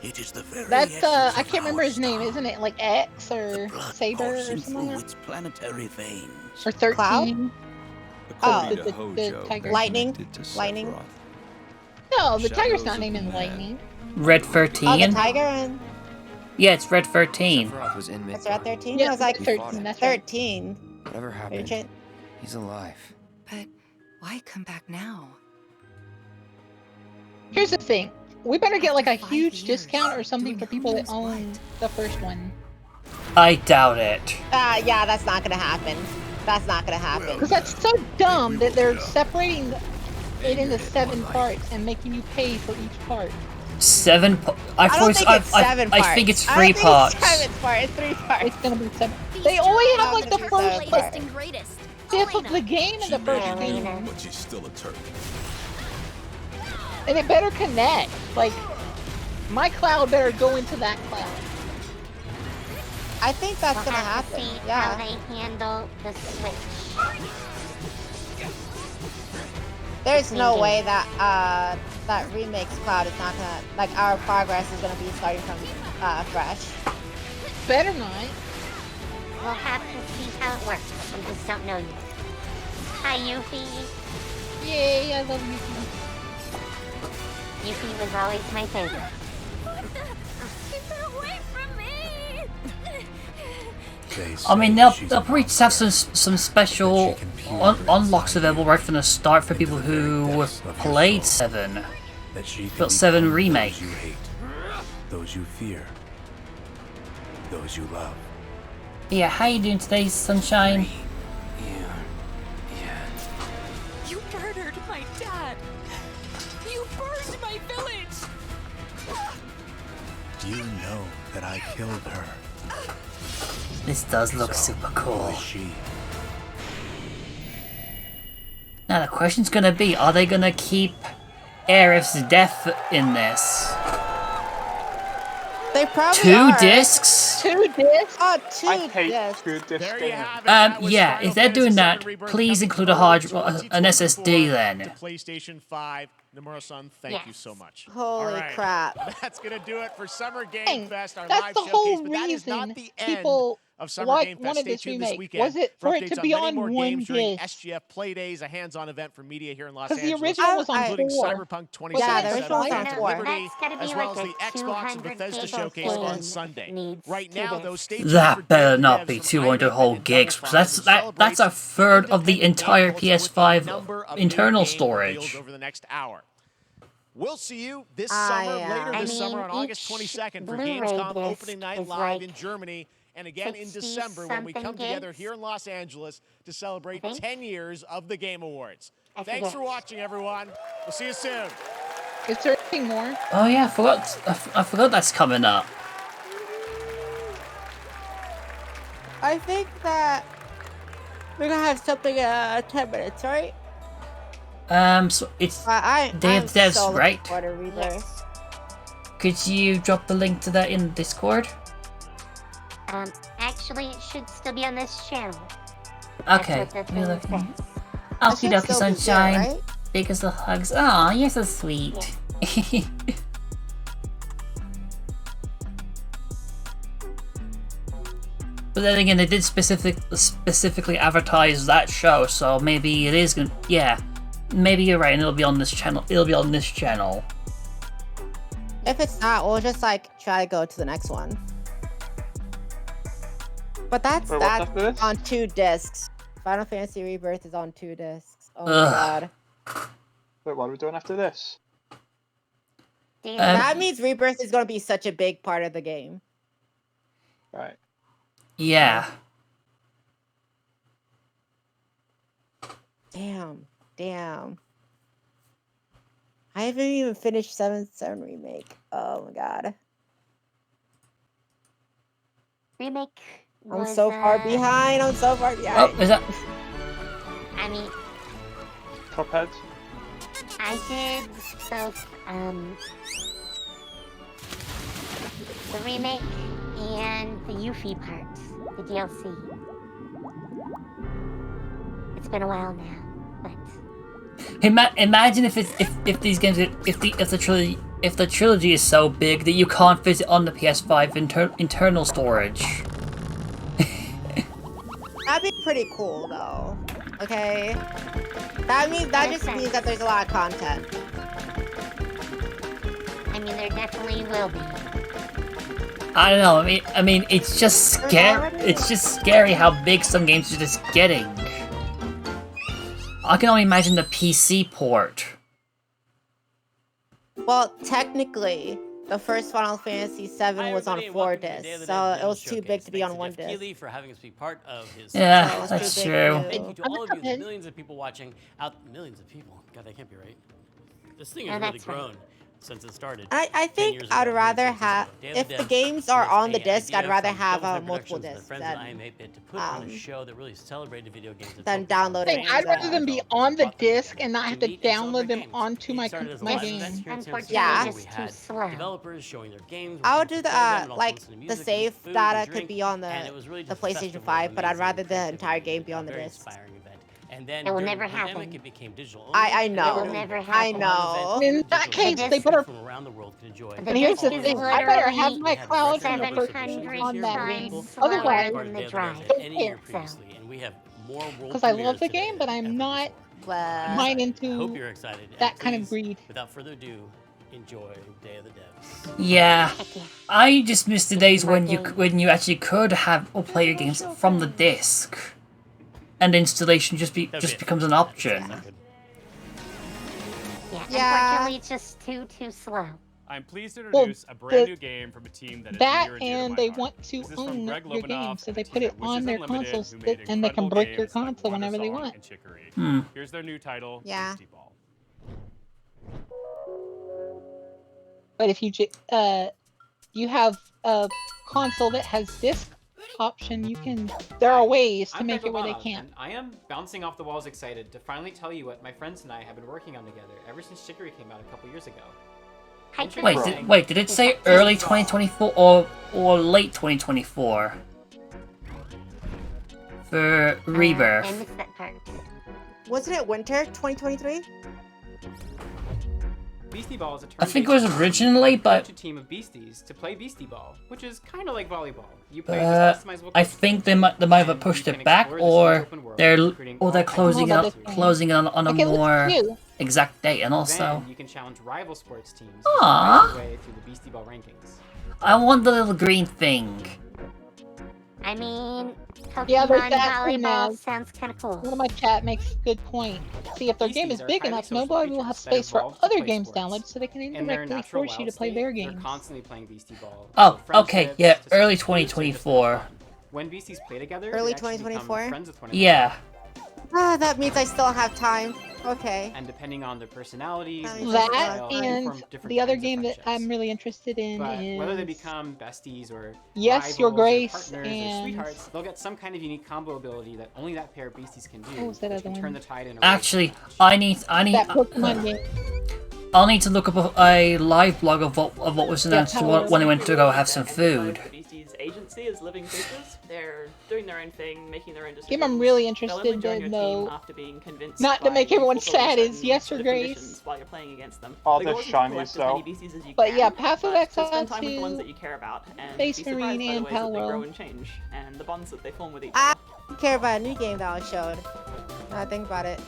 It is the very That's I can't remember his name, isn't it? Like X or Saber or coursing something? through its planetary veins. Or 13? According to the Hojo, tiger. Lightning. connected to Lightning. Sephiroth. No, the tiger's Shadows not of named the Lightning. Red Oh, 13? the tiger and Yeah, it's Red 13. Sephiroth was in it's at 13? Yeah, I was like 13, that's right. 13. Whatever happened, Agent. he's alive. But why come back now? Here's the thing. We better get like a huge discount or something for people that own the first one. I doubt it. Yeah, that's not gonna happen. That's not gonna happen. Because that's so dumb that they're separating it into 7 parts and making you pay for each part. 7 I don't think it's 7 parts. I think it's I 3 don't parts. think it's 7 parts. It's 3 parts. It's gonna be 7. They only have like the first part. and greatest. Fifth of the game in the first game. But she's still a turtle. And it better connect. Like, my cloud better go into that cloud. I think that's We'll gonna have to happen. see Yeah. how they handle the switch. There's no way that that remakes cloud is not gonna, like, our progress is gonna be starting from fresh. Better not. We'll have to see how it works. We just don't know yet. Hi, Yuffie. Yay, I love Yuffie. Yuffie was always my favorite. Keep her away from me! I mean, they'll probably just have some special unlocks available right from the start for people who played 7. But 7 Remake. Those you hate, those you fear, those you love. Yeah, how you doing today, Sunshine? You murdered my dad! You burned my village! You know that I killed her. This does look super cool. Now the question's gonna be, are they gonna keep Aerith's death in this? They probably 2 are. discs? 2 discs? Oh, 2 I hate discs. 2 disc games. Yeah, if they're doing that, please include a an SSD then. PlayStation 5. Nomura-san, thank you so much. Holy crap. That's going to do it for Summer Game Fest, our That's live the showcase. whole But that is not reason the end people of Summer Game Fest. wanted Stay this tuned this remake. weekend Was it for it updates to be on many on more one games during disc? SGF Play Days, a hands-on event for media here in Los 'Cause the Angeles. original was on including 4. Cyberpunk Yeah, the original was 2077 on and 4. Liberty, That's gotta be as well like as a the Xbox and 200 Bethesda gig showcase on game Sunday. needs Right 2 now, discs. though, stay tuned for That better Devs not be from 200 whole iMovie gigs, and because that's a third of the entire PS5 number of internal new game reveals storage. over the next hour. We'll see you this summer, later I this summer mean, on August each 22nd for Blu-ray Gamescom disc opening night is live like in Germany, and again in December when we 60-something come together gigs. here in Los Angeles to celebrate 10 years of the Game Awards. I Thanks forget. for watching, everyone. We'll see you soon. Is there anything more? Oh yeah, I forgot that's coming up. I think that we're gonna have something 10 minutes, right? So it's I'm Day of Devs, so looking right? forward to Rebirth. Could you drop the link to that in Discord? Actually, it should still be on this channel. Okay. That's what the you're thing looking. says. Okie should dokie, still be there, Sunshine. right? Biggest of hugs. Aw, you're so sweet. But then again, they did specifically advertise that show, so maybe it is gonna. Yeah, maybe you're right, and it'll be on this channel. It'll be on this channel. If it's not, we'll just like try to go to the next one. But that's Wait, what's after this? on 2 discs. Final Fantasy Rebirth is on 2 discs. Oh my Ugh. god. Wait, what are we doing after this? That means Rebirth is gonna be such a big part of the game. Right. Yeah. Damn. I haven't even finished 7 Remake. Oh my god. Remake I'm was, so far behind. I'm so far behind. Oh, is that? I mean, Cuphead? I did both, the remake and the Yuffie part, the DLC. It's been a while now, but Imagine if these games if the trilogy is so big that you can't fit it on the PS5 internal storage. That'd be pretty cool though. Okay. That just means that there's a lot of content. I mean, there definitely will be. I don't know. I mean, it's just scary. It's just scary how big some games are just getting. I can only imagine the PC port. Well, Well, technically, the first Final Fantasy VII was on 4 discs, so it was too big to be on 1 disc. Keely for having us be part of his Yeah, that's true. Thank you to all of you, the millions of people watching out. Millions of people. God, that can't be right. This thing has really grown since it started. I think I'd rather have, if the games are on the disc, I'd rather have multiple discs than download it. I'd rather them be on the disc and not have to download them onto my game. Yeah. Too slow. Developers showing their games. I would do the like the save data could be on the PlayStation 5, but I'd rather the entire game be on the disc. And then it will never happen. It became digital. I know. It will never happen. I know. In that case, they better. From around the world can enjoy. And here's the thing: I better have my cloud on that game. Otherwise, because I love the game, but I'm not mining into that kind of greed. Without further ado, enjoy Day of the Devs. Yeah, I just miss the days when you actually could have or play your games from the disc. And installation just becomes an option. Yeah, unfortunately, it's just too slow. I'm pleased to introduce a brand new game from a team that is near and dear to my they heart. want to own Greg your game, Lobanoff so they and put it Witches on their Unlimited, consoles, who made and they can incredible break your games like console whenever they Wondersong want. and Chicory. Hmm. Here's their new title, Yeah. Beastie Ball. But if you have a console that has disc option, there are ways to make it where they can't. And I am bouncing off the walls excited to finally tell you what my friends and I have been working on together ever since Chicory came out a couple years ago. Wait, did it say early 2024 or late 2024 for Rebirth? I missed that part. Wasn't it winter 2023? Beastie Ball is a I think it was originally, but team of beasties to play Beastie Ball, which is kind of like volleyball. You play as customizable I think they might have pushed it back, or they're closing it on a more exact date, and also. Then you can challenge rival sports teams Aww. way through the Beastie Ball rankings. I want the little green thing. I mean, Yeah, Pokemon there's that thing now. volleyball sounds kind of cool. One of my chat makes a good point. See, if their game is big enough, nobody will have space for other games downloaded, so they can indirectly force you to play their games. They're constantly playing Beastie Ball. Oh, okay, yeah, early 2024. When beasties play together, Early they actually become 2024? friends with one another. Yeah. Ah, that means I still have time. Okay. And depending on their personalities, That and the other game that I'm really interested in but whether they is become besties or Yes, Your rivals or Grace partners or and sweethearts, they'll get some kind of unique combo ability that only that pair of beasties can do. What was that which other can one? turn the tide in a Actually, I need that Pokemon game. I'll need to look up a live blog of what was announced when I went to go have some food. Beastie's agency as living creatures. They're doing their own thing, making their own decisions. Game I'm really They'll interested only join in, your though, team after being convinced not to by make everyone multiple sad, is certain Yes, Your sort of Grace. conditions while you're playing against them. All The the goal is to shiny collect as many cell. beasties as you But can, yeah, Path of but to Exile spend time with the ones 2, that you care about, and Space be surprised Marine, by the and ways that they Palworld. grow and change, and the bonds that they form with each I other. don't care about a new game that was showed. Now I think about it.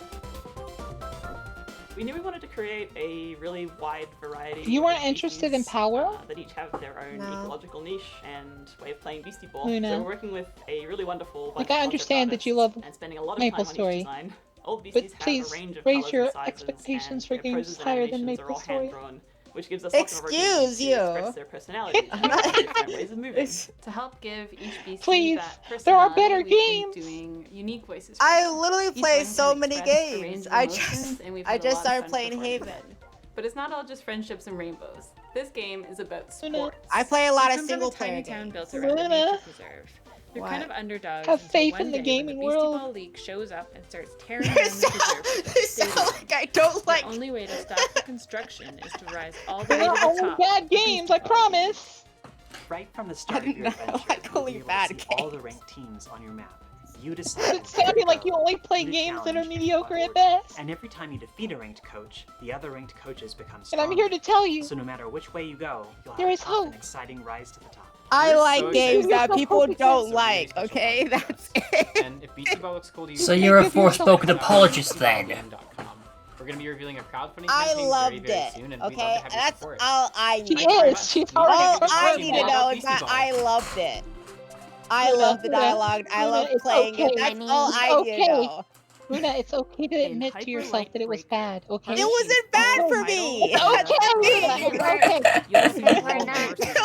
We knew we wanted to create a really wide variety. You weren't of interested in species, Palworld? that each have their own No. ecological niche and way of playing Beastie Ball. Luna. So we're working with a really wonderful bunch Like, of I concept understand that you artists love and spending a lot of Maple time on Story, each design. All the but beasties please have a range of raise colours your and sizes, expectations and for their games poses and higher than animations are Maple all Story. hand-drawn, which gives us lots of opportunities Excuse to you. express their personalities and different ways of moving. To help give each beastie Please, that there are personality, better we've been games. doing unique voices for I them. literally Each play one so can many express a range games. of I emotions, and we've just had a lot of started fun playing performing Haven. them. But it's not all just friendships and rainbows. This game is about Luna. sports. I play a lot We of come from single a tiny player town games. built around a Luna. nature preserve. They're kind What? of underdogs. Have until faith one in the day gaming the Beastie world. Ball League shows up and starts tearing down the preserve. with They sound like I don't like. The only way to stop the construction is to rise all the They're way to not the only top. bad games, I promise. Right from the start of your adventure, like you'll only be able bad to see all the ranked teams on your map. You decide It's where to sounding like go, you only play who to games that are challenge, and mediocre what at order. best. And every time you defeat a ranked coach, the other ranked coaches become And stronger. I'm here to tell you, So no matter which way you go, you'll there have is a tough and hope. exciting rise to the top. I We're like so games excited. that people don't So like. really Okay, special that's for it. us. And if Beastie Ball looks cool to you, So you're a forspoken apologist then. We're going to be revealing a crowdfunding I campaign loved very, very it. soon, and we'd Okay, love to have your that's support. all I She need. is. She's already All been I talking need to about know is Beastie that Ball. I loved it. I Luna, love the Luna, dialogue. I Luna, love it's playing it. okay. That's I all mean, I need to okay. know. Luna, it's okay to admit to yourself that it was bad, okay? It wasn't bad for me. It's okay, Luna. It's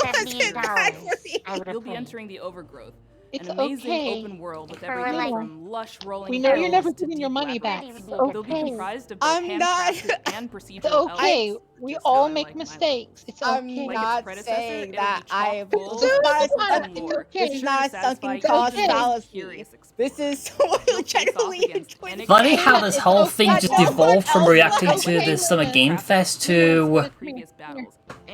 okay. You'll be entering the Overgrowth, It's an amazing okay. open world with For everything like- from lush rolling We know you're never hills to getting your deep money back. labyrinths. It's They'll be okay. comprised of both I'm not- handcrafted and procedural It's okay. elements. We Just all how I make like my mistakes. It's I'm okay. not predecessor, saying it'll that be chock I. full This is of not fun a and more. This is not a sunken cost okay. fallacy. This is someone who genuinely enjoys. Funny how this whole thing just devolved from reacting to the Summer Game Fest to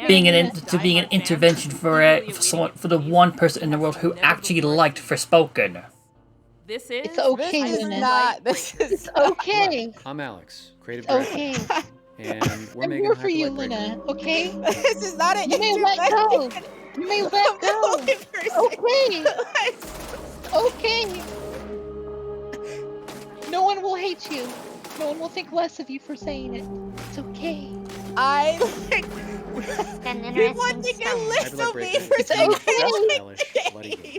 being an intervention for the one person in the world who actually liked Forspoken. This is. It's okay, This is Luna. not. This is It's okay. I'm Alex, creative It's director. okay. And we're I'm making here for you, Hyperlight Breaker. Luna. Okay. This is not an You may let go. You may let go. Okay. Okay. No one will hate you. No one will think less of you for saying it. It's okay. I like. An You want to get list of me for It's saying okay.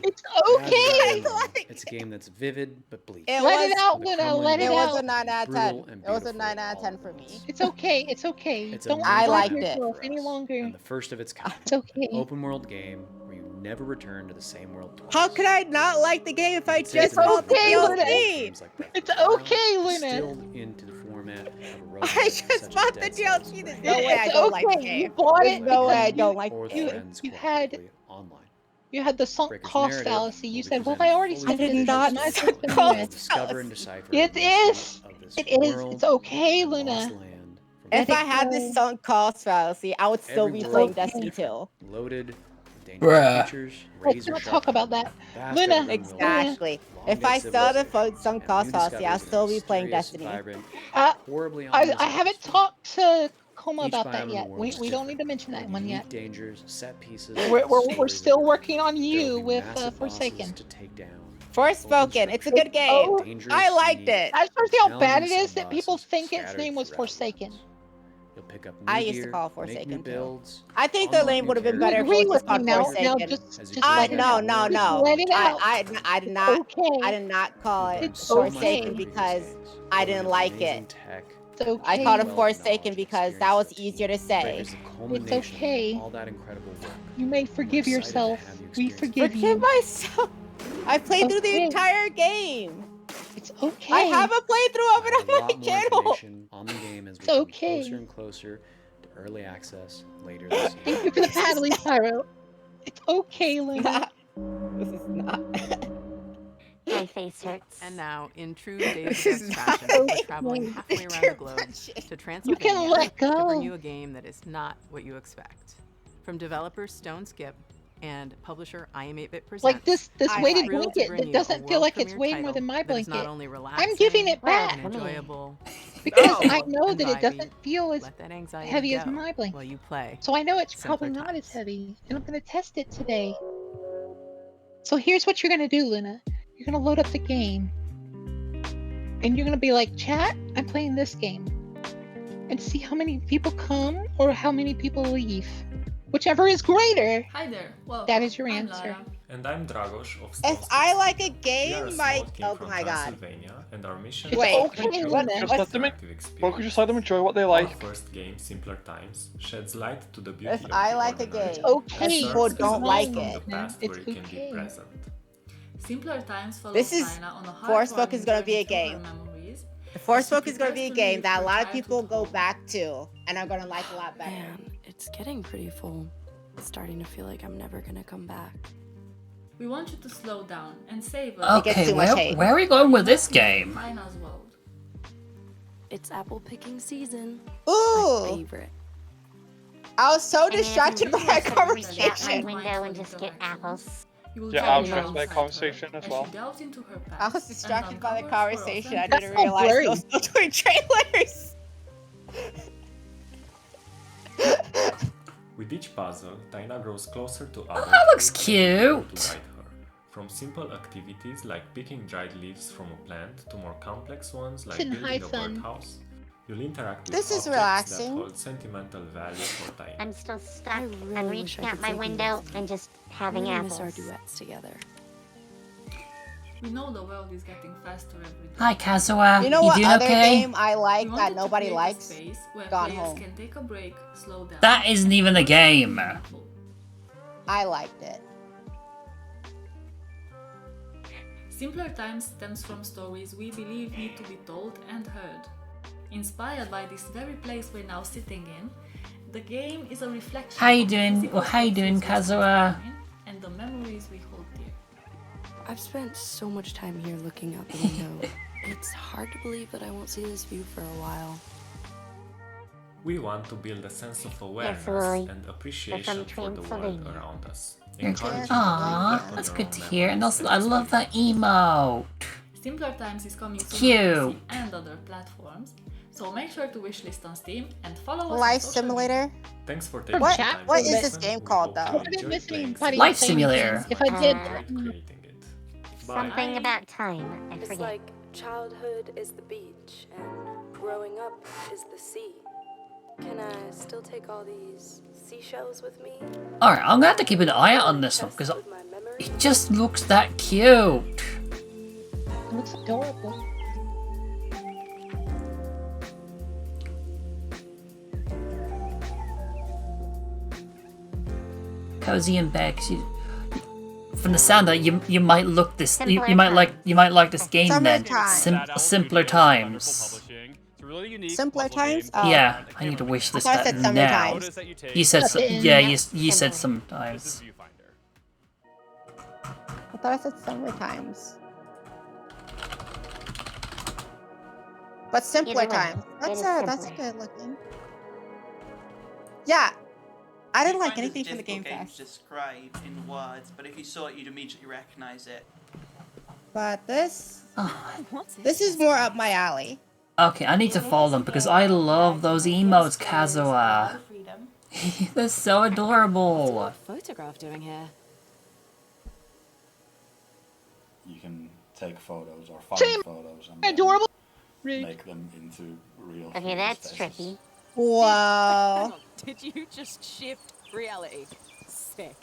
It's okay. It's a game that's vivid but bleak. Let it out, Luna. Let it It was out. a 9 out of 10. Brutal and It was a beautiful 9 out of all 10 at for once. me. It's okay. It's okay. It's Don't amazing I blame liked it. yourself any longer. And the first of its kind. It's okay. Open world game where you never return to the same world twice. How could I not like the game if I It's just bought the okay, Luna. DLC? Games like Breath It's of the Wild, okay, Luna. Distilled into the format of a roguelike I such just as bought the Dead Cells DLC. There's Breaking no way I It's don't like the okay. You game. bought There's it no way I because don't like or the with game. friends you had- cooperatively online. You had the sunk Breaker's cost narrative fallacy. You will be said, well, I presented already fully spent I did this. not Might as well sunk spend the cost rest. Discover and decipher It the is. mystery of this It is. world It's okay, and Luna. lost land from If Let I it had go. this sunk cost fallacy, I would still every be world playing is Destiny different, 2. loaded with dangerous Bruh. creatures, Let's razor not sharp talk about that. vast Luna, open wilderness, Exactly. long If dead I saw the civilization, sunk and cost new fallacy, I'll discoveries in still a be playing mysterious, Destiny. vibrant, horribly I ominous haven't atmosphere. talked to Coma Each about biome that in the yet. world We is don't different, need to mention that with one unique yet. dangers, set pieces, We're and stories of still their working on own. There you will be with massive bosses Forsaken. to take down. Forspoken. It's a good game. Oh, Dangerous, I liked unique, it. I just want to see how bad it challenging is that people subbosses think its scattered name was throughout Forsaken. lands. You'll pick up new I used to gear, call make new Forsaken too. builds. I think the unlock name new would have been You better if it agree was with just me called now? Forsaken. Now just As you let it continue No, out. to no, learn Just no. let it out. I did It's not. okay. I did not call it It's Forsaken okay. because I didn't like it. It's okay. I called it Forsaken because that was easier to say. It's okay. All that incredible work. You may forgive excited to yourself. have you We experience forgive Forgive you. myself. I played through the Okay. entire game. It's okay. I have a playthrough of I it have a on my lot more channel. information on the game as we It's come okay. closer and closer to early access later this year. Thank you for the paddling, Pyro. It's okay, Luna. This is not. My face hurts. And now, in true Days This is of not fashion, we're okay. traveling halfway around the globe to Transylvania can let to go. bring you a game that is not what you expect. From developer Stone Skip and publisher I Am 8-Bit Presents. Like this I weighted thrilled to blanket bring that you doesn't a feel like world it's weighing premiere more than my title that is blanket. not only I'm giving it Well, back and enjoyable, because but I cool know and that it vibey. doesn't feel as Let that anxiety heavy as go my blanket. while you play. So I know it's Simpler probably not as times. heavy, and I'm gonna test it today. So here's what you're gonna do, Luna. You're gonna load up the game, and you're gonna be like, "Chat, I'm playing this game," and see how many people come or how many people leave. Whichever is greater, Hi there. Well, that is your I'm answer. Lara. And I'm Dragos of If Stone I Skip. like a We are a game, small my team oh from my god. Transylvania, and our mission It's Wait, okay, to Luna. create Just an let them interactive Well, just let them enjoy what they Our like. first game, Simpler Times, sheds light to the beauty If of I the like a ordinary game, Okay, and and people serves as don't a like light from it, the past it's where you can okay. be present. Simpler Times follows This is Dinah on a Forspoken heartwarming is gonna be a journey through game. her memories. Forspoken is gonna be a prepares to game leave that a her lot of people childhood go home. back to, and are gonna like a lot better. Man, it's getting pretty full. It's starting to feel like I'm never gonna come back. We want you to slow down and savor. Okay, where are we going with this game? Dinah's world. It's apple picking season. Ooh! My favorite. I was so I mean, distracted by our I could reach out my conversation. window and just get apples. Yeah, I was distracted by the conversation as well. Delves into her past I was distracted by the uncovers conversation. I That's didn't so realize blurry. I was still doing trailers. With each puzzle, Dinah grows closer to others. that looks who can help cute. to guide her. From simple activities like picking dried leaves from a plant to more complex ones like Sit in building high a sun. birdhouse, you'll interact with This is objects relaxing. that hold sentimental value for Dinah. I'm still stuck. I really I'm wish reaching I out could my take you window with me. and just I having really miss our apples. duets together. We know the world is getting faster every day. Hi, Kazuha. You know what doing other okay? game I like We that wanted to nobody create a likes? space where Gone players Home. can take a break, slow down. That isn't even a game. I liked it. Simpler Times stems from stories we believe need to be told and heard. Inspired by this very place we're now sitting in, the game is a reflection How you of the doing? physical Well, how you doing, spaces we Kazuha? spend in and the memories we hold dear. I've spent so much time here looking out the window. It's hard to believe that I won't see this view for a while. We want to build a sense of awareness Rory. and appreciation for the world Transylvania. around us. You're Encouraging Aw, reflect on that's your good own to hear. And memories also, I love that experiences. emote. Simpler Times is coming soon Cute. on PC and other platforms, so make sure to wishlist on Steam and follow us on Life social Simulator. Thanks for taking What? the time What to is this listen. game We called, hope you though? I didn't enjoyed miss playing anybody Life saying Simulator. anything. If I did, creating it. Bye. Something about time. I It's forget. like childhood is the beach and growing up is the sea. Can I still take all these seashells with me? Alright, I'm gonna have to keep an eye out on this one because it just looks that cute. it looks adorable. Cozy and bed. 'Cause from the sound that you might look this you Simpler might like this game then. Summertime. Simpler times. Simpler Times? Oh. Yeah, I need to wish this I thought it that said now. Summertime. You said yeah, you said Simpler. sometimes. I thought I said Summer Times. But Simpler Either way, Times. it That's is that's simpler. good looking. Yeah. I didn't You like find it anything from the game difficult fest. to describe in words, but if you saw it, you'd immediately recognize it. But this Oh. this is more up my alley. Okay, I need to follow them because I love those emotes, Kazuha. They're so adorable. Photograph doing here? You can take photos or find Same. photos and then Adorable. make them into real. Okay, that's tricky. Wow. Did you just shift reality? Sick.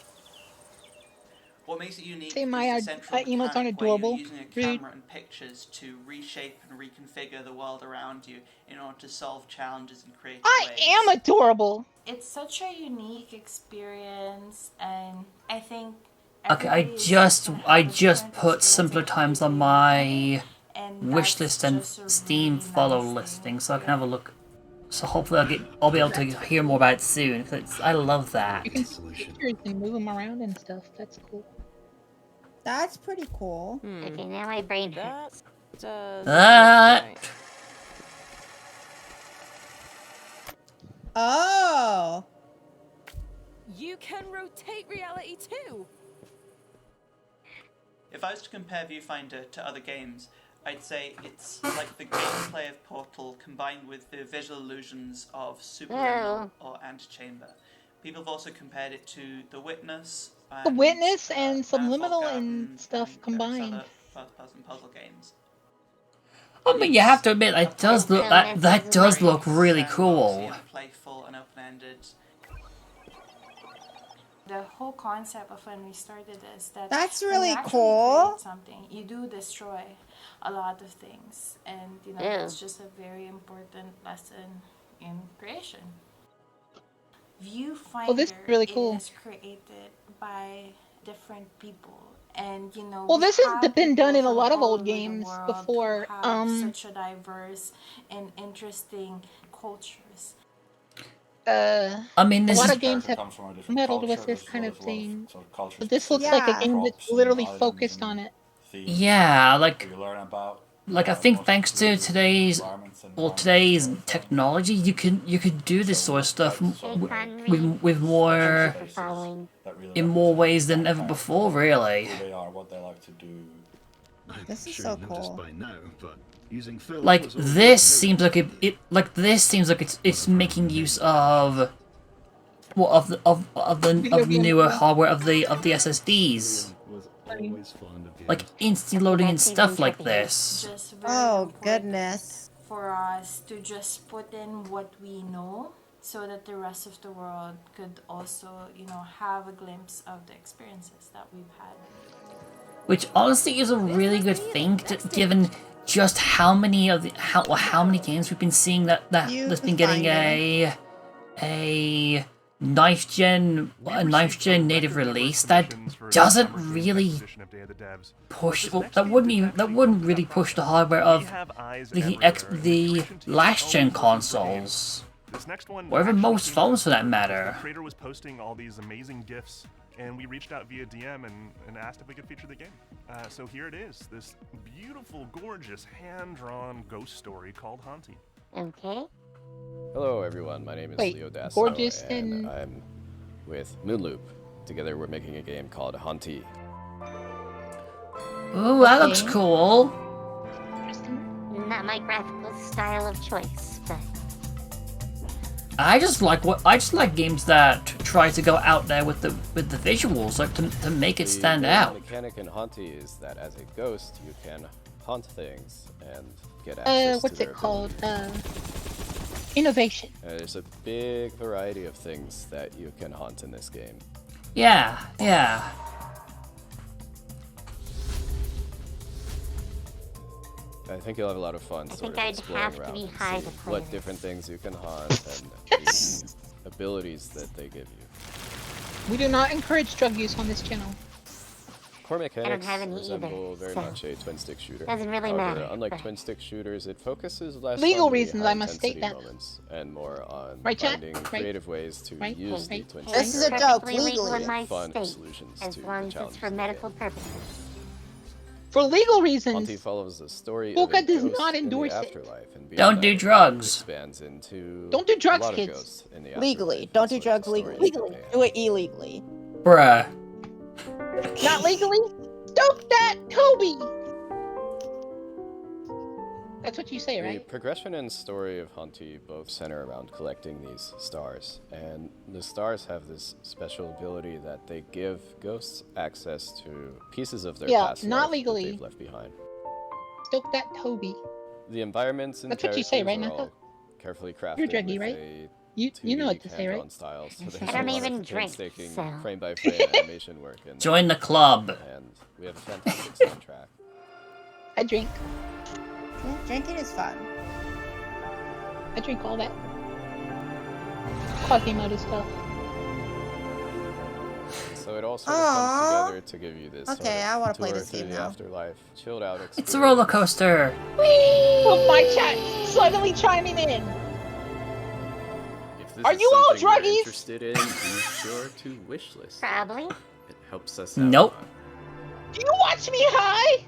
What makes it unique Say is my the central emotes aren't mechanic where you're adorable. using a Rude. camera and pictures to reshape and reconfigure the world around you in order to solve challenges in creative I ways. am adorable. It's such a unique experience, and I think. Okay, I just put Simpler Times on my wish list and Steam follow listing so I can have a look. So hopefully I'll be able to hear more about it soon. 'Cause I love that. You can see pictures and move them around and stuff. That's cool. That's pretty cool. Okay, now my brain hurts. Oh. You can rotate reality too. If I was to compare Viewfinder to other games, I'd say it's like the gameplay of Portal combined with the visual illusions of Superliminal or Antechamber. People have also compared it to The Witness. The Witness and Subliminal and stuff combined. Other first-person puzzle games. I mean, you have to admit, it does look that does look really cool. Playful and open-ended. The whole concept of when we started is that That's when really you actually cool. create something, you do destroy a lot of things, and you know Yeah. that's just a very important lesson in creation. Viewfinder Well, this is really cool. is created by different people, and you know. Well, we this has have been done in people a lot from of all old over the games world before. who have such a diverse and interesting cultures. I mean, A this lot is of games have comes from a different meddled with culture, this there's kind a of lot thing. sort of culture But this looks like a specific game that props and literally items focused and on it. themes yeah, like you learn about. I think thanks to today's technology, you could do this sort of stuff with more in more ways than ever before, really. Who they are, what they like to do. This is so cool. By now, but using Phil Like was all this seems like this seems like it's making use of of the newer hardware of the SSDs. was always fond of Like instant loading and stuff like this. Just very Oh important goodness. for us to just put in what we know, so that the rest of the world could also, you know, have a glimpse of the experiences that we've had. which honestly is a really good thing, given just how many of the how many games we've been seeing that's been getting a ninth gen native release that doesn't really push, that wouldn't really push the hardware of the last gen consoles, or even most phones for that matter. The creator was posting all these amazing GIFs, and we reached out via DM and asked if we could feature the game. So here it is, this beautiful, gorgeous, hand-drawn ghost story called Haunty. Okay. Hello everyone, my name is Leo Dasso, gorgeous and I'm with Moonloop. Together we're making a game called Haunty. Ooh, that looks cool. Not my graphical style of choice, but I just like games that try to go out there with the visuals, like to make it stand out. The mechanic in Haunty is that as a ghost you can haunt things and get access what's to it called? Innovation. There's a big variety of things that you can haunt in this game. Yeah. I think you'll have a lot of fun sort of I'd exploring have to around be and high see to play what different things you can haunt and the abilities that they give you. We do not encourage drug use on this channel. Core mechanics have any resemble either, very so much a twin-stick shooter. doesn't really However, matter, unlike but- twin-stick shooters, it focuses less Legal on the reasons, I must state high-intensity that. moments and more on Right, chat? finding Right. creative ways to Right, use the right. twin-stick This is a paradigm joke, perfectly legal legally. in my fun state, solutions as to long the as it's challenges for of the medical game. purposes. For legal reasons, Haunty follows the story Boca of a does ghost not in the endorse it. afterlife, and Don't beyond do that, it drugs. expands into Don't do drugs, a lot kids. Of ghosts in the Legally. afterlife Don't and do sort of drugs the legally. stories that they have. Do it illegally. Bruh. not legally. Stoke that, Toby. That's what you say, The right? progression and story of Haunty both center around collecting these stars, and the stars have this special ability that they give ghosts access to pieces of their past not life legally. that they've left behind. Stoke that, Toby. The environments and That's what you say, right, characters are Naka? all carefully crafted You're druggy, with right? a You know 2D what to say, right? hand-drawn style, so there's I don't a lot even of drink, painstaking so. frame-by-frame animation work in Join the club. and we have a fantastic soundtrack. I drink. Yeah, drinking is fun. I drink all that Quasimodo stuff. So it all sort of Aww. comes together to give you this Okay, sort of I wanna play tour this through game the now. afterlife, chilled out experience. It's a roller coaster. Oh, my chat suddenly chiming in. If this Are is you all something you're druggies? interested in, be sure to wishlist. Probably. It helps us out. Nope. Do you watch me high?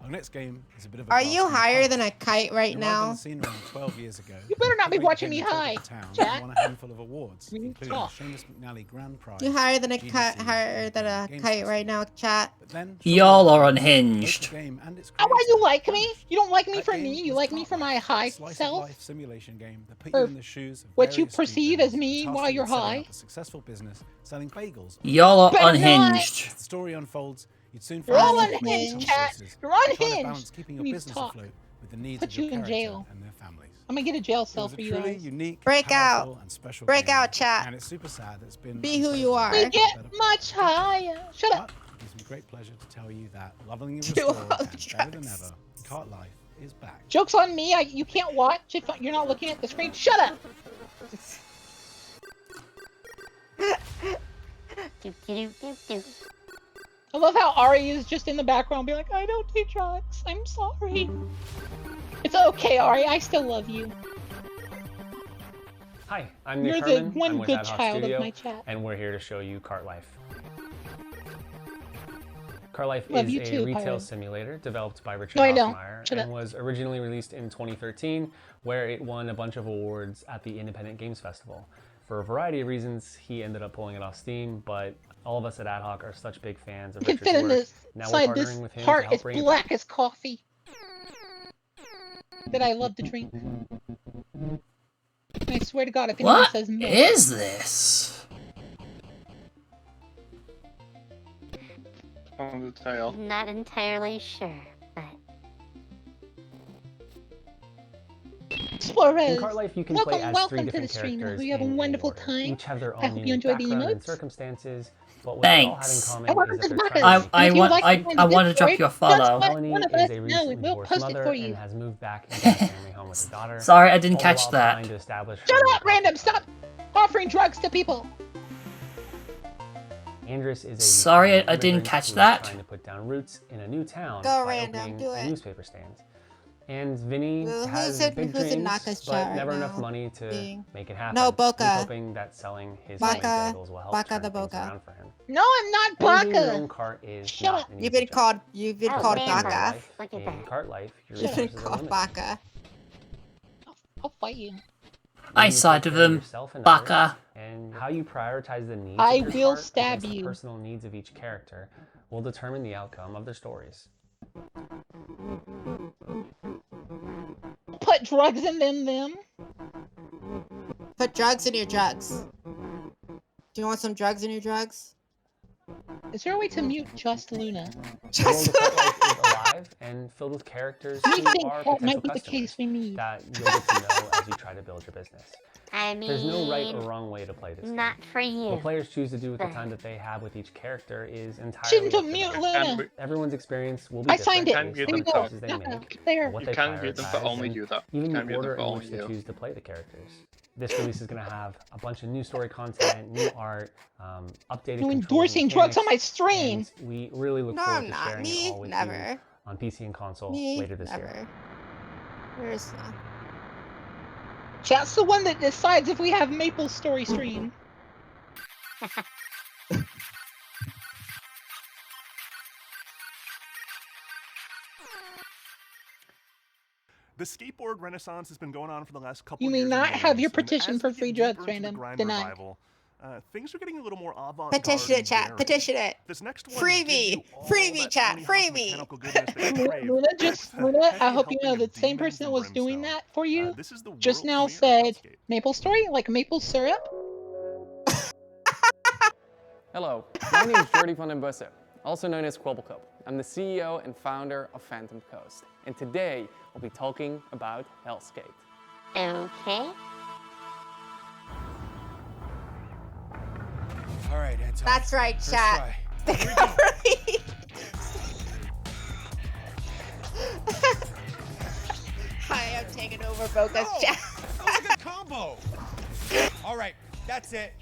Our next game is a bit of a Are blast you from the higher past. than a kite right It arrived on now? the scene around 12 years ago. You better not be It watching me became the talk high, of the town and chat. won a handful of awards, We need to including the talk. Seamus McNally Grand Prize. You higher than a GDC, higher than a Games kite Festival. right now, chat? But then, Y'all are both unhinged. the game and its How about you creator like me? You don't like me That for game me, you is like me for my high slice self? of life simulation game that put Or you in the shoes of what you various perceive street as me vendors while tasked you're with setting high? up a successful business selling bagels. Y'all are Better not. unhinged. As the story unfolds, you'd soon You're find all yourself making unhinged, tough chat. choices, You're trying to unhinged. balance keeping your We need to business talk. afloat with the needs Put of your you in character jail. and their families. I'm gonna get a jail It cell was a for you truly guys. unique, Break powerful, out. and special Break game, out, chat. and it's super sad that it's been Be who unfolded you are. for We the get better much higher. Shut up. But it gives me great pleasure to tell you that Leveling is Do Restored all the and better than drugs. ever, Cart Life is back. Joke's on me. You can't watch if you're not looking at the screen. Shut up. Do. I love how Ari is just in the background, be like, I don't do drugs. I'm sorry. It's okay, Ari. I still love you. Hi, I'm Nick You're the Herman. one I'm with good Ad Hoc child of Studio, my chat. and we're here to show you Cart Life. Cart Life Love is you a too, retail Byron. simulator developed by Richard No, I don't. Hoffmeyer Shut and up. was originally released in 2013, where it won a bunch of awards at the Independent Games Festival. For a variety of reasons, he ended up pulling it off Steam, but all of us at Ad Hoc are such big fans of You can Richard's fit in work. this Now we're side. This partnering with him to heart help is bring it black as coffee. That I love to drink. And I swear to God, if anyone What says milk, is this? On the tail. Not entirely sure, but SporeRose. In Cart Life, you can play as three Welcome to the different stream. I characters hope you have a in wonderful order. time. Each have their I own hope you unique enjoy the background and emotes. circumstances, but what they all have in Thanks. common I is work that with they're Baka. trying to I If you want like I, the I want to story, drop you a just follow. let Melanie one of is us a know and recently we'll divorced post it mother for and you. has moved back into her family home with her daughter. Sorry, I didn't all the catch while that. trying to establish her Shut new up, random! Stop offering drugs to people. Andrus is a Sorry, I immigrant didn't catch who is that. trying to put down roots in a new town Go, by random, opening do a it. newspaper stand. And Vinny Who's has in- big who's in dreams, Naka's but chat right never enough now? money to Being- make it happen. No, Boca. He's hoping that selling his Baka. family's bagels will help Baka turn the things Boca. around for him. No, I'm not Managing your Baka. own cart is Shut not up. an You've easy been job. called. You've been Oh, called man, Baka. Look at In that. cart life, your You've been resources are called limited. Baka. I'll fight you. I You can side take with care of him. yourself and Baka. others, and how you prioritize the needs I of your will cart stab against the you. personal needs of each character will determine the outcome of their stories. Put drugs in them. Put drugs in your drugs. Do you want some drugs in your drugs? Is there a way to mute just Luna? The world of Cart Life is alive and filled with characters I who think are that potential might be the customers case we need. that you'll get to know as you try to build your business. I mean, There's no right or wrong way to play this game. not for you. What players choose to do with the But- time that they have with each character is entirely Shouldn't up have to mute them. Luna. Everyone's experience will be I different signed it. based There on you the go. choices they make, There. what You they can't mute them for prioritize, only and you, though. even You can't the mute them order for in only which they you. choose to play the characters. This release is going to have a bunch of new story content, new art, updated You controls and endorsing drugs on my mechanics, stream. and we really look No, forward I'm to not. sharing Me, it all with never. you on PC and console Me, later this year. never. Where's Chat's the one that decides if we have Maple Story stream. The skateboard renaissance has been going on for the last couple You of may years. in not have games, your and petition as for we get free deeper drugs, into the random. grind Denied. revival, things are getting a little more avant-garde. Petition it, and chat. daring. Petition it. This next one Free gives me. you all Free me, that chat. Tony Free Hawk me. mechanical goodness that you crave, Luna, with the Luna, I heavy hope you know helping the of same demons person that and was doing brimstone. that for you This is the just world now premiere of said Hellscape. Maple Story, like maple syrup. Hello, my name is Jordi van den Bussen, also known as Quabblecup. I'm the CEO and founder of Phantom Coast, and today we'll be talking about Hellscape. Okay. All right, Anton. That's right, First chat. try. Stick up for me. Hi, I'm taking over Boca's chat. That was a good combo. All right, that's it.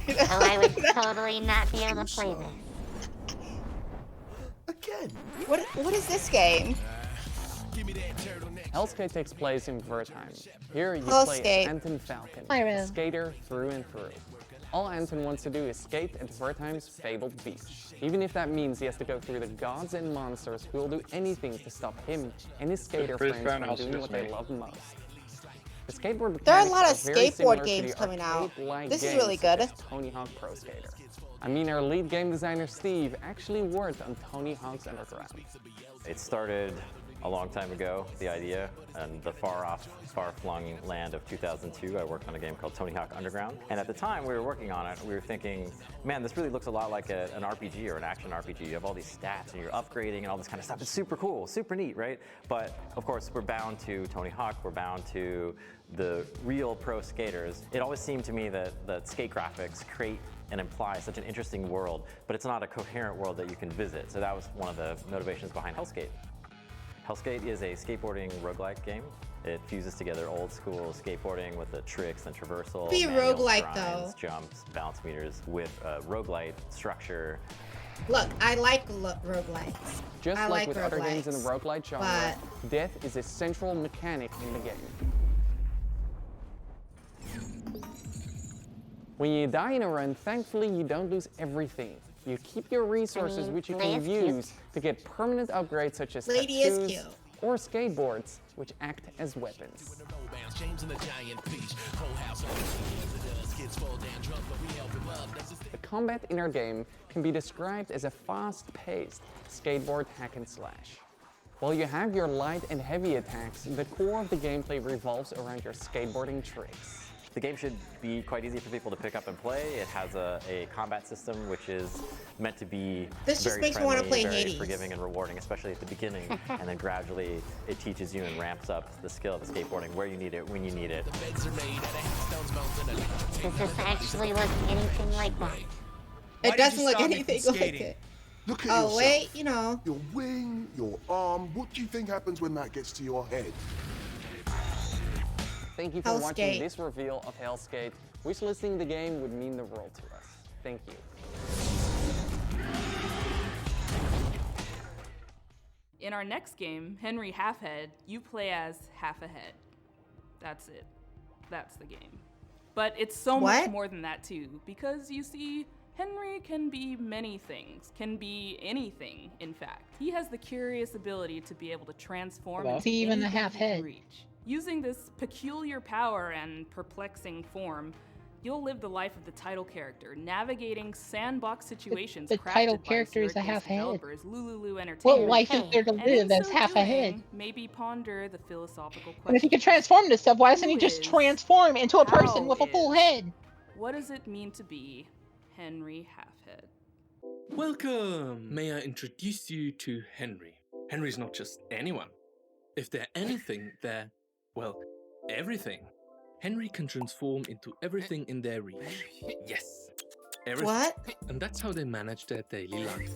Oh, I would totally not be able to play this. Again. What is this game? Hellscape takes place in Wertheim. Here you Hellscape. play as Anton Falcon, Pyro. a skater through and through. All Anton wants to do is skate at Wertheim's fabled beach, even if that means he has to go through the gods and monsters who will do anything to stop him and his skater pretty friends fun from house doing what they business. love most. The skateboard There are a mechanics lot of very similar skateboard to games the coming out. arcade-like This is games really such good. as Tony Hawk Pro Skater. I mean, our lead game designer Steve actually worked on Tony Hawk's Underground. It started a long time ago, the idea, and the far-off, far-flung land of 2002, I worked on a game called Tony Hawk Underground. And at the time we were working on it, we were thinking, man, this really looks a lot like an RPG or an action RPG. You have all these stats and you're upgrading and all this kind of stuff. It's super cool, super neat, right? But of course, we're bound to Tony Hawk, we're bound to the real pro skaters. It always seemed to me that skate graphics create and imply such an interesting world, but it's not a coherent world that you can visit. So that was one of the motivations behind Hellscape. Hellscape is a skateboarding roguelike game. It fuses together old school skateboarding with the tricks and traversal, Be manual roguelike, grinds, though. jumps, balance meters with roguelite structure. Look, I like roguelikes. Just I like like with other games in the roguelikes, roguelite genre, death is a central mechanic in the game. When you die in a run, thankfully you don't lose everything. You keep your resources, which you can use to get permanent upgrades such as Lady is tattoos cute. or skateboards, which act as weapons. The combat in our game can be described as a fast-paced skateboard hack and slash. While you have your light and heavy attacks, the core of the gameplay revolves around your skateboarding tricks. The game should be quite easy for people to pick up and play. It has a combat system which is meant to be This just very makes me friendly, wanna play very Hades. forgiving and rewarding, especially at the beginning, and then gradually it teaches you and ramps up the skill of the skateboarding where you need it, when you need it. Does this actually look anything like that? It doesn't look anything like it. Look at Oh, yourself. wait, you know. Your wing, your arm. What do you think happens when that gets to your head? Thank you for Hellskate. watching this reveal of Hellskate. Wishlisting the game would mean the world to us. Thank you. In our next game, Henry Halfhead, you play as Half a Head. That's it. That's the game. But it's so much What? more than that too, because you see, Henry can be many things, can be anything, in fact. He has the curious ability to be able to transform Hello? into See, even the anything half he can head. reach. Using this peculiar power and perplexing form, you'll live the life of the title character, navigating sandbox situations the crafted title by character is a Syracuse half head. developers Lululu Entertainment. What life is there to And live in as so half a head? doing, maybe ponder the philosophical question. And if he can transform into stuff, why doesn't he Who just is, transform into a person how with a full is, head? What does it mean to be Henry Halfhead? Welcome! May I introduce you to Henry? Henry's not just anyone. If they're anything, they're, well, everything. Henry can transform into everything in their reach. Yes. Everything. What? And that's how they manage their daily life.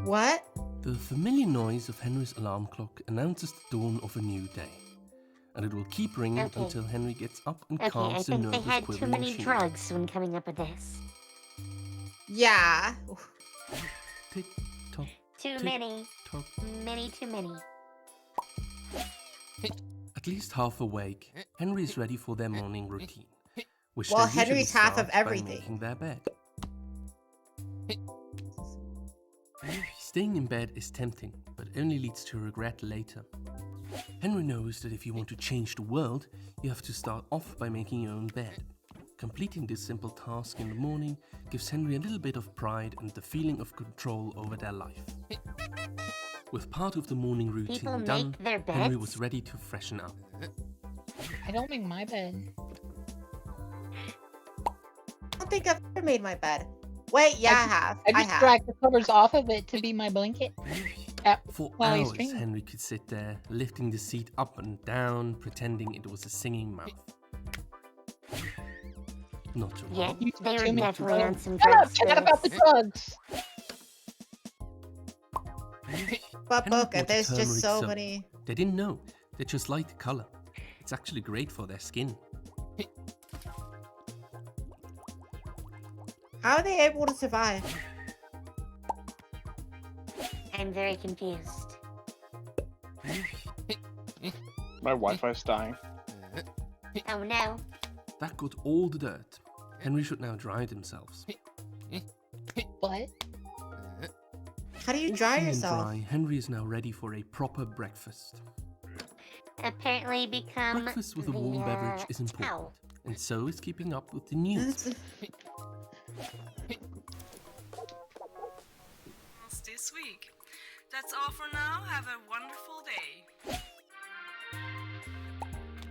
What? The familiar noise of Henry's alarm clock announces the dawn of a new day. And it will keep ringing Okay. until Henry gets up and Okay, I calms the think they nervous had too quivering many machine. drugs when coming up with this. Yeah. Tick tock. Too tick, many. tock. Many too many. At least half awake, Henry is ready for their morning routine, which Well, they usually Henry's half of start by everything. making their bed. Staying in bed is tempting, but only leads to regret later. Henry knows that if you want to change the world, you have to start off by making your own bed. Completing this simple task in the morning gives Henry a little bit of pride and the feeling of control over their life. With part of the morning routine People done, make their Henry beds? was ready to freshen up. I don't make my bed. I don't think I've ever made my bed. Wait, yeah, I have. I just drag the covers off of it to be my blanket. For While he's hours, streaming. Henry could sit there, lifting the seat up and down, pretending it was a singing mouth. Not to Yeah, worry. they were definitely on some Shut up, drugs. chat for about the this. drugs. But Henry Boca, bought there's just turmeric so soap. many. They didn't know. They just liked the color. It's actually great for their skin. How are they able to survive? I'm very confused. My Wi-Fi's dying. Oh no. That got all the dirt. Henry should now dry themselves. What? How do you dry Clean and yourself? dry, Henry is now ready for a proper breakfast. Apparently become Breakfast with a the, warm beverage is important, owl. and so is keeping up with the news. This week. That's all for now. Have a wonderful day.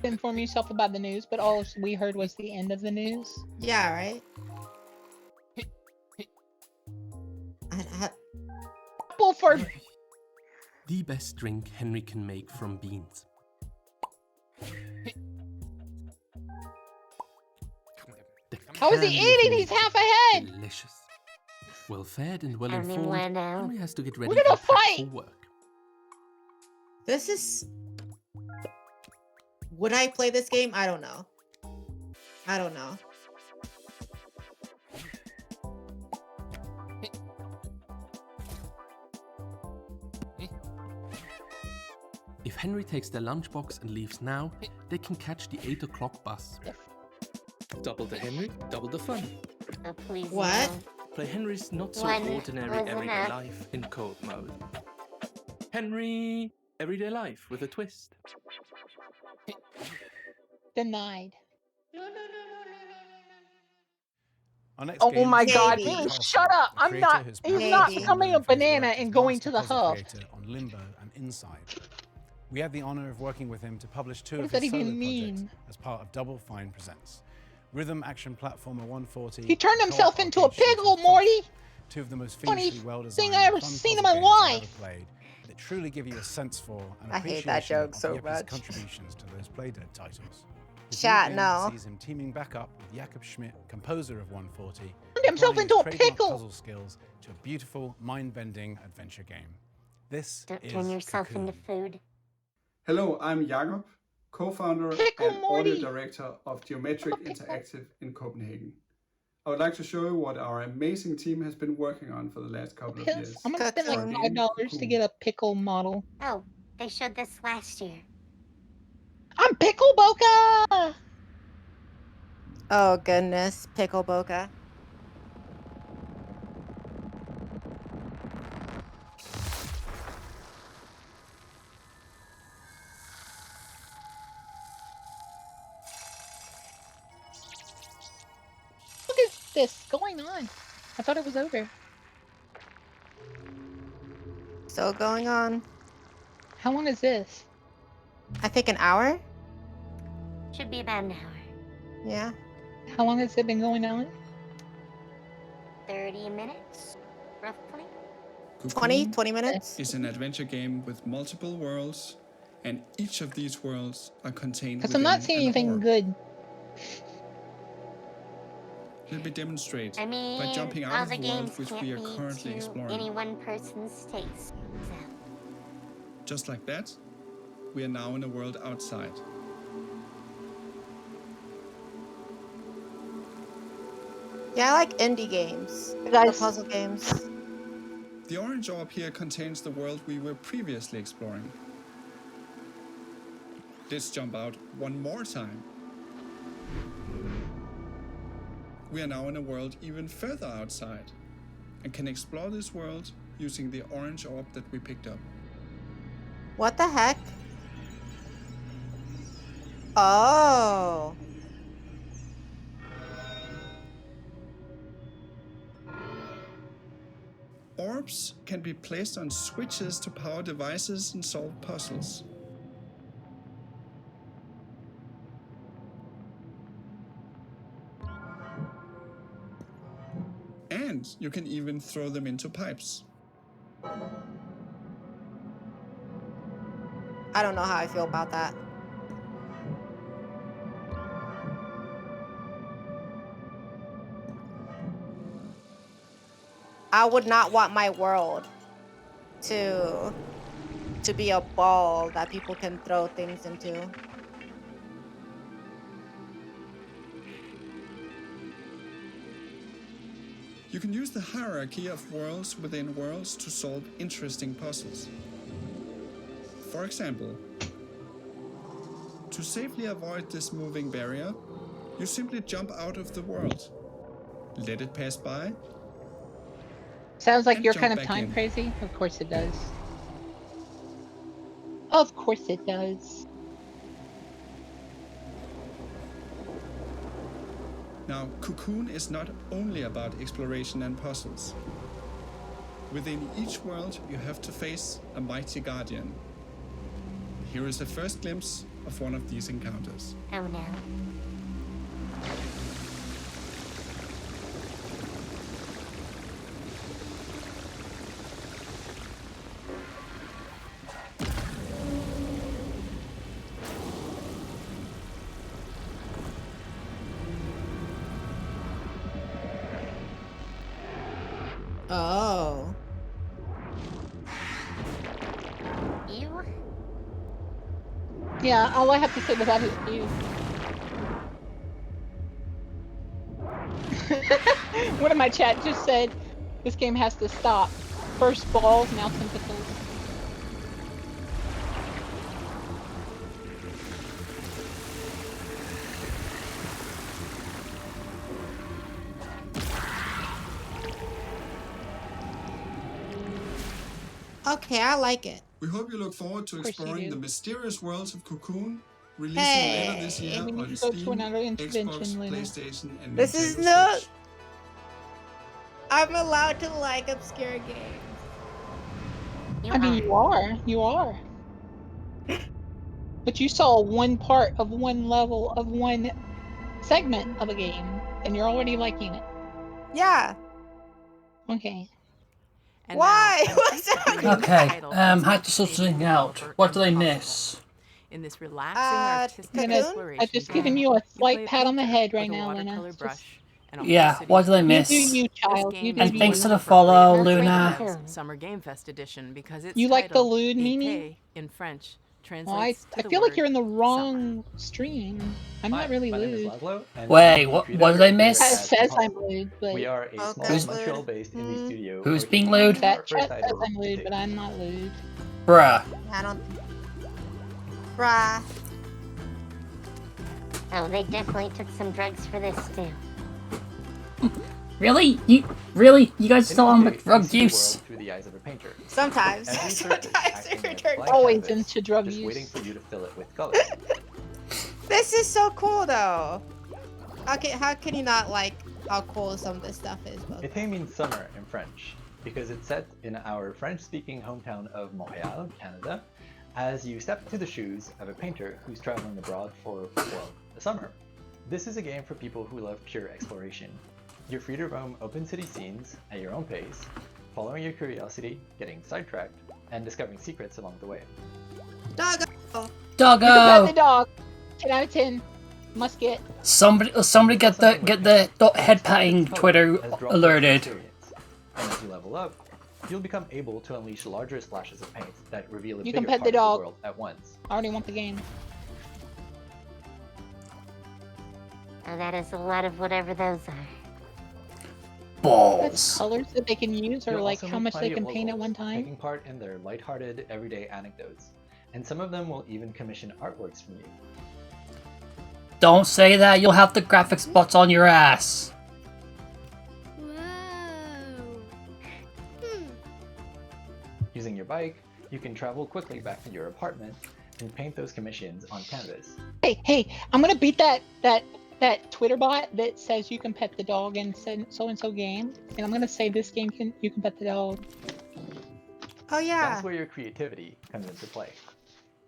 Inform yourself about the news, but all we heard was the end of the news. Yeah, right? Apple for The best drink Henry can make from beans. The How is he candy of eating? meat. He's half a head. Delicious. Well fed and well I mean, informed, when, Henry has to get ready We're gonna to pack fight! for work. This is... Would I play this game? I don't know. I don't know. If Henry takes their lunchbox and leaves now, they can catch the 8 o'clock bus. Double the Henry, double the fun. Oh, please. What? no. Play Henry's not so One ordinary was everyday enough. life in code mode. Henry, everyday life with a twist. Denied. Our next Oh game my is god, Maybe. Bean, shut up! The I'm creator not. has He's been not known becoming a for his banana work as and going to the master hub. puzzle creator on Limbo and Inside. We had the honor of working with him to publish 2 What of does his that solo even mean? projects as part of Double Fine Presents. Rhythm Action Platformer 140. He turned and himself co-op into a arcade shooter pickle, Thoth. Morty. 2 of the most Funniest fiendishly well thing designed I and ever fun seen puzzle in my games I've ever life. played that truly give you a sense for and I hate appreciation that joke of so Yipp's much. contributions to those Playdead titles. His Chat, new game no. sees him teaming back up with Jakob Schmidt, composer of 140, Turned himself applying into his a trademark pickle. puzzle skills to a beautiful, mind-bending adventure game. This Don't is turn yourself Cocoon. into food. Hello, I'm Jakob, co-founder Pickle and Morty. audio director of Geometric Interactive in Copenhagen. I would like to show you what our amazing team has been working on for the last couple of years. I'm gonna spend like Our $5 game, to Cocoon. get a pickle model. Oh, they showed this last year. I'm Pickle Boca! Oh goodness, Pickle Boca. What is this going on? I thought it was over. Still going on. How long is this? I think an hour? Should be about an hour. Yeah. How long has it been going on? 30 minutes, roughly. 20 minutes? Is an adventure game with multiple worlds, and each of these worlds are contained Because I'm not seeing anything good. Let me demonstrate I mean, by jumping all out of the the world games which can't we are be currently to exploring. any one person's taste. So. Just like that, we are now in a world outside. Yeah, I like indie games. Guys. Or puzzle games. The orange orb here contains the world we were previously exploring. Let's jump out one more time. We are now in a world even further outside and can explore this world using the orange orb that we picked up. What the heck? Oh. Orbs can be placed on switches to power devices and solve puzzles. And you can even throw them into pipes. I don't know how I feel about that. I would not want my world to be a ball that people can throw things into. You can use the hierarchy of worlds within worlds to solve interesting puzzles. For example, to safely avoid this moving barrier, you simply jump out of the world, let it pass by. Sounds like And you're jump kind of back time in. crazy. Of course it does. Of course it does. Now, Cocoon is not only about exploration and puzzles. Within each world, you have to face a mighty guardian. Here is a first glimpse of one of these encounters. Oh no. Oh. You? Yeah, all I have to say to that is you. One of my chat just said, this game has to stop. First balls, now tentacles. Okay, I like it. We hope you look forward to Of course you exploring do. the mysterious worlds of Cocoon, releasing later this year we need on to go to Steam, another intervention, Xbox, Lena. PlayStation, and This Nintendo is not. Switch. I'm allowed to like obscure games. I mean, you are. You are. But you saw one part of one level of one segment of a game, and you're already liking it. Yeah. Okay. Why? What's happening? Okay, had to sort something out. What did I miss? In this relaxing artistic exploration, I've just given you a slight pat on the head right now, Luna. Yeah, what did I miss? You do you, child. You do And you. thanks for the follow, Luna. Summer Game Fest edition because it's You like the title, lewd Épée meaning? in French Well, translates I to the feel like word you're in the wrong stream. I'm not really lewd. Wait, what did I miss? It says I'm lewd, but We are a small Montreal-based indie studio. Who's working being on lewd? our that first chat says title I'm lewd, but I'm not lewd. Bruh. I don't. Bruh. Oh, they definitely took some drugs for this too. Really? You guys still on the drug use? Through the eyes of a painter. Sometimes. Every Sometimes surface you're acting like a blank Always canvas, into drug just use. waiting for you to fill it with color. This is so cool though. How can you not like how cool some of this stuff is? But Été means summer in French because it's set in our French-speaking hometown of Montreal, Canada, as you step into the shoes of a painter who's traveling abroad for, well, the summer. This is a game for people who love pure exploration. You're free to roam open city scenes at your own pace, following your curiosity, getting sidetracked, and discovering secrets along the way. Doggo! Doggo! You can pet the dog. 10 out of 10. Must get. Somebody get the head patting Twitter alerted. And as you level up, you'll become able to unleash larger splashes of paint that reveal a You bigger can pet part the of dog. the world at once. I already want the game. Oh, that is a lot of whatever those are. Balls. Colors that they can use, or You'll like also how meet much they plenty can of paint at locals one time. taking part in their lighthearted, everyday anecdotes, and some of them will even commission artworks from you. Don't say that, you'll have the graphics bots on your ass. Using your bike, you can travel quickly back to your apartment and paint those commissions on canvas. Hey, I'm gonna beat that Twitter bot that says you can pet the dog in so-and-so game, and I'm gonna say this game you can pet the dog. Oh yeah. That's where your creativity comes into play.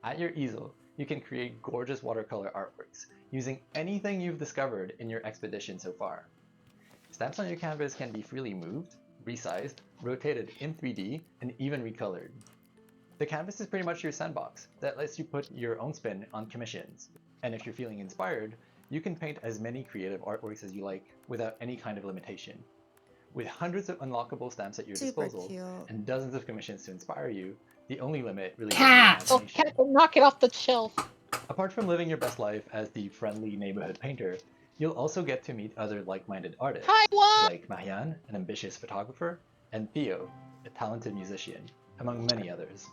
At your easel, you can create gorgeous watercolor artworks using anything you've discovered in your expedition so far. Stamps on your canvas can be freely moved, resized, rotated in 3D, and even recolored. The canvas is pretty much your sandbox that lets you put your own spin on commissions. And if you're feeling inspired, you can paint as many creative artworks as you like without any kind of limitation. With hundreds of unlockable stamps at your Super disposal cute. and dozens of commissions to inspire you, the only limit really Cat! is your Oh, imagination. cat, knock it off the shelf. Apart from living your best life as the friendly neighborhood painter, you'll also get to meet other like-minded artists, Hi, what? like Marianne, an ambitious photographer, and Theo, a talented musician, among many others.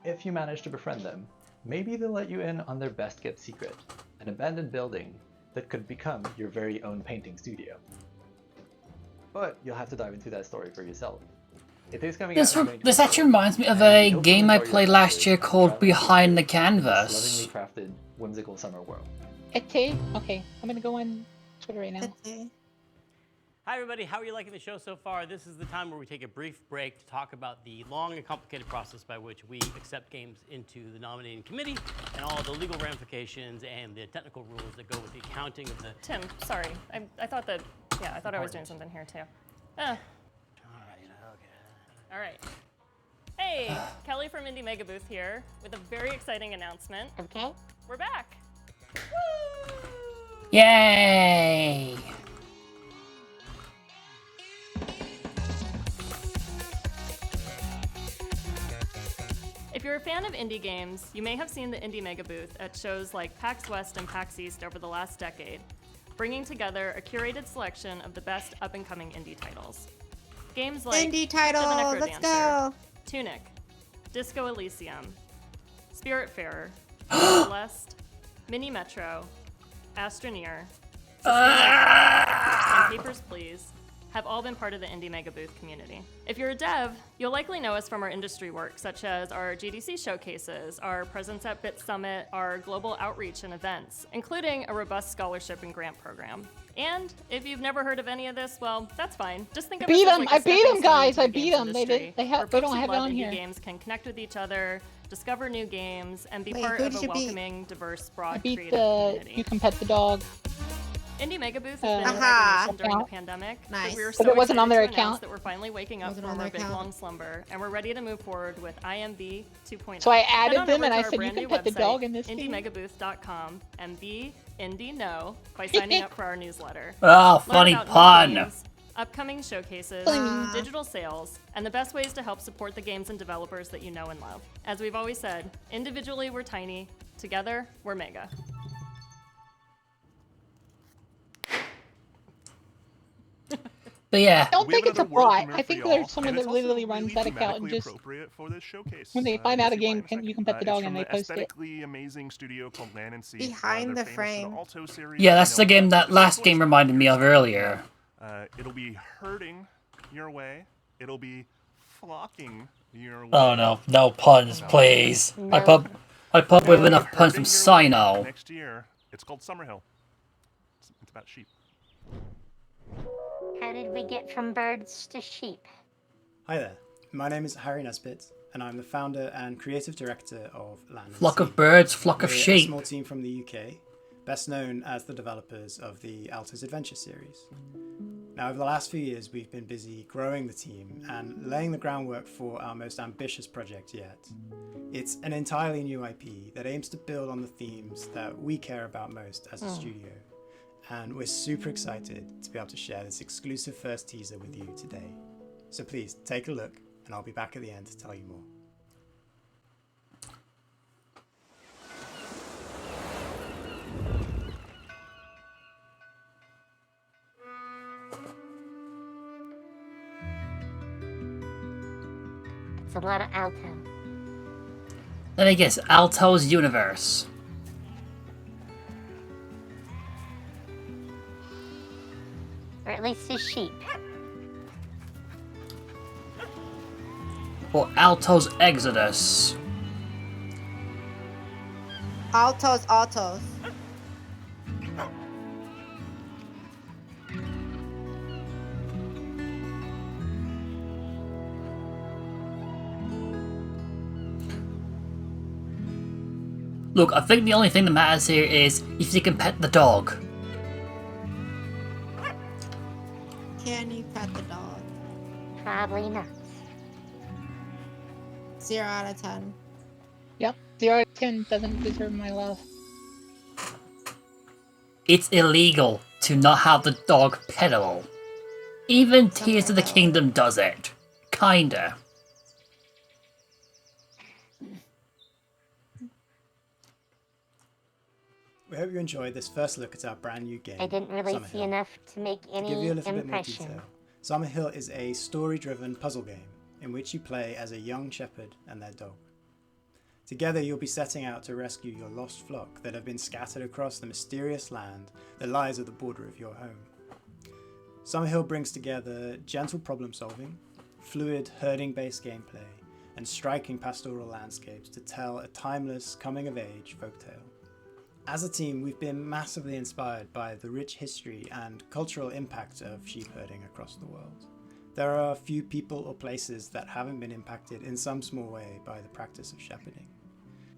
If you manage to befriend them, maybe they'll let you in on their best-kept secret, an abandoned building that could become your very own painting studio. But you'll have to dive into that story for yourself. It is coming out in 2024, This actually reminds me of a game I played last year called Behind the Canvas. lovingly crafted, whimsical summer world. Okay, I'm gonna go on Twitter right now. Hi everybody, how are you liking the show so far? This is the time where we take a brief break to talk about the long and complicated process by which we accept games into the nominating committee and all the legal ramifications and the technical rules that go with the accounting of the... Tim, sorry. I thought that, yeah, I thought I was doing something here too. All right. Hey, Kelly from Indie Mega Booth here with a very exciting announcement. Okay. We're back. Yay! If you're a fan of indie games, you may have seen the Indie Mega Booth at shows like PAX West and PAX East over the last decade, bringing together a curated selection of the best up-and-coming indie titles. Games like Indie title, The let's Necrodancer, go. Tunic, Disco Elysium, Spiritfarer, Celeste, Mini Metro, Astroneer, and Papers, Please have all been part of the Indie Mega Booth community. If you're a dev, you'll likely know us from our industry work, such as our GDC showcases, our presence at Bit Summit, our global outreach and events, including a robust scholarship and grant program. And if you've never heard of any of this, well, that's fine. Just think of Beat us as them! like a I beat stepping them, stone guys! into I the beat games them! They industry, did. They where don't folks who have it love on indie here. games can connect with each other, discover new games, and be Wait, part who of did a you beat? welcoming, diverse, broad, I beat creative the community. You Can Pet the Dog. Indie Mega Booth has been in Aha. hibernation during the Account. pandemic, Nice. but we were But so it wasn't excited on their to announce account. that we're finally waking up Wasn't from on our their big account. long slumber, and we're ready to move forward with IMB 2.0. So I Head added on them over and to I our said, you brand can new pet the website, dog in this game. IndieMegaBooth.com, and be Indie Know by signing up for our newsletter. Oh, Learn funny about new pun. games, upcoming showcases, digital sales, and the best ways to help support the games and developers that you know and love. As we've always said, individually we're tiny, together we're mega. But yeah. I don't We have think it's a another world bot. premiere I for think y'all, there's someone and that it's also literally runs that account and thematically just appropriate for this showcase. when they find You'll out a see why game, in second. you can pet the It's dog from and they the post it. aesthetically amazing studio called Land and Sea. Behind They're the famous for frame. Alto series. Yeah, that's You the know, game that last game reminded me of earlier. It'll be hurting your way. It'll be flocking your way. Oh no, no puns, please. I put with enough puns from Sino. Next year, it's called Summerhill. It's about sheep. How did we get from birds to sheep? Hi there, my name is Harry Nesbitt, and I'm the founder and creative director of Land and Flock Sea. of birds, flock of We're sheep. a small team from the UK, best known as the developers of the Alto's Adventure series. Now, over the last few years, we've been busy growing the team and laying the groundwork for our most ambitious project yet. It's an entirely new IP that aims to build on the themes that we care about most as a studio. And we're super excited to be able to share this exclusive first teaser with you today. So please take a look, and I'll be back at the end to tell you more. It's a lot of alto. Let me guess, Alto's universe. Or at least his sheep. Or Alto's Exodus. Altos. Look, I think the only thing that matters here is if you can pet the dog. Can you pet the dog? Probably not. 0 out of 10. Yep, 0 out of 10 doesn't deserve my love. It's illegal to not have the dog petable. Even Tears of the Kingdom does it. Kinda. We hope you enjoyed this first look at our brand new game. I didn't really see Summerhill. enough to make To any give you a little impression. bit more detail, Summerhill is a story-driven puzzle game in which you play as a young shepherd and their dog. Together you'll be setting out to rescue your lost flock that have been scattered across the mysterious land that lies at the border of your home. Summerhill brings together gentle problem solving, fluid herding-based gameplay, and striking pastoral landscapes to tell a timeless coming-of-age folktale. As a team, we've been massively inspired by the rich history and cultural impact of sheep herding across the world. There are few people or places that haven't been impacted in some small way by the practice of shepherding.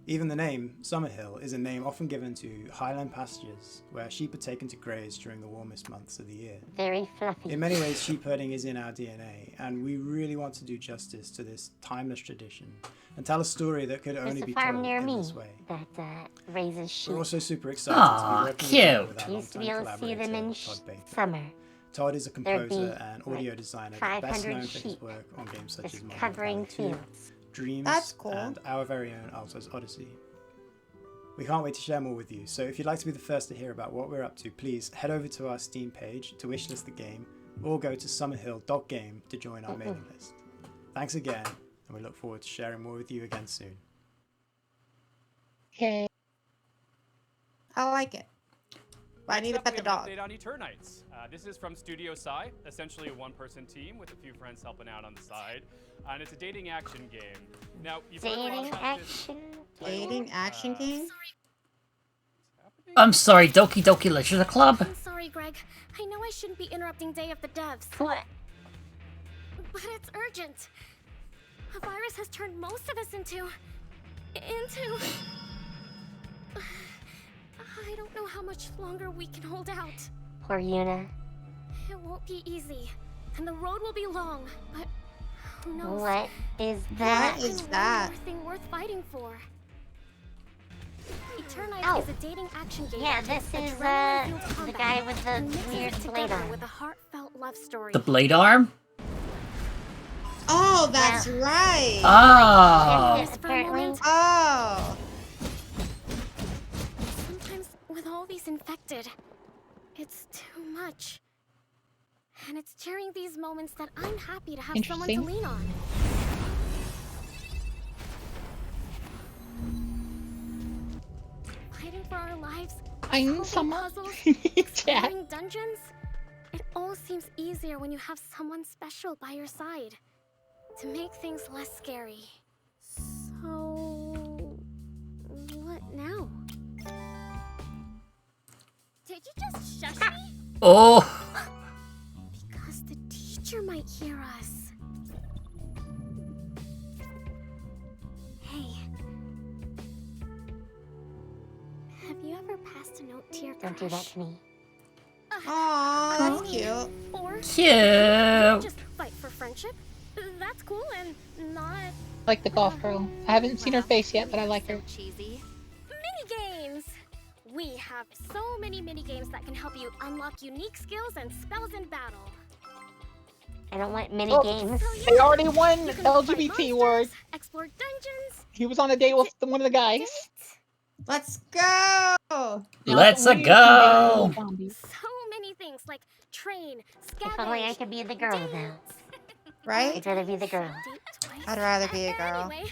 Even the name, Summerhill, is a name often given to highland pastures where sheep are taken to graze during the warmest months of the year. Very fluffy. In many ways, sheep herding is in our DNA, and we really want to do justice to this timeless tradition and tell a story that could only There's a be farm told near in me this way. that raises sheep. We're also super excited Aw, to be working again with our You used to be longtime able to see them collaborator, in Todd Baker. summer. Todd is a There'd be, composer and audio like, designer 500 best known for his sheep work on games such as just Modern covering Warfare 2, fields. Dreams, That's cool. and our very own Alto's Odyssey. We can't wait to share more with you, so if you'd like to be the first to hear about what we're up to, please head over to our Steam page to wishlist the game, or go to summerhill.game to join our mailing list. Thanks again, and we look forward to sharing more with you again soon. Okay. I like it. But I need to pet the dog. Update on Eternites. This is from Studio Psy, essentially a one-person team with a few friends helping out on the side, and it's a dating action game. Now, you've heard a lot Dating about this action? Dating action game? I'm sorry, Doki Doki Literature Club. I'm sorry, Greg. I know I shouldn't be interrupting Day of the Devs. What? But it's urgent. A virus has turned most of us into into... I don't know how much longer we can hold out. Poor Yuna. It won't be easy, and the road will be long, but who knows? What is that? What is that? One more thing worth fighting for. Eternite is a dating action game. Yeah, this is the guy with the weird blade arm. With a heartfelt love story. The blade arm? Oh, that's right. Oh. Apparently. Oh. Sometimes with all these infected, it's too much. And it's during these moments that I'm happy to have someone to lean on. Fighting for our lives, I need solving someone. puzzles, Chat. exploring dungeons. It all seems easier when you have someone special by your side to make things less scary. So, what now? Did you just shush me? Oh. Because the teacher might hear us. Hey. Have you ever passed a note to your crush? Don't do that to me. Aww, that's cute. Or Cute. just fight for friendship. That's cool and not Like the golf girl. I haven't seen her face yet, but I like her. cheesy. Mini games. We have so many mini games that can help you unlock unique skills and spells in battle. I don't want mini games. They already won LGBT award. Explore dungeons. He was on a date with one of the guys. Let's go. Let's go. So many things like train, If only I could be the girl though. Right? I'd rather be the girl. I'd rather be a girl. Anyway,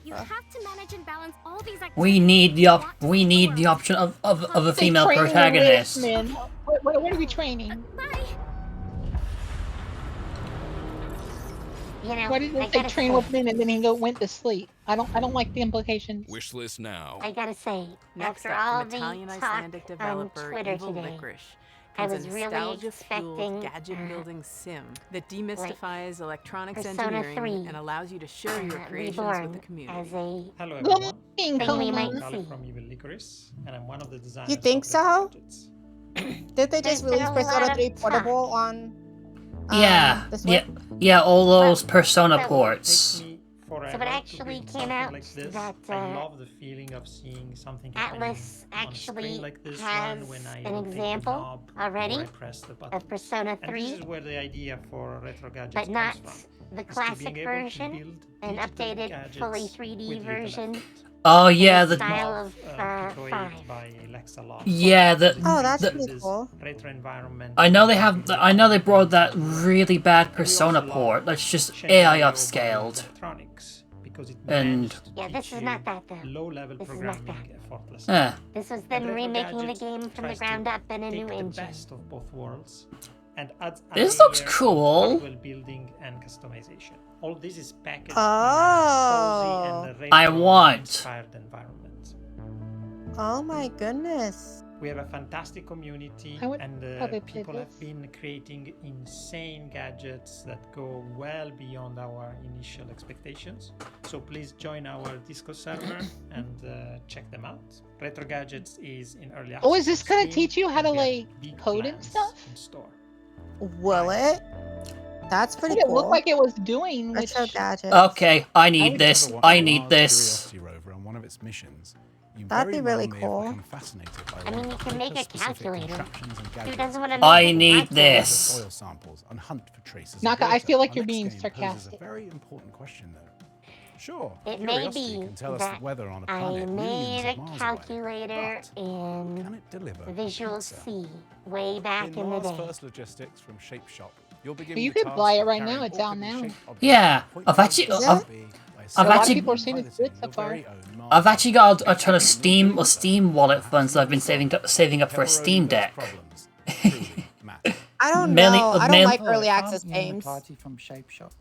you have to manage and balance all these activities. We need the option of a female Training protagonist. with men. What are we training? You know, Why did I they say gotta train say- with men and then he went to sleep? I don't like the implications. Wish list now. I gotta say, Next after up, all from the Italian talk Icelandic on developer Twitter Evil today, Licorice I comes was a really nostalgia-fueled expecting gadget-building sim that demystifies electronics Persona engineering 3, and allows you to share your creations Reborn with the community. as a Hello Well, everyone. being thing we might I'm Carlo see. from Evil Licorice, and I'm one of the designers. You think of so? gadgets. Did they There's just been release a Persona lot of 3 talk. Portable on Yeah, the yeah, Switch? yeah. All those Persona so- ports. Takes me forever So it to actually build came something out like this. that I love the feeling of seeing something Atlas happening on a screen actually like this has one when I an rotate the example knob already or I press the button. of Persona And 3, this is where the idea for retro gadgets but not comes from. the is to classic being able to version, build an digital updated, gadgets fully 3D with little version. effort. Oh yeah, the the style of Picoed 5. by Lexalot. yeah the. Oh, that's the- pretty cool. Retro environment. I know they have. I know they brought that really bad Persona port that's just AI upscaled. Electronics because it And managed to Yeah, this teach is you not that though. low-level This is not programming effortlessly. This was And them retro remaking the gadgets game from the tries to ground up in a take new the engine. best of both worlds and adds a This looks layer of cool. hardware building and customization. All this is packaged Oh. in a cozy and I retro want. inspired environment. Oh my goodness. We have a fantastic community, I would and probably play people have this. been creating insane gadgets that go well beyond our initial expectations. So please join our Discord server and check them out. Retro Gadgets is in early access. Oh, is this on gonna Steam. teach you how to We have like big code and plans stuff? in store. Will it? That's That's pretty what it cool. looked like it was doing. Which Retro gadgets. Okay, I need this. I need this. Curiosity rover on one of its missions. You That'd very be really well may have cool. become fascinated by I one mean, of you the can make a purpose-specific calculator. contraptions and Who gadgets doesn't want to make I a need calculator? this. soil samples and hunt for traces of Naka, I water. feel like Our you're next being game poses sarcastic. a very important question, though. Sure, It may curiosity be can tell us that the weather on a I planet made millions a of miles away. calculator in Can it deliver Visual pizza? C way back in the Mars day. First Logistics from Shape Shop, you'll begin But you with the could task buy it of right now, carrying it's out now. orchidally shaped objects Yeah, from point I've A actually, to I've, point B by I've a lot of actually, people are saying it's good so piloting far. your very own Mars I've actually got a ton of mission. Steam wallet funds that I've been saving up for a Steam Deck. I don't Many- know. I many- don't like early access I'm Ian games. McCarthy from Shape Shop.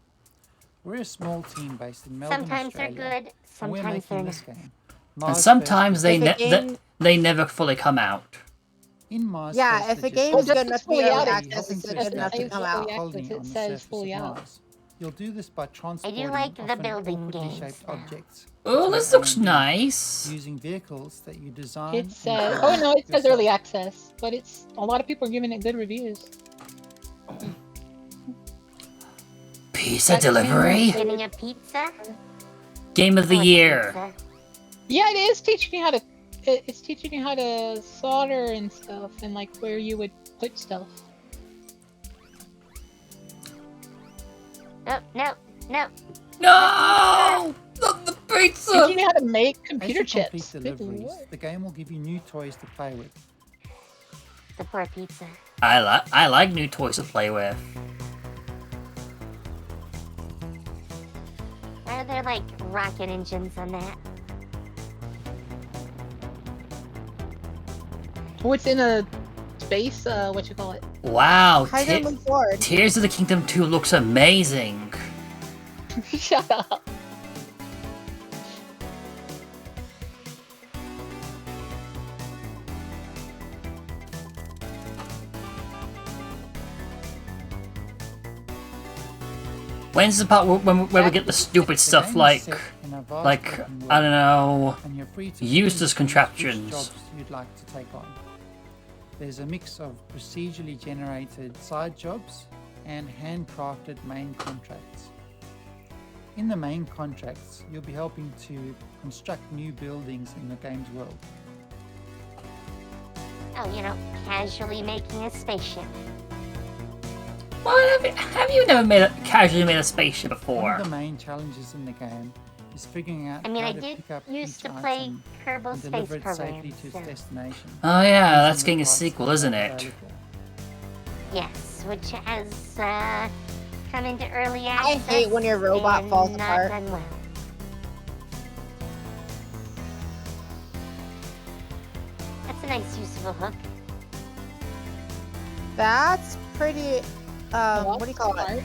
We're a small team based in Melbourne, Sometimes they're Australia, good, and we're sometimes they're making not. this game. And Mars sometimes First they If a game- they never fully come out. In Mars Yeah, First if a Logistics, game is Well, good enough just to be fully early out, access, helping it's to good enough to establish come a out. colony It on the says surface fully of out. Mars. You'll do this by transporting like the often building awkwardly games shaped now. objects. Oh, to this A looks and B, nice. Using vehicles that you design. It says, oh no, it says early access, but it's a lot of people are giving it good reviews. Pizza delivery? Getting a pizza? Game of the year. Pizza. Yeah, it is teaching you how to. It's teaching you how to solder and stuff, and like where you would put stuff. Oh, no, no. No! Not the pizza! Teaching you how to make As computer you complete chips. deliveries, the game will give you new toys to play with. The poor pizza. I like new toys to play with. Why are there like rocket engines on that? What's in a space? What you call it? Wow, How you gonna move forward? Tears of the Kingdom 2 looks amazing. Shut up. When's the part where we get the stupid stuff like I don't know, useless contraptions? Jobs you'd like to take on. There's a mix of procedurally generated side jobs and handcrafted main contracts. In the main contracts, you'll be helping to construct new buildings in the game's world. Oh, you know, casually making a spaceship. What have you never casually made a spaceship before? One of the main challenges in the game is figuring out I mean, how I to did pick up used each to play item Kerbal and Space deliver it Program. safely to its destination. Oh yeah, that's using getting a the parts sequel, that are isn't it? available. Yes, which has come into early I access. hate when your robot and falls not apart. done well. That's a nice usable hook. That's pretty. What do you call it?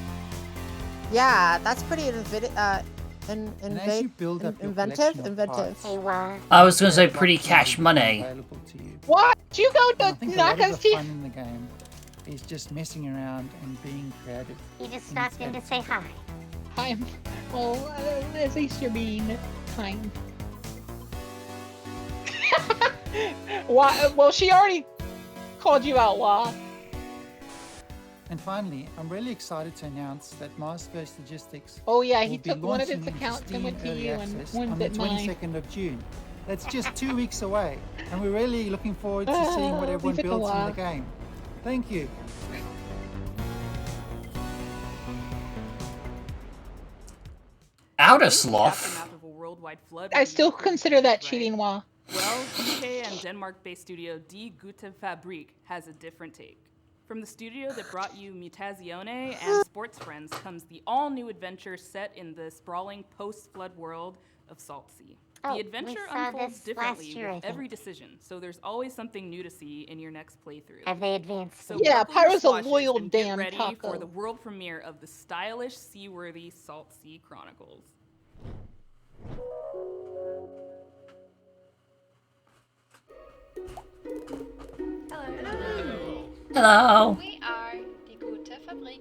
Yeah, that's pretty And as you build up your inventive. collection of parts, Hey, wow. I was gonna say pretty cash money. available to you. What? You go I to think a lot of Naka's the team? fun in the game is just messing around and being creative. He just stopped in to say hi. Hi. Well, at least you're being kind. Why? Well, she already called you out, Wah. And finally, I'm really excited to announce that Masterverse Logistics Oh yeah, he will be took one of launching its into accounts and Steam went to Early you, and Access one on the bit mine. 22nd of June. That's just 2 weeks away, and we're really looking forward to seeing what everyone leave it builds in alone. the game. Thank you. Outer Sloth. Aftermath of a worldwide flood. I still consider that cheating, Wah. Well, UK and Denmark-based studio Die Gute Fabrik has a different take. From the studio that brought you Mutazione and Sports Friends comes the all-new adventure set in the sprawling post-flood world of Salt Sea. Oh, The we adventure saw unfolds this last differently year, I with think. every decision, so there's always something new to see in your next playthrough. Have they advanced? So Yeah, buckle your Pyro's a swashes loyal and get damn ready taco. for the world premiere of the stylish, seaworthy Salt Sea Chronicles. Hello. We are Die Gute Fabrik.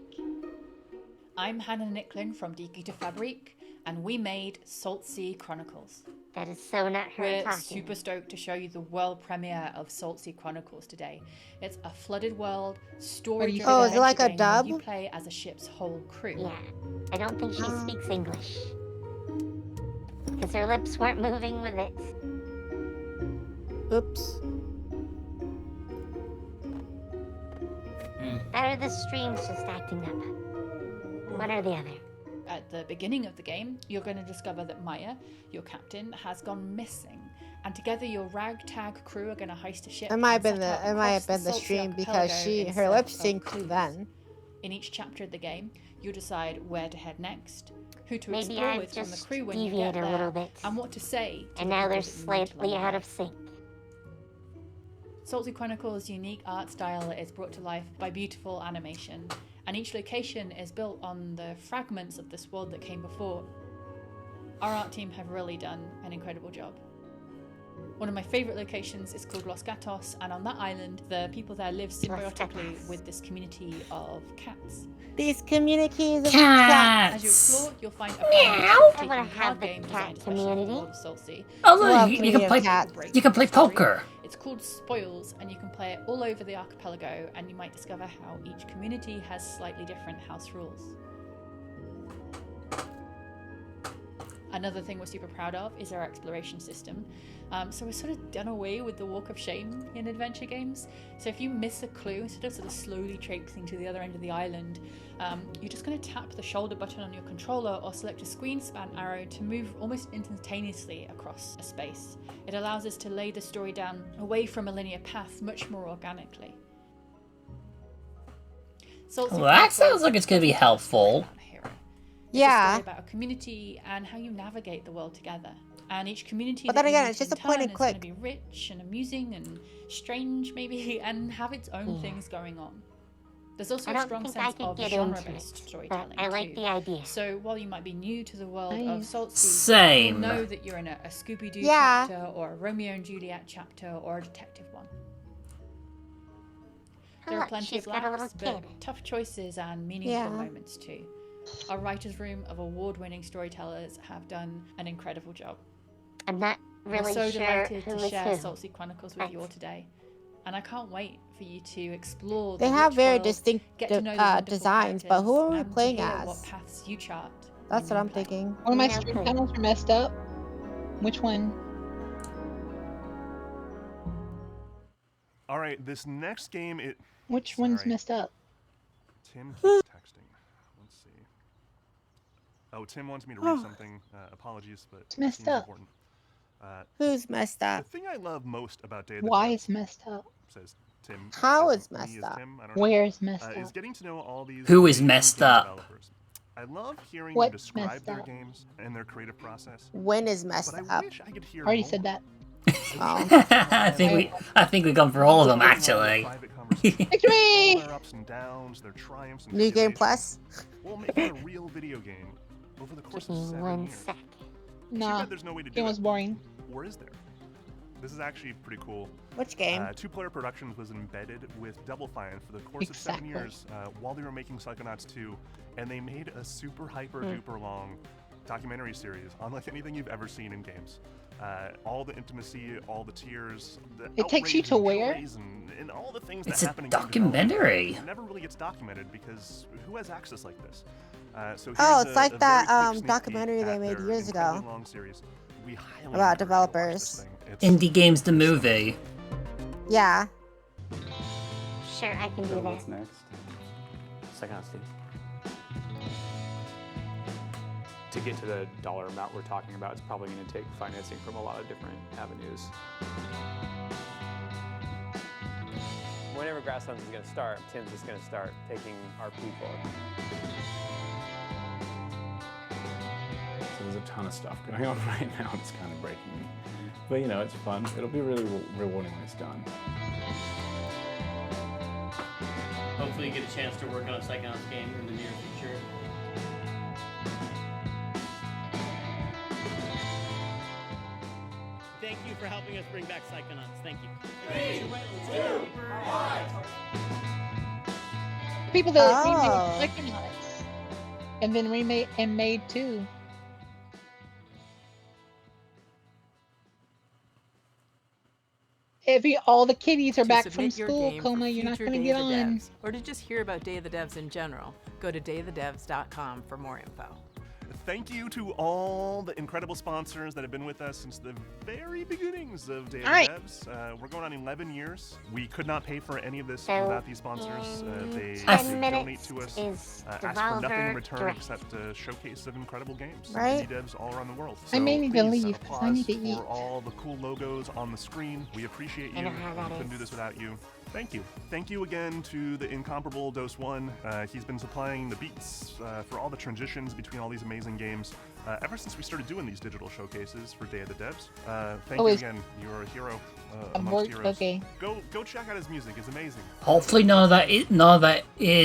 I'm Hannah Nicklin from Die Gute Fabrik, and we made Salt Sea Chronicles. That is so not her We're talking. super stoked to show you the world premiere of Salt Sea Chronicles today. It's a flooded world, story-driven Oh, is it like a adventure game where dub? you play as a ship's whole crew. Yeah, I don't think she speaks English. Because her lips weren't moving with it. Oops. That or the stream's just acting up. One or the other. At the beginning of the game, you're going to discover that Maya, your captain, has gone missing, and together your ragtag crew are going to heist a ship. It might have and been set the out across the Salt Sea stream because archipelago in her lip search of synced clues. then. In each chapter of the game, you decide where to head next, who to Maybe explore I've with from the just crew when you get deviated there, a little bit. and what to say to And the now they're people that you meet slightly along the out way. of sync. Salt Sea Chronicles' unique art style is brought to life by beautiful animation, and each location is built on the fragments of this world that came before. Our art team have really done an incredible job. One of my favourite locations is called Los Gatos, and on that island, the people there live symbiotically with this community of cats. These communities of As you cats. explore, you'll find a Meow. taking I wanna have card the game cat designed especially for the community. world of Saltsea. Oh, It's look, called you Community can of play- Cats. you can play Story. poker. It's called Spoils, and you can play it all over the archipelago, and you might discover how each community has slightly different house rules. Another thing we're super proud of is our exploration system. So we're sort of done away with the walk of shame in adventure games. So if you miss a clue, instead of sort of slowly traipsing to the other end of the island, you're just going to tap the shoulder button on your controller or select a screen span arrow to move almost instantaneously across a space. It allows us to lay the story down away from a linear path much more organically. Well, that sounds like it's going to be helpful. It's a story about a community and how you navigate the world together. And each community But that then you again, meet it's just in a point turn and is going to click. be rich and amusing and strange maybe and have its own things going on. There's also I a don't strong think sense I could of get into genre-based it, storytelling but I like too. the idea. So while you might be new to the world of Nice. Saltsea, Same. you'll know that you're in a Scooby-Doo Yeah. chapter or a Romeo and Juliet chapter or a detective one. There are Look, plenty she's of got a laughs, little but kid. tough choices and meaningful Yeah. moments too. Our writer's room of award-winning storytellers have done an incredible job. I'm not We're really so sure delighted who to is share who. Saltsea Chronicles with you all today, and I can't wait for you to explore. They the have rich very world, distinct get to know the wonderful designs, but who are we characters, and to playing hear as? what paths you chart. That's what I'm thinking. One of my No stream clue. panels are messed up. Which one? All right, this next game, Which one's Sorry. messed up? Tim keeps texting. Let's see. Oh, Tim wants me to read something. Apologies, but it messed seems up. important. Who's messed up? The thing I love most about Day of the Why Devs, is messed up? says Tim. How as is me messed as up? Tim, I don't know, Where is messed is up? getting to know all these Who is amazing messed game up? developers. I love hearing What's them describe messed their up? games and their creative process. When is messed But I up? wish I could hear Already more. said that. Oh. I think we've gone for all of them actually. Victory! All their ups and downs, their triumphs and New Game tribulations. Plus? We'll make it a real video game over the course of Give me 7 1 years. second. Too Nah, bad there's no way to do game was it. boring. Or is there? This is actually pretty cool. Which game? Two Player Productions was embedded with Double Fine for the course Exactly. of 7 years while they were making Psychonauts 2, and they made a super hyper duper long documentary series unlike anything you've ever seen in games. All the intimacy, all the tears, the It takes you outrage to and where? joys and all the things It's that a happen in game documentary. development never really gets documented because who has access like this? So Oh, here's it's a like very that quick sneak peek documentary they at made their years incredibly ago long series. We highly about encourage you to watch this developers. thing. It's Indie Games the movie. Yeah. Sure, I can do that. What's next? Psychonauts 2. To get to the dollar amount we're talking about, it's probably going to take financing from a lot of different avenues. Whenever Grasslands is going to start, Tim's just going to start taking our people. So there's a ton of stuff going on right now. It's kind of breaking me. But you know, it's fun. It'll be really rewarding when it's done. Hopefully you get a chance to work on a Psychonauts game in the near future. Thank you for helping us bring back Psychonauts. Thank you. 3, 2, 1. People that Oh. remade Psychonauts and then remade and made 2. All the kiddies are To back from submit your school, game Coma. for You're not future going to Day get of the on. Devs, or to just hear about Day of the Devs in general, go to dayofthedevs.com for more info. Thank you to all the incredible sponsors that have been with us since the very beginnings of Day of All right. the Devs. We're going on 11 years. We could not pay for any of this So, without these sponsors. They 10 donate minutes to us, is ask for nothing in Devolver return Direct. except a showcase of incredible games. Right. Indie devs all around the world. I may So need to please, leave 'cause I applause need to eat. for all the cool logos on the screen. We appreciate I you. know how that We couldn't do is. this without you. Thank you. Thank you again to the incomparable Dose One. He's been supplying the beats for all the transitions between all these amazing games. ever since we started doing these digital showcases for Day of the Devs. Thank Oh, you is- again. You're a hero A amongst voice- heroes. okay. Go check out his music. It's amazing. Hopefully none of that is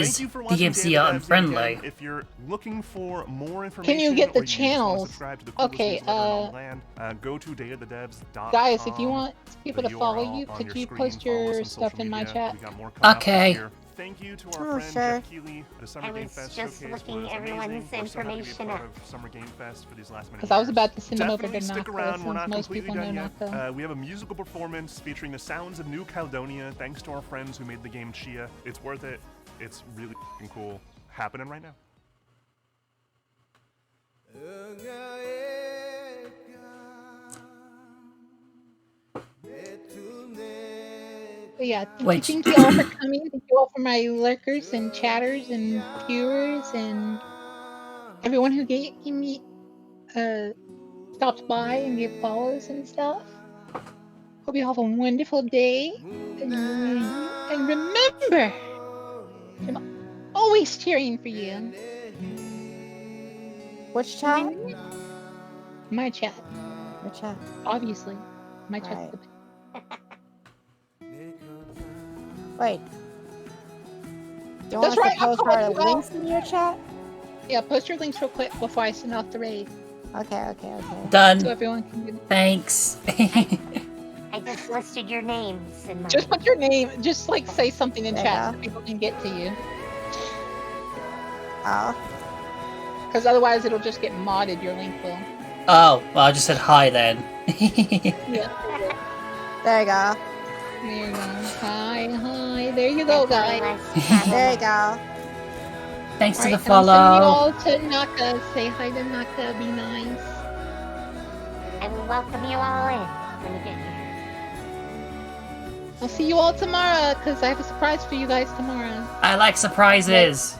Thank you for watching Day of the DMC Devs, and unfriendly. again, if you're looking for more information, Can you get the or you just wanna channels? subscribe to the coolest Okay, newsletter on the land, go to dayofthedevs.com. Guys, if you want people The to follow URL you, on could your you screen, post follow us your on stuff social in my media. chat? We got more coming up Okay. this year. Thank you to our Oh, friend sure. Jeff Keeley. The Summer I Game was Fest just showcase looking was everyone's amazing. We're so happy to be a information part up. of Summer Game Fest for these last many Because I was years. about to send them over Definitely to stick Naka, around. We're since not most completely people done know yet. Naka. We have a musical performance featuring the sounds of New Caledonia, thanks to our friends who made the game Chia. It's worth it. It's really f***ing cool. Happening right now. But yeah, Wait. thank you all for coming. Thank you all for my lurkers and chatters and viewers and everyone who gave me stopped by and gave follows and stuff. Hope you have a wonderful day. And remember, I'm always cheering for you. Which chat? My chat. Which chat? Obviously. My chat's Right. the best. Wait. Do you That's want us right, to I post called our you out. links in your chat? Yeah, post your links real quick before I send off the raid. Okay. Done. So everyone can get Thanks. I just listed your names in my. Just put your name, just like say something in There chat you so people can get to you. Oh. Because otherwise it'll just get modded, your link will. Oh, well, I just said hi then. Yeah. There you go. There you go. Hi. There you go, guys. There you go. Thanks to Alright, the and I'm sending you follow. all to Naka. Say hi to Naka. Be nice. I will welcome you all in when you get here. I'll see you all tomorrow because I have a surprise for you guys tomorrow. I like surprises.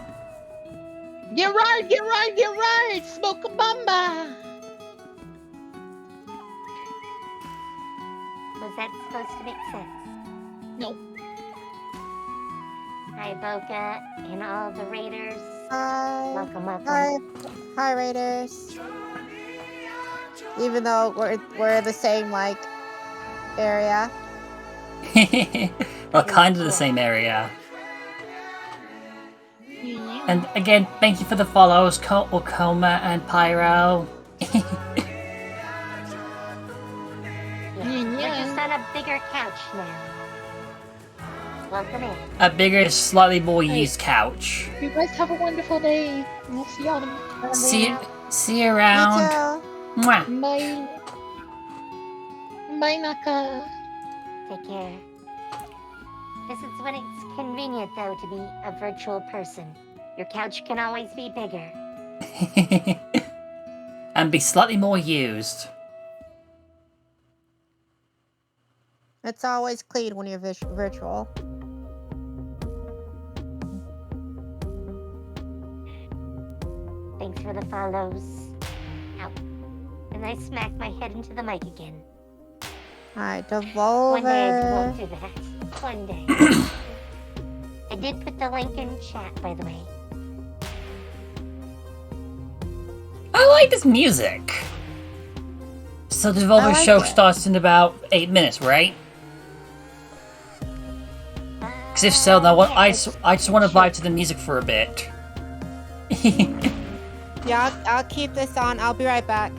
Get right! Smoke a bamba! Was that supposed to make sense? No. Hi, Boca, and all the raiders. Hi. Welcome. Hi, Raiders. Even though we're the same like area. Well, kind of the same area. And again, thank you for the follows, Okoma and Pyro. We're just on a bigger couch now. Welcome in. A bigger, slightly more used couch. You guys have a wonderful day. And we'll see y'all tomorrow. See you around. Mwah. Bye. Bye, Naka. Take care. This is when it's convenient, though, to be a virtual person. Your couch can always be bigger. And be slightly more used. It's always clean when you're virtual. Thanks for the follows. Ow. And I smacked my head into the mic again. Alright, One day I won't Devolver. do that. One day. I did put the link in chat, by the way. I like this music. So the Devolver like show it. starts in about 8 minutes, right? Because if so, then I just want to vibe to the music for a bit. Yeah, I'll keep this on. I'll be right back.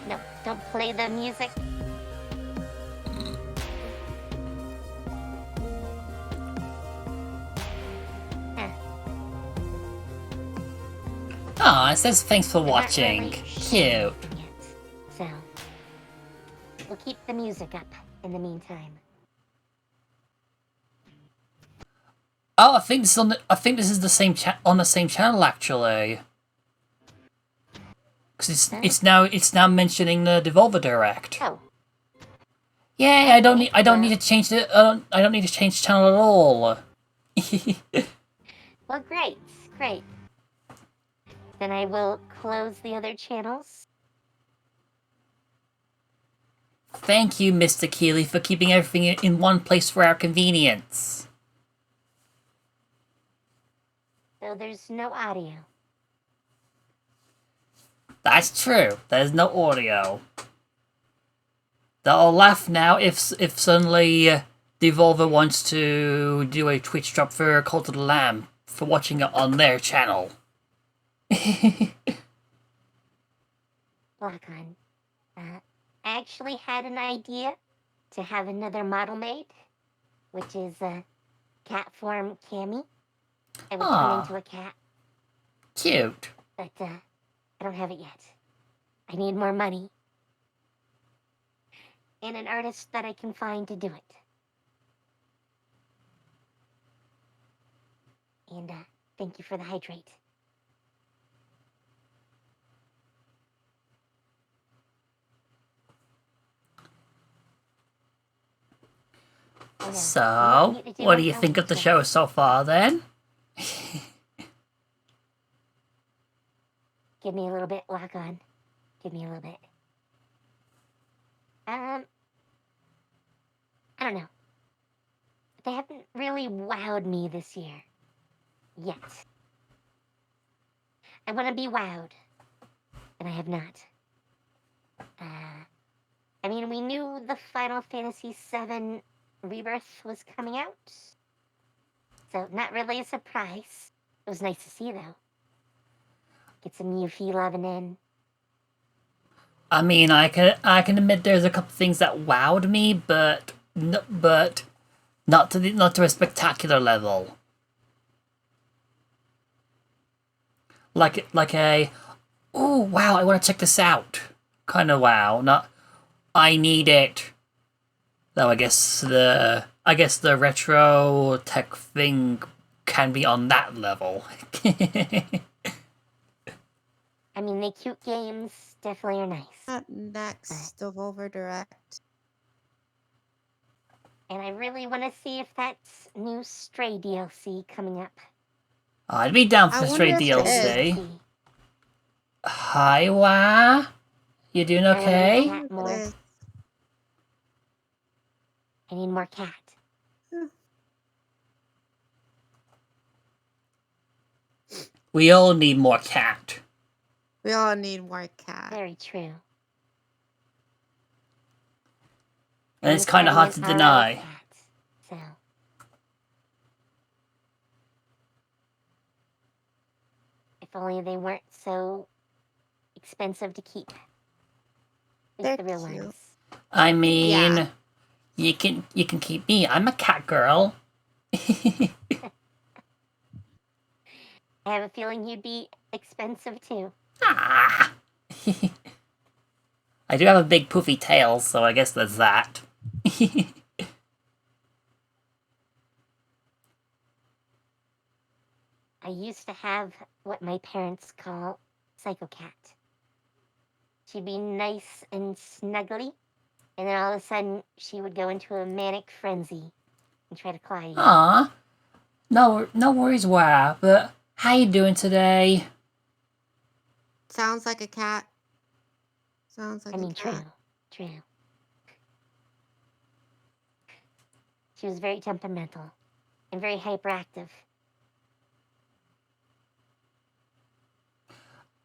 No, don't play the music. Ah, it says thanks for watching. Cute. So, we'll keep the music up in the meantime. Oh, I think this is the same on the same channel actually. Because it's now mentioning the Devolver Direct. Oh. Yay! I don't need to change I don't need to change channel at all. Well, great. Then I will close the other channels. Thank you, Mr. Keeley, for keeping everything in one place for our convenience. So there's no audio. That's true. There's no audio. They'll laugh now if suddenly Devolver wants to do a Twitch drop for Cult of the Lamb for watching it on their channel. Lock-on. I actually had an idea to have another model made, which is a cat form Cammy. I would turn into a cat. Cute. But I don't have it yet. I need more money. And an artist that I can find to do it. And thank you for the hydrate. So, what do you think of the show so far, then? Give me a little bit, lock on. Give me a little bit. I don't know. They haven't really wowed me this year. Yet. I want to be wowed. And I have not. I mean, we knew the Final Fantasy VII Rebirth was coming out. So, not really a surprise. It was nice to see, though. Get some Yuffie loving in. I mean, I can admit there's a couple things that wowed me, but not to a spectacular level. Like a, oh wow, I want to check this out kind of wow. Not, I need it. Though I guess the retro tech thing can be on that level. I mean, the cute games definitely are nice. Next, Devolver Direct. And I really want to see if that's new Stray DLC coming up. I'd be down for the Stray DLC. Hi, Wah. You doing okay? I need more cat. We all need more cat. We all need more cat. Very true. And it's kind of hard to deny. Cat, so. If only they weren't so expensive to keep. Like the real ones. I mean, you can keep me. I'm a cat girl. I have a feeling you'd be expensive too. Ah. I do have a big poofy tail, so I guess there's that. I used to have what my parents call Psycho Cat. She'd be nice and snuggly, and then all of a sudden she would go into a manic frenzy and try to claw you. Aw. No worries, Wah, but how you doing today? Sounds like a cat. Sounds like a cat. True. She was very temperamental and very hyperactive.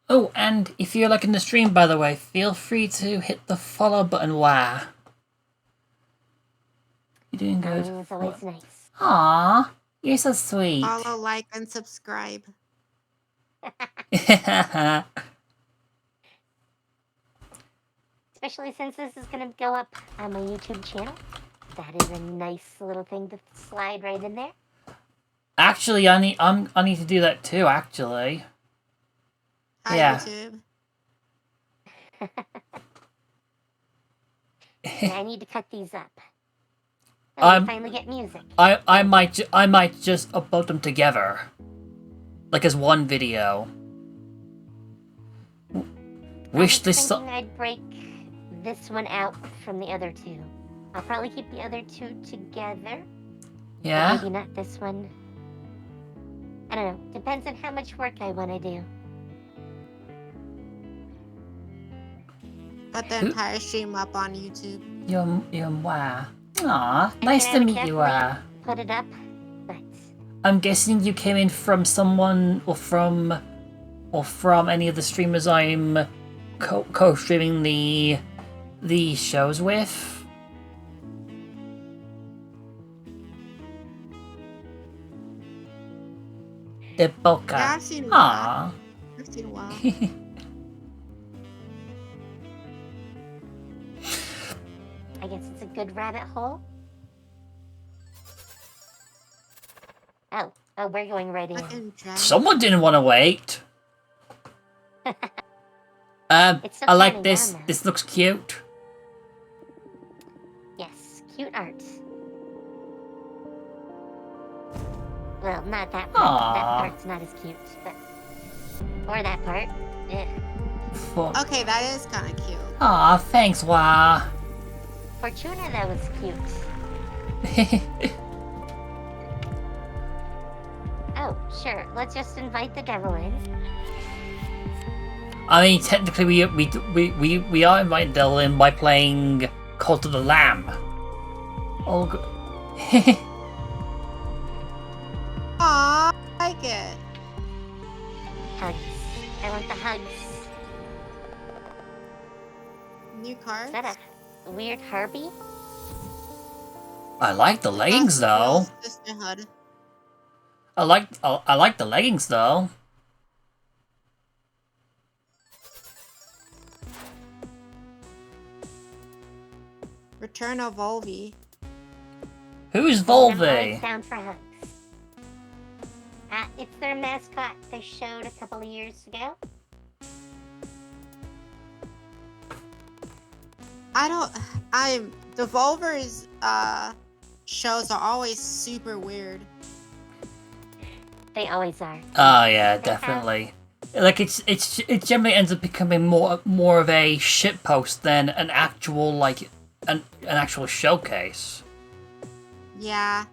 Oh, and if you're liking the stream, by the way, feel free to hit the follow button, Wah. You're doing good. It's always nice. Aw, you're so sweet. Follow, like, and subscribe. Especially since this is going to go up on my YouTube channel. That is a nice little thing to slide right in there. Actually, I need to do that too, actually. Hi, yeah. YouTube. And I need to cut these up. Finally get music. I might just upload them together, like as one video. Wish this. I was thinking I'd break this one out from the other two. I'll probably keep the other two together. Yeah. Maybe not this one. I don't know. Depends on how much work I want to do. Put the entire stream up on YouTube. You're Wah. Aw, nice to meet you, Wah. Put it up, but I'm guessing you came in from someone or from any of the streamers I'm co-streaming the shows with. The Boca. Yeah, I've seen a while. Aww. I've seen a while. I guess it's a good rabbit hole. Oh, we're going right in. Someone didn't want to wait. It's so I like funny, this. Mama. This looks cute. Yes, cute art. Well, not that part. Aww. That part's not as cute, but or that part. Yeah. Okay, that is kind of cute. Aw, thanks, Wah. Fortuna, that was cute. Oh, sure. Let's just invite the devil in. I mean, technically, we are inviting Devil in by playing Cult of the Lamb. Oh, Aw, I like it. Hugs. I want the hugs. New cards? Is that a weird Harpy? I like the leggings though. Sisterhood. I like the leggings though. Return of Volvi. Who's I'm always Volvi? down for hugs. It's their mascot they showed a couple of years ago. Devolver's shows are always super weird. They always are. Oh yeah, definitely. Like it generally ends up becoming more of a shitpost than an actual an actual showcase. Yeah.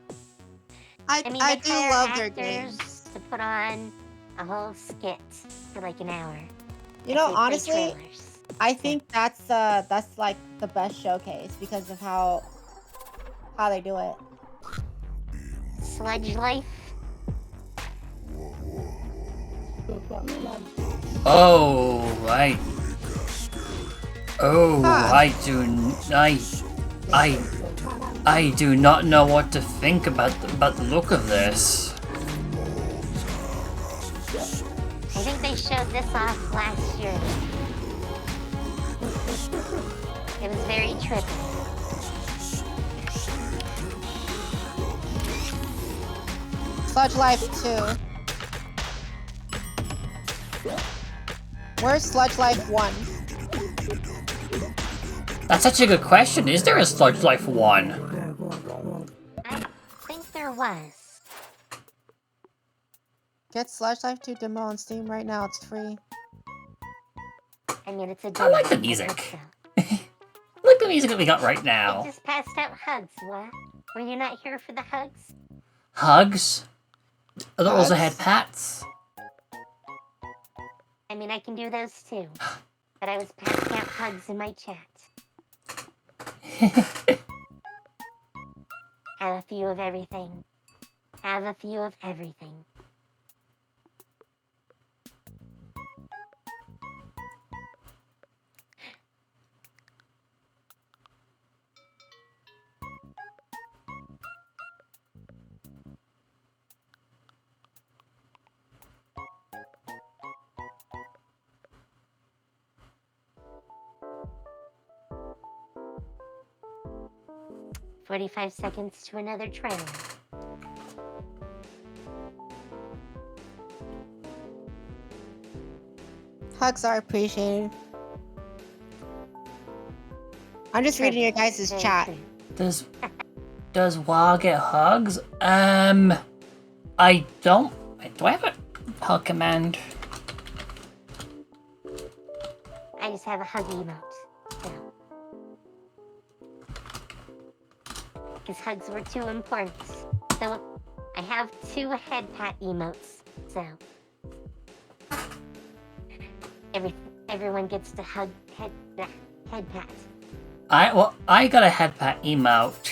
I mean, I they do hire love their actors games. to put on a whole skit for like an hour. You know, They play honestly, trailers. I think that's like the best showcase because of how they do it. Sludge Life. Oh, I do not know what to think about the look of this. I think they showed this off last year. It was very trippy. Sludge Life 2. Where's Sludge Life 1? That's such a good question. Is there a Sludge Life 1? I think there was. Get Sludge Life 2 demo on Steam right now. It's free. I mean, it's a I demo. like the music. Look at the music that we got right I now. just passed out hugs, what? Were you not here for the hugs? Hugs? Are there also Hugs? head pats? I mean, I can do those too. But I was passing out hugs in my chat. Have a few of everything. Have a few of everything. "45 seconds to another trailer." Hugs are appreciated. I'm just reading your guys' chat. Does Wah get hugs? I don't. Do I have a hug command? I just have a hug emote. So. Because hugs were too important. So I have 2 head pat emotes. So everyone gets to hug head pat. I got a head pat emote.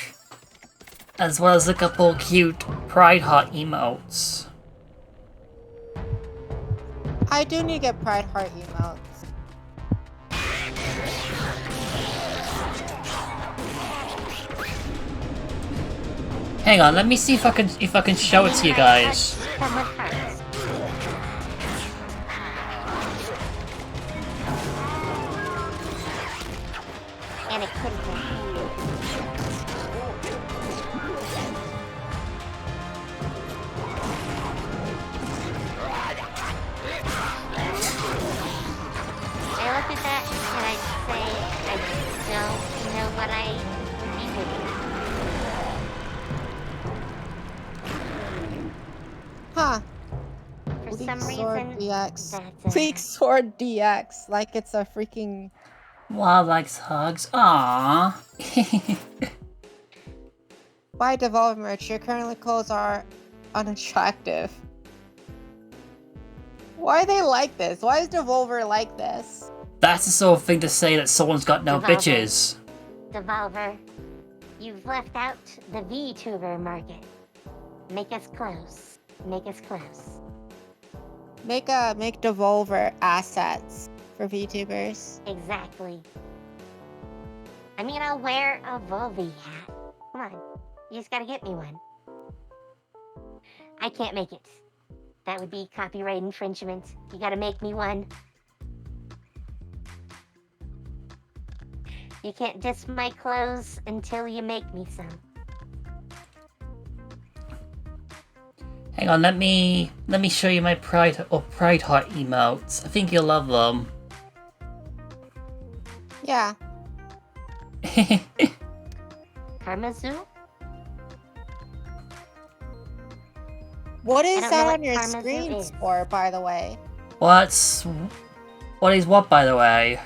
as well as a couple cute Pride Heart emotes. I do need to get Pride Heart emotes. Hang on, let me see if I can show it to you guys. And it couldn't be. I look at that and I say, I don't know what I would be doing. Huh. For Bleak some Sword reason, DX. that's Bleak Sword DX. Like it's a freaking... Wild likes hugs. Aww. Buy Devolver merch. Your current clothes are unattractive. Why are they like this? Why is Devolver like this? That's the sort of thing to say that someone's got no Devolver. bitches. Devolver, you've left out the VTuber market. Make us close. Make us close. Make Devolver assets for VTubers. Exactly. I mean, I'll wear a Volvi hat. Come on. You just gotta get me one. I can't make it. That would be copyright infringement. You gotta make me one. You can't diss my clothes until you make me some. Hang on, let me show you my Pride Heart emotes. I think you'll love them. Yeah. Karmazu? What I is don't know that what on your Karmazu screen, is. Spore, by the way? What is what, by the way?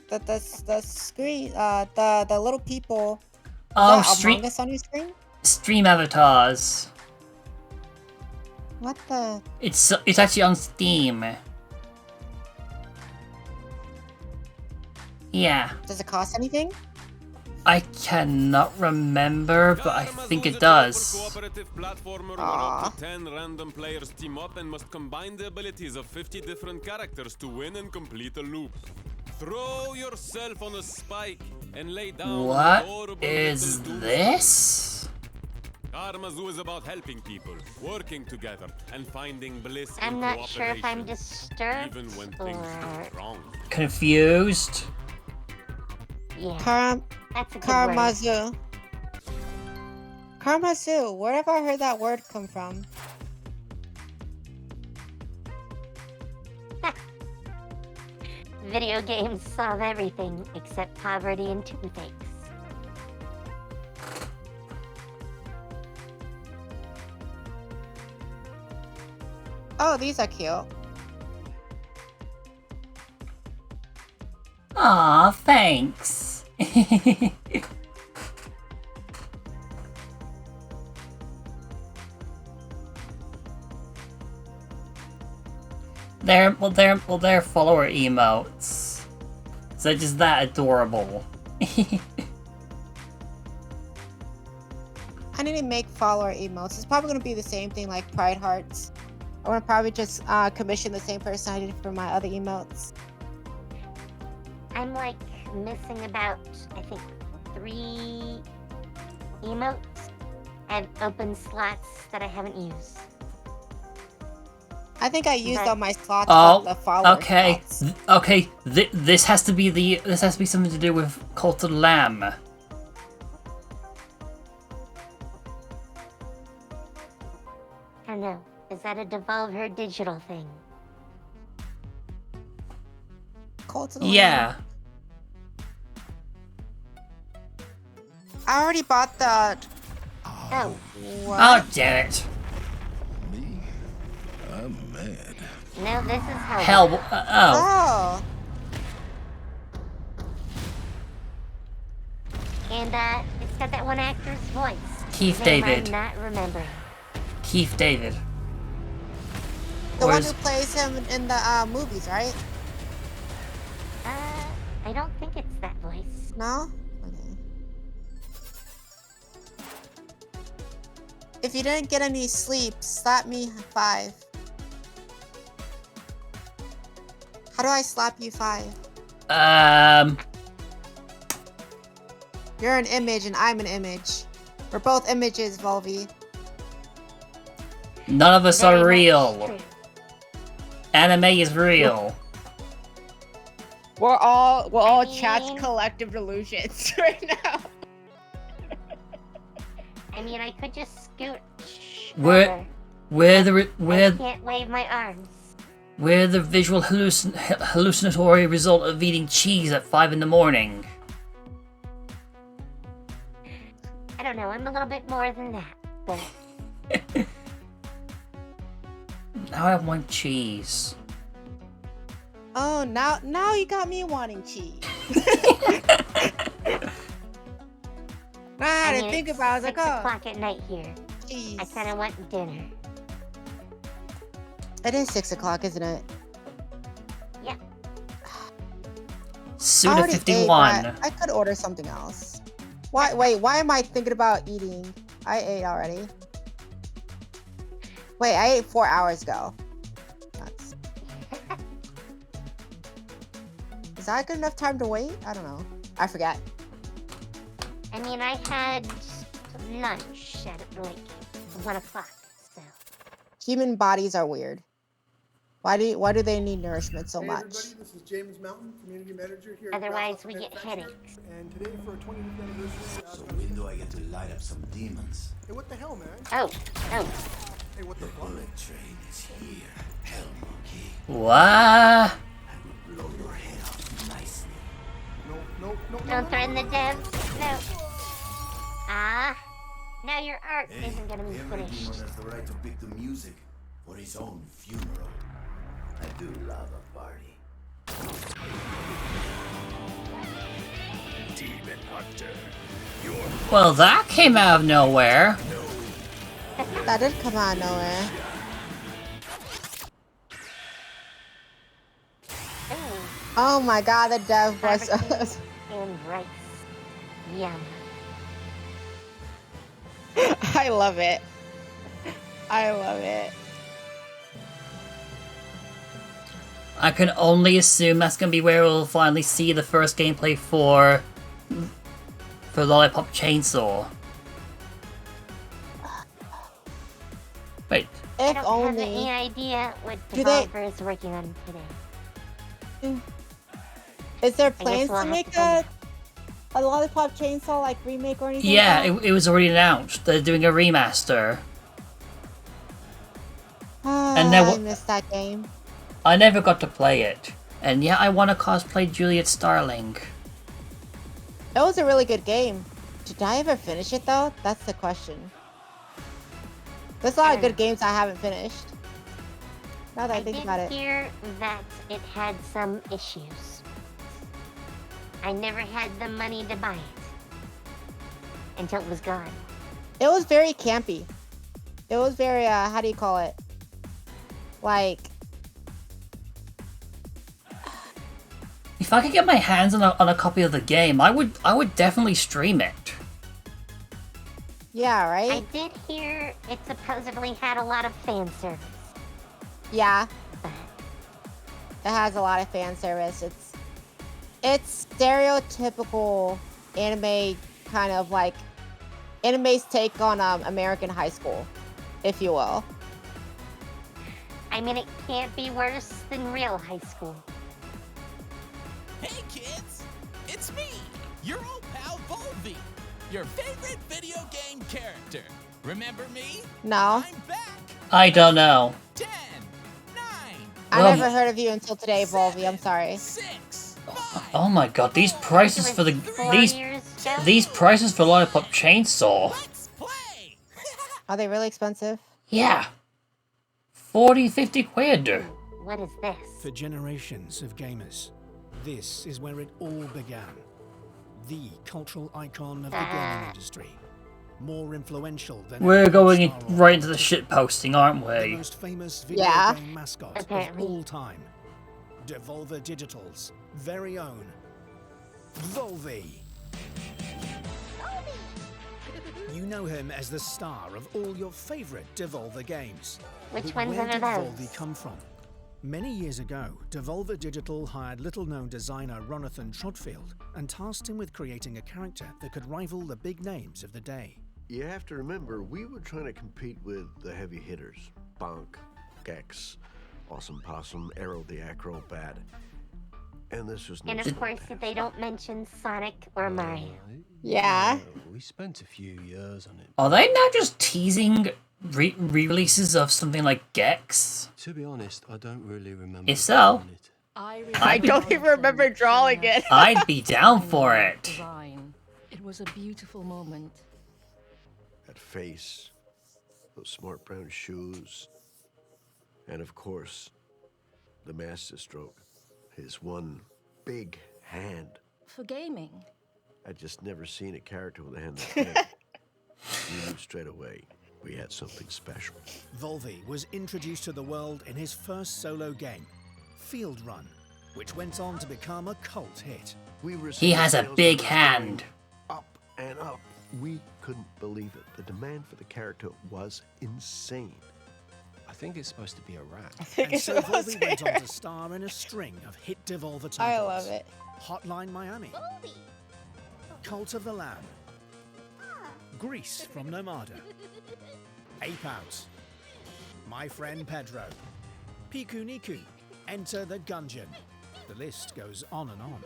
The screen, the little people. Is Oh, that Among Us on your screen? stream avatars. What the? It's actually on Steam. Yeah. Does it cost anything? I cannot remember, but I think it does. Cooperative platformer where up to 10 random players team up and must combine the abilities of 50 different characters to win and complete a loop. Throw yourself on a spike and lay down What adorable is little this? Karmazu is about helping people, working together, and finding bliss I'm in not sure if I'm cooperation, disturbed even when things go wrong. Confused? Yeah. That's a good word. Karmazu. Karmazu. Where have I heard that word come from? Video games solve everything except poverty and toothaches. Oh, these are cute. Aw, thanks. They're follower emotes. So they're just that adorable. I need to make follower emotes. It's probably going to be the same thing like Pride Hearts. I'm going to probably just commission the same person I did for my other emotes. I'm like missing about, I think, 3 emotes. I have open slots that I haven't used. I think I used all my slots Oh, but the follower okay. slots. Okay, this has to be something to do with Cult of the Lamb. I don't know. Is that a Devolver digital thing? Cult of the Yeah. Lamb. I already bought the... Oh. What? Oh, damn it. I'm mad. No, this is Hell, Oh. And it's got that one actor's voice. Keith His name David. I'm not remembering. Keith David. The Or one is- who plays him in the movies, right? I don't think it's that voice. No? If you didn't get any sleep, slap me 5. How do I slap you 5? You're an image and I'm an image. We're both images, Volvi. None of us are real. Anime is real. We're all chat's collective delusions right now. I mean, I could just scoot. We're I can't wave my arms. we're the visual hallucinatory result of eating cheese at 5 in the morning. I don't know. I'm a little bit more than that, but Now I want cheese. Oh, now you got me wanting cheese. I had to think about it. I was like, 6 oh. o'clock at night here. Jeez. I kind of want dinner. It is 6 o'clock, isn't it? Yeah. Suda I already 51. ate, but I could order something else. Wait, why am I thinking about eating? I ate already. Wait, I ate 4 hours ago. That's... Is that good enough time to wait? I don't know. I forget. I mean, I had lunch at like 1 o'clock. So Human bodies are weird. Why do they need nourishment so much? Everybody, this is James Mountain, community manager here. otherwise we get headaches. And today for our 25th anniversary. So when do I get to light up some demons? Hey, what the hell, man? Oh. Hey, what the fuck? Bullet train is here, hell monkey. What? Blow your head off nicely. No. Don't threaten the devs. No. Ah. Now your art isn't gonna be Every finished. demon has the right to pick the music for his own funeral. I do love a party. Demon Hunter. Well, that came out of nowhere. That did come out of nowhere. Oh my god, the dev was. And rice. Yum. I love it. I love it. I can only assume that's gonna be where we'll finally see the first gameplay for Lollipop Chainsaw. Wait. I don't only. have any idea what Do they- Devolver is working on today. Is there I guess plans we'll to have make to find a Lollipop Chainsaw like remake or anything? Yeah, like that? it was already announced. They're doing a remaster. and then I missed that game. I never got to play it. And yeah, I want to cosplay Juliet Starling. It was a really good game. Did I ever finish it though? That's the question. There's a lot of good games I haven't finished. Now that I think about I it. did hear that it had some issues. I never had the money to buy it until it was gone. It was very campy. It was very, how do you call it? Like, If I could get my hands on a copy of the game, I would definitely stream it. yeah, right? I did hear it supposedly had a lot of fan service. Yeah. It has a lot of fan service. It's stereotypical anime, kind of like anime's take on American high school, if you will. I mean, it can't be worse than real high school. Hey kids, it's me, your old pal Volvi, your favorite video game character. Remember me? No. I don't know. 10, 9. I Well- never heard of you until today, Volvi. I'm sorry. Oh my god, these prices for the these prices for Lollipop Chainsaw. Are they really expensive? Yeah. 40-50 quid. What is this? For generations of gamers, this is where it all began. The cultural icon of the gaming industry. More influential than We're any going star right into the shit posting, aren't the we? most famous video Yeah. game mascot Apparently. of all time. Devolver Digital's very own Volvi. You know him as the star of all your favorite Devolver games. Which But ones where are did those? Volvi come from? Many years ago, Devolver Digital hired little-known designer Ronathan Trotfield and tasked him with creating a character that could rival the big names of the day. You have to remember, we were trying to compete with the heavy hitters. Bonk, Gex, Awesome Possum, Arrow the Acrobat. And this was no And of small course, task. they don't mention Sonic or Mario. Yeah. We spent a few years on it. Are they now just teasing re-releases of something like Gex? To be honest, I don't really remember. If so, I don't even remember drawing it. I'd be down for it. Design. It was a beautiful moment. That face, those smart brown shoes, and of course, the masterstroke. His one big hand. For gaming. I'd just never seen a character with a hand that big. We knew straight away we had something special. Volvi was introduced to the world in his first solo game, Field Run, which went on to become a cult hit. He has a big hand. Up and up. We couldn't believe it. The demand for the character was insane. I think it's supposed to be a rat. And so Volvi went on to star in a string of hit Devolver titles. I love it. Hotline Miami, Cult of the Lamb, Grease from Nomada, Ape Out, My Friend Pedro, Piku Niku, Enter the Gungeon. The list goes on and on.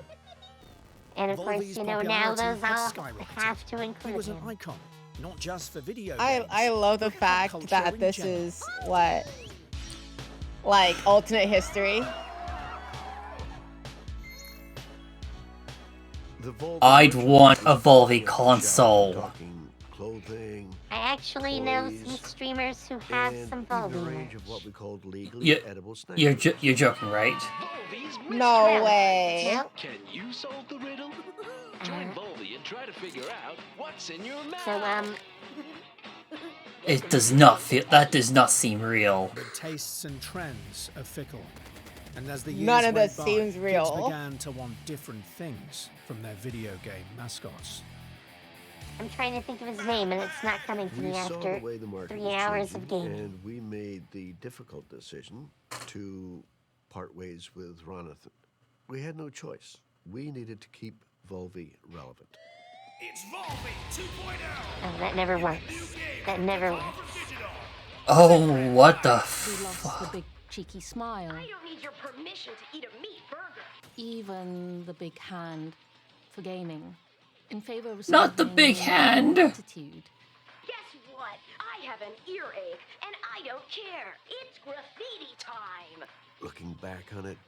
And of course, Volvi's you know, now popularity those had all skyrocketed. have to He include was an him. icon, not just for video games. I love the fact culture that in this general. is what, like, alternate history. I'd want a Volvi console. Talking clothing, I actually know some toys, streamers who have and some even Volvi a range merch. of what we called legally You, edible snacks. you're joking, right? No way. Can you solve the riddle? Join Volvi and try to figure out what's in your mouth. So, It does not feel. That does not seem real. The tastes and trends are fickle. And as the years None of went this by, seems kids real. began to want different things from their video game mascots. I'm trying to think of his name, and it's not coming to We me saw after the way the market 3 was hours of changing, gaming. and we made the difficult decision to part ways with Ronathan. We had no choice. We needed to keep Volvi relevant. It's Volvi 2.0. Oh, that never works. That never works. Oh, what the We lost the fuck? big cheeky smile. I don't need your permission to eat a meat burger. Even the big hand for gaming. In favor of Not the something big with hand. attitude. Guess what? I have an earache, and I don't care. It's graffiti time. Looking back on it,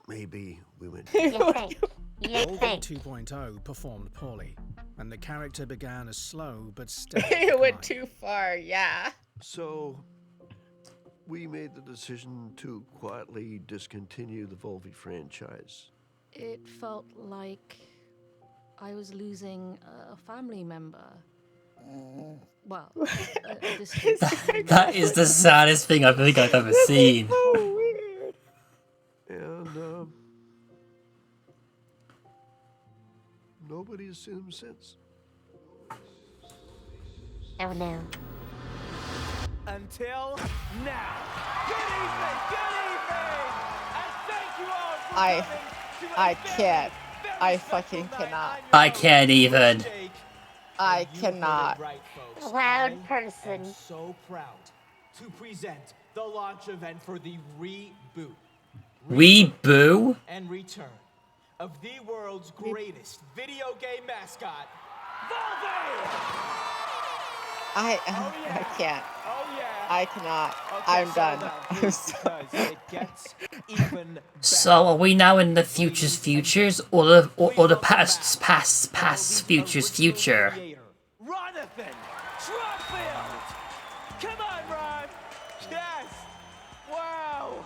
maybe we went. Volvi 2.0 performed poorly, and the character began a slow but steady It went decline. too far, yeah. So, we made the decision to quietly discontinue the Volvi franchise. It felt like I was losing a family member. Well, a distant family That is the saddest thing I think I've ever seen. So weird. And, nobody has seen him since. Oh no. Until now. Good evening, and thank you all for I can't. I fucking cannot. I can't even. I cannot. Loud person. I'm so proud to present the launch event for the reboot We boo? and return of the world's greatest video game mascot, Volvi! I can't. I cannot. I'm done. I'm sorry. It gets even So are we now in the future's futures, or the past's futures future? Ronathan Trotfield! Come on, Ron! Yes! Wow!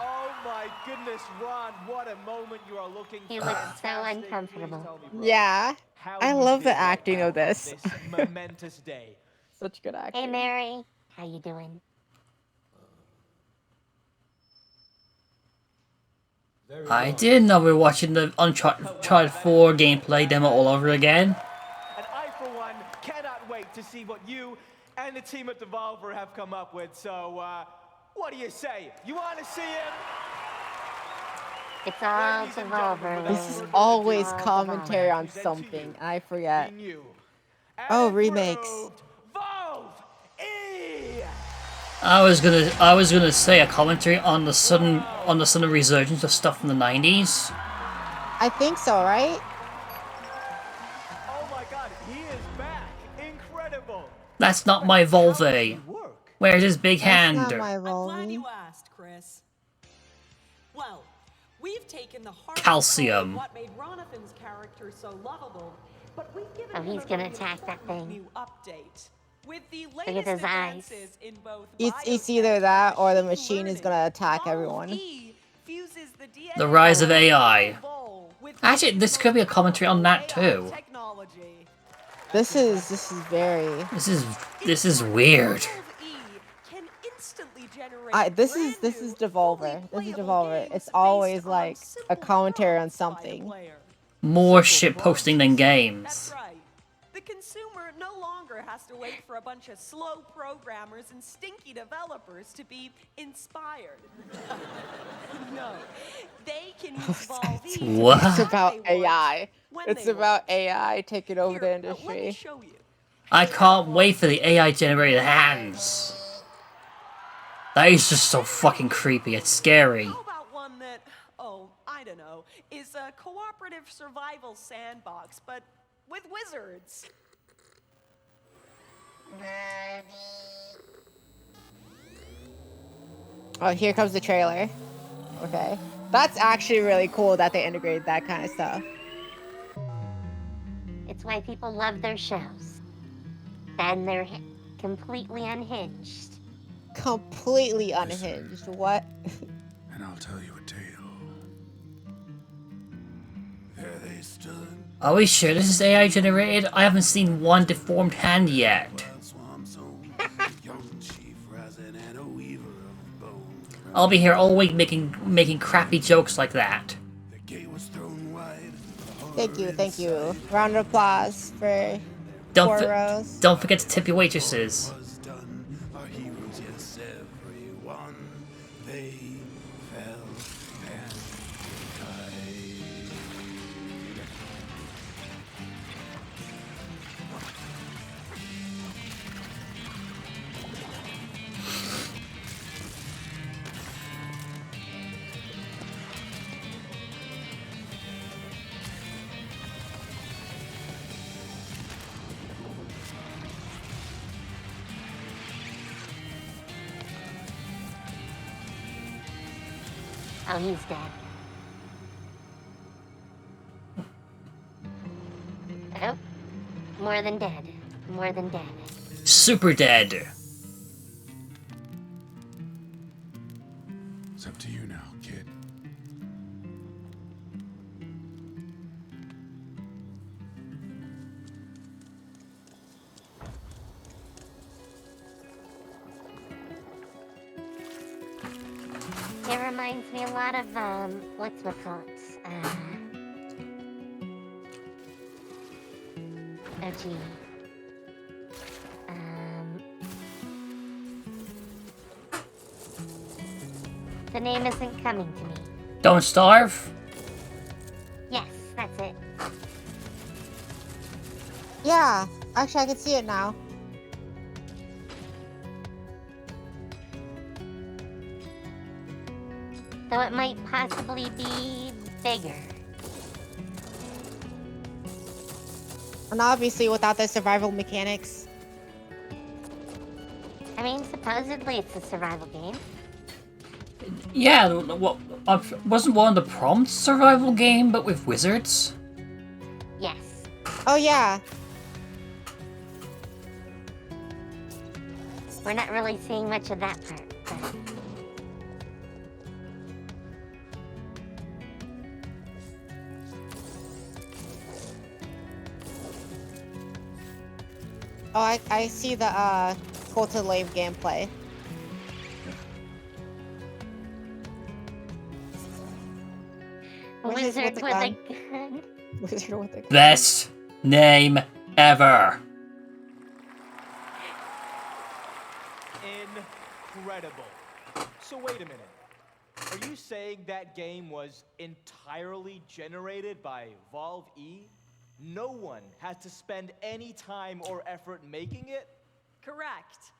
Oh my goodness, Ron, what a moment you are looking He looks so uncomfortable. Yeah. I love the acting of this. momentous day. Such good acting. Hey, Mary. How you doing? I didn't know we were watching the Uncharted 4 gameplay demo all over again. And I, for one, excited to see what you and the team at Devolver have come up with. So, what do you say? You want to see him? It's all Devolver. This is always commentary on something. I forget. Oh, remakes. I was gonna say a commentary on the sudden resurgence of stuff from the 90s. I think so, right? Oh my god, he is back. Incredible. That's not my Volve. Where's his big hand? That's not my I'm glad Volve. you asked, Chris. Well, we've taken the hard Calcium. what made Ronathan's character so lovable, but we've given Oh, he's him a gonna really attack that important thing. new update. With the Look at latest his eyes. advances in both It's either that or the machine is gonna attack everyone. The rise of AI. Actually, this could be a commentary on that too. This is very. This is weird. This is Devolver. This is Devolver. It's always like a commentary on something. More shit posting than games. The consumer no longer has to wait for a bunch of slow programmers and stinky developers to be inspired. No, they can use Volve. What? It's about AI. It's about AI taking over the industry. I can't wait for the AI generated hands. That is just so fucking creepy. It's scary. How about one that, I don't know, is a cooperative survival sandbox, but with wizards? Oh, here comes the trailer. Okay. That's actually really cool that they integrated that kind of stuff. It's why people love their shows. And they're completely unhinged. Completely unhinged. What? And I'll tell you a tale. There they stood. Are we sure this is AI generated? I haven't seen one deformed hand yet. I'll be here all week making crappy jokes like that. Thank you. Round of applause for SporeRose. Don't forget to tip your waitresses. Oh, he's dead. Oh, more than dead. More than dead. Super dead. It's up to you now, kid. It reminds me a lot of, whatchamacallit? Oh, gee. The name isn't coming to me. Don't starve? Yes, that's it. Yeah, actually I can see it now. Though it might possibly be bigger. And obviously without the survival mechanics. I mean, supposedly it's a survival game. Yeah, wasn't one of the prompts survival game, but with wizards? Yes. Oh yeah. We're not really seeing much of that part, but... Oh, I see the Cult of Lave gameplay. Wizard with a gun. Wizard with a gun. Best name ever. incredible. So wait a minute. Are you saying that game was entirely generated by Valve E? No one had to spend any time or effort making it? Correct.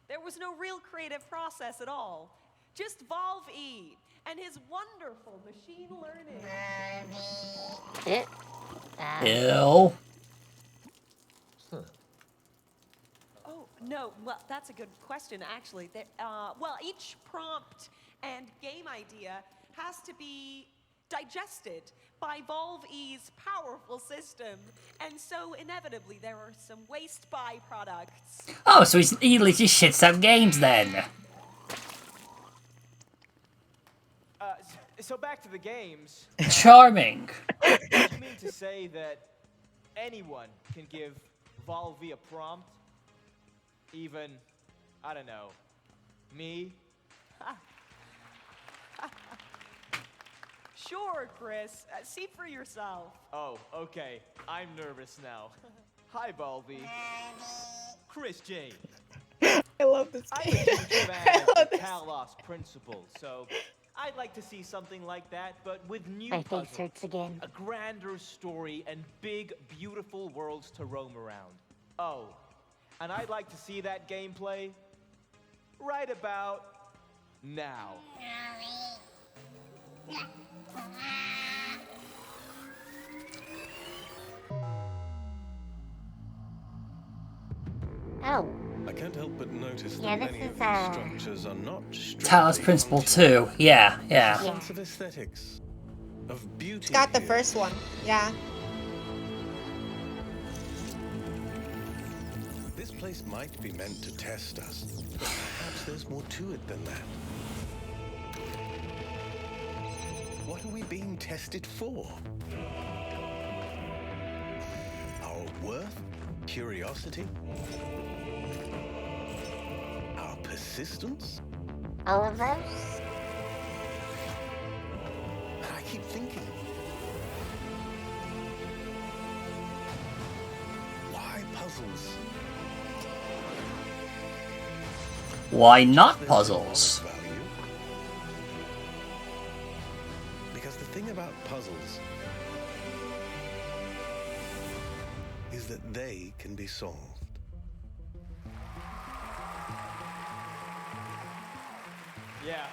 There was no real creative process at all. Just Valve E and his wonderful machine learning. Ew. Oh, no, well, that's a good question, actually. Well, each prompt and game idea has to be digested by Valve E's powerful system. And so, inevitably, there are some waste byproducts. Oh, so he literally shits out games then. So back to the games. Charming. Do you mean to say that anyone can give Valve E a prompt? Even, I don't know, me? Sure, Chris. See for yourself. Oh, okay. I'm nervous now. Hi, Valve E. Chris J. I love this I'm game. a huge fan of the Talos principle, so I'd like to see something like that, but with new My face puzzles, hurts again. a grander story, and big, beautiful worlds to roam around. Oh, and I'd like to see that gameplay right about now. Oh. I can't help but notice Yeah, that this many is, of these structures are not Talos Principle 2. Yeah, yeah. sense of aesthetics, of beauty. It's got the here. first one. Yeah. This place might be meant to test us, but perhaps there's more to it than that. What are we being tested for? Our worth? Curiosity? Our persistence? All of those? And I keep thinking, why puzzles? Why not puzzles? Value? Because the thing about puzzles is that they can be solved. Yeah.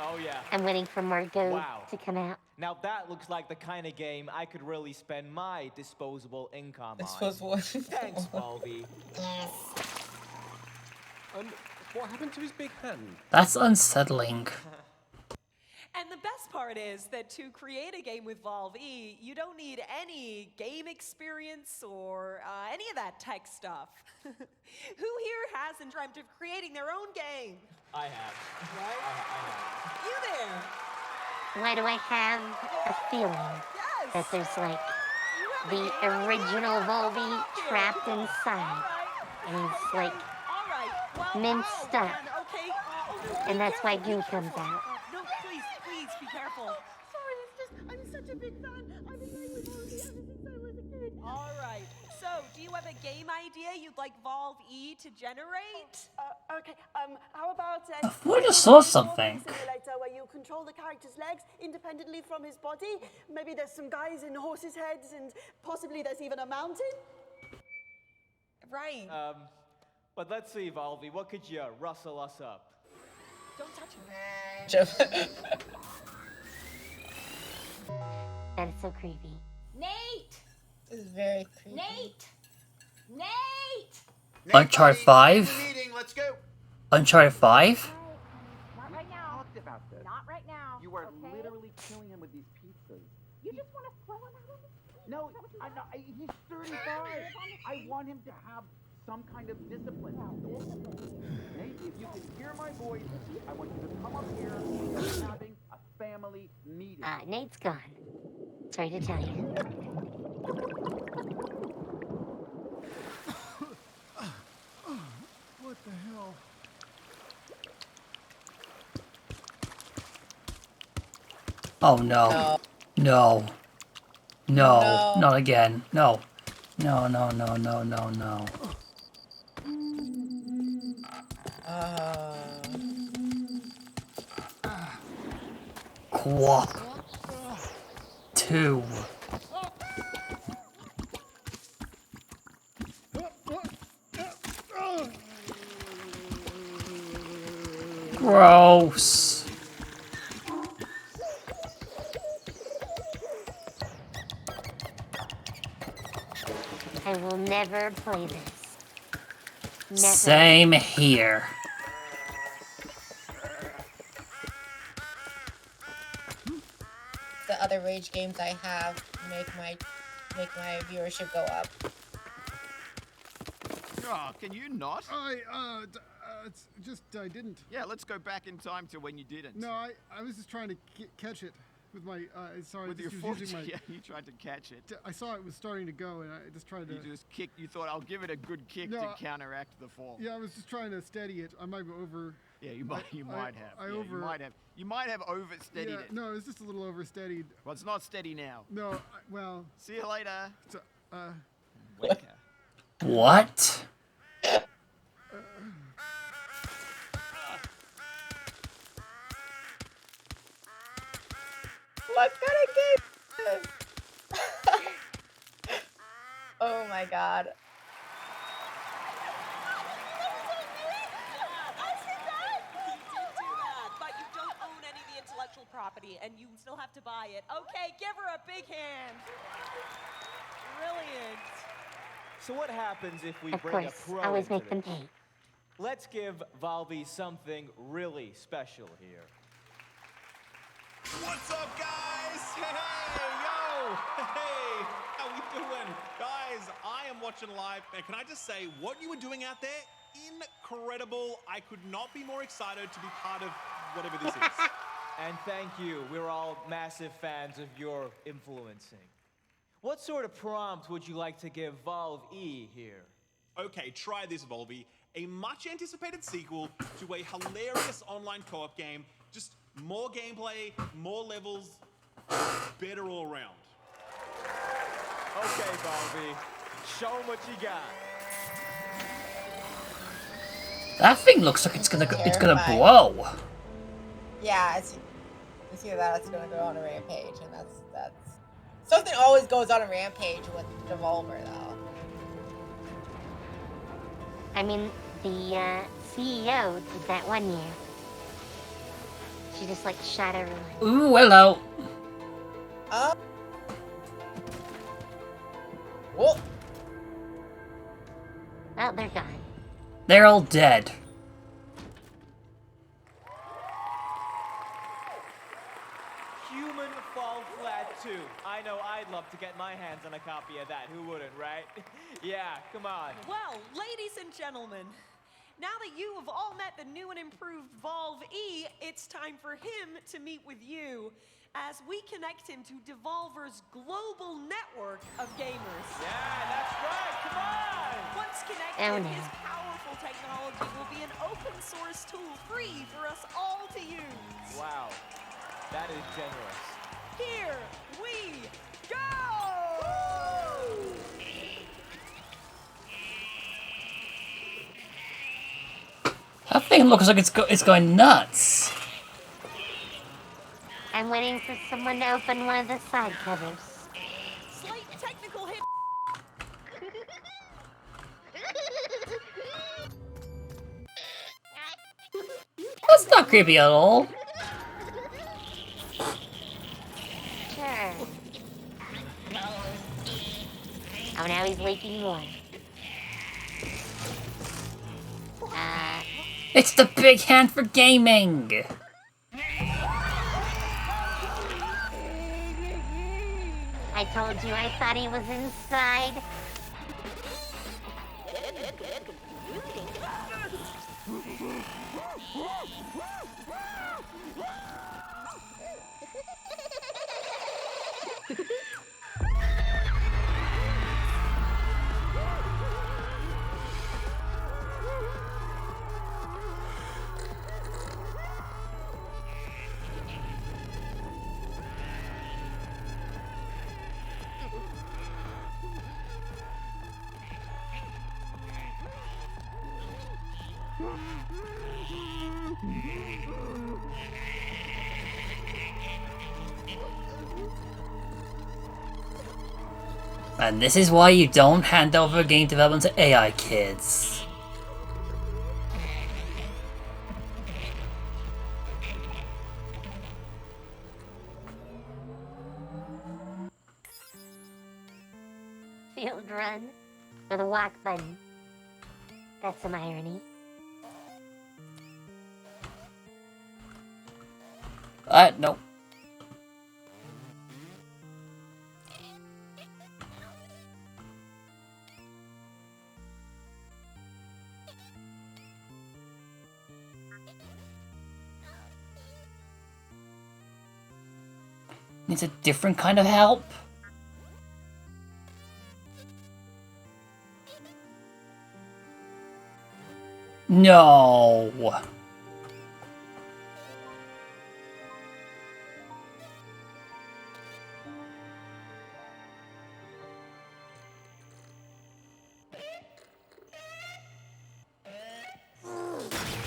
Oh, yeah. I'm waiting for Margot Wow. to come out. Now that looks like the kind of game I could really spend my disposable income Disposable. on. Thanks, Valvey. And what happened to his big hand? That's unsettling. And the best part is that to create a game with Valve E, you don't need any game experience or any of that tech stuff. Who here hasn't dreamt of creating their own game? I have. Right? I have. You there? Why do I have a feeling that there's like the original Volby trapped inside and he's like minced up, and that's why goo comes out. No, please, be careful. Sorry, it's just, I'm such a big fan. I've been playing with Volby ever since I was a kid. All right. So, do you have a game idea you'd like Valve E to generate? Okay, how about I just saw something. simulator where you control the character's legs independently from his body? Maybe there's some guys in horses' heads and possibly there's even a mountain? Right. But let's see, Valvey, what could you rustle us up? Don't touch him. That is so creepy. Nate! This is very creepy. Nate! Uncharted 5? Let's go. Uncharted 5? Not right now. About this. Not right now. You are okay? literally killing him with these pizzas. You just want to throw him out of the seat. No, I'm not. He's 35. I want him to have some kind of discipline. Nate, if you can hear my voice, I want you to come up here. We're having a family meeting. Nate's gone. Sorry to tell you. What the hell? Oh no. No. No. Not again. No. No. Quap. 2. Gross. I will never play this. Never. Same here. The other rage games I have make my viewership go up. Oh, can you not? It's just I didn't. Yeah, let's go back in time to when you didn't. No, I was just trying to catch it with my. Sorry, With your just foot, using my. yeah, you tried to catch it. I saw it was starting to go, and I just tried to. You just kicked. You thought I'll give it a good kick to counteract the fall. Yeah, I was just trying to steady it. I might be over. Yeah, you might. You might have. You might have oversteadied it. No, it's just a little oversteadied. Well, it's not steady now. No, well. See you later. What? What kind of game is this? Oh my god. But you don't own any of the intellectual property, and you still have to buy it. Okay, give her a big hand. Brilliant. So what happens if we Of bring course, a pro always into make them this? pay. Let's give Valvi something really special here. What's up, guys? Hey, yo! Hey, how we doing? Guys, I am watching live, and can I just say, what you were doing out there, incredible. I could not be more excited to be part of whatever this is. And thank you. We're all massive fans of your influencing. What sort of prompt would you like to give Valve E here? Okay, try this, Volvi. A much-anticipated sequel to a hilarious online co-op game. Just more gameplay, more levels, better all around. Okay, Valve, show 'em what you got. That thing looks like it's gonna blow. Yeah, it's either that or it's gonna go on a rampage, and that's something always goes on a rampage with Devolver though. I mean, the CEO did that one year. She just like shot everyone. Ooh, hello. Oh. Whoa. Oh, they're gone. They're all dead. Human Fall Flat 2. I know I'd love to get my hands on a copy of that. Who wouldn't, right? Yeah, come on. Well, ladies and gentlemen, now that you have all met the new and improved Valve E, it's time for him to meet with you as we connect him to Devolver's global network of gamers. Yeah, that's right. Come on. Once connected, Oh, no. his powerful technology will be an open source tool free for us all to use. Wow, that is generous. Here we go! That thing looks like it's going nuts. I'm waiting for someone to open one of the side covers. Slight technical hit. That's not creepy at all. Sure. Oh, now he's leaking more. It's the big hand for gaming. I told you I thought he was inside. And this is why you don't hand over game development to AI kids. Field run with a walk button. That's some irony. No. Needs a different kind of help. No.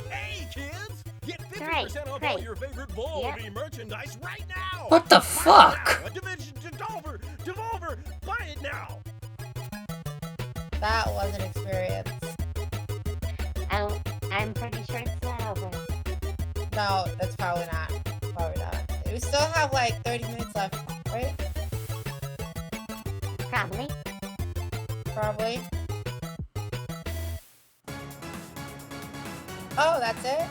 Hey, kids! Get 50% off all your favorite Volby merchandise right now! What the Buy it fuck? now. A Dimension Devolver! Buy it now! That was an experience. I'm pretty sure it's not over. No, that's probably not. Probably not. We still have like 30 minutes left, right? Probably. Probably. Oh, that's it?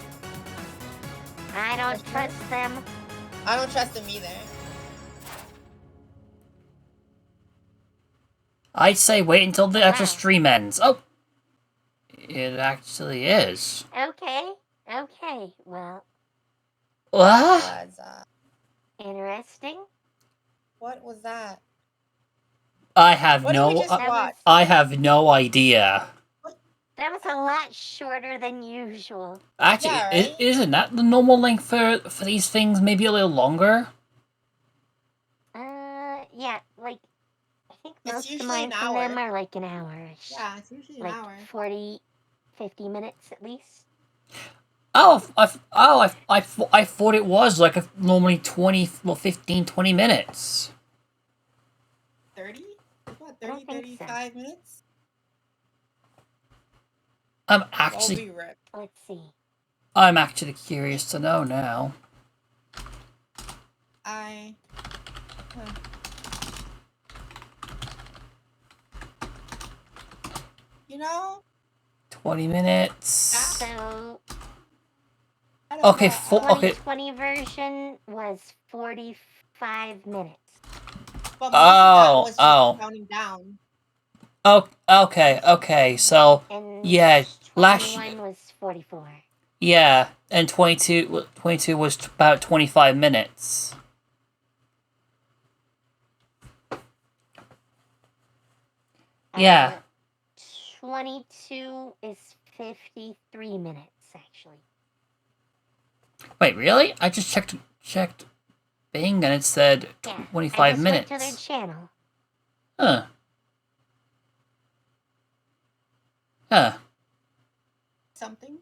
I don't trust them. I don't trust them either. I'd say wait until the actual stream ends. Oh! It actually is. Okay. Well, What? interesting. What was that? I have What did we just watch? I have no idea. That was a lot shorter than usual. Actually, Yeah, right? isn't that the normal length for these things? Maybe a little longer? Yeah, like, I think It's most of usually mine an from them hour. are like an hour-ish. Yeah, it's usually an like hour. 40, 50 minutes at least. Oh, I thought it was like normally 15, 20 minutes. 30? What, 30, 35 minutes? I'm actually Let's see. I'm actually curious to know now. You know? 20 minutes. So, Okay, the okay. 2020 version was 45 minutes. But most of that was just counting down. Oh, okay. So, And yeah, last 21 was 44. yeah, and 22 was about 25 minutes. Yeah. 22 is 53 minutes, actually. Wait, really? I just checked Bing and it said 25 I just minutes. went to their channel. Huh. Something?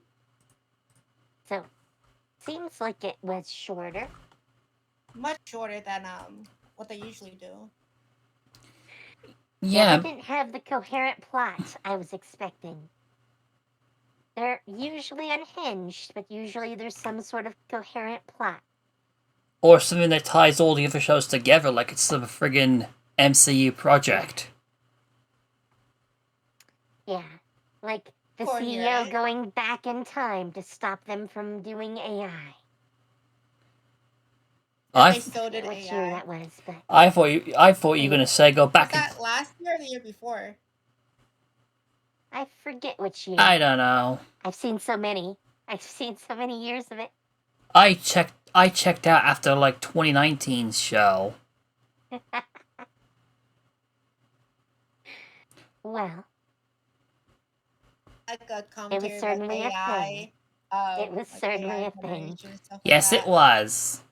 So, seems like it was shorter. Much shorter than what they usually do. Yeah. They didn't have the coherent plot I was expecting. They're usually unhinged, but usually there's some sort of coherent plot. Or something that ties all the other shows together like it's some friggin' MCU project. Yeah, like the Coherent. CEO going back in time to stop them from doing AI. They still did Which AI. year that was, but I thought you were gonna say go back Was and that last year or the year before? I forget which year. I don't know. I've seen so many. I've seen so many years of it. I checked out after like 2019's show. Well, Like a it commentary was certainly about a AI. thing. It was like certainly AI a thing. generation and stuff like Yes, it that. was.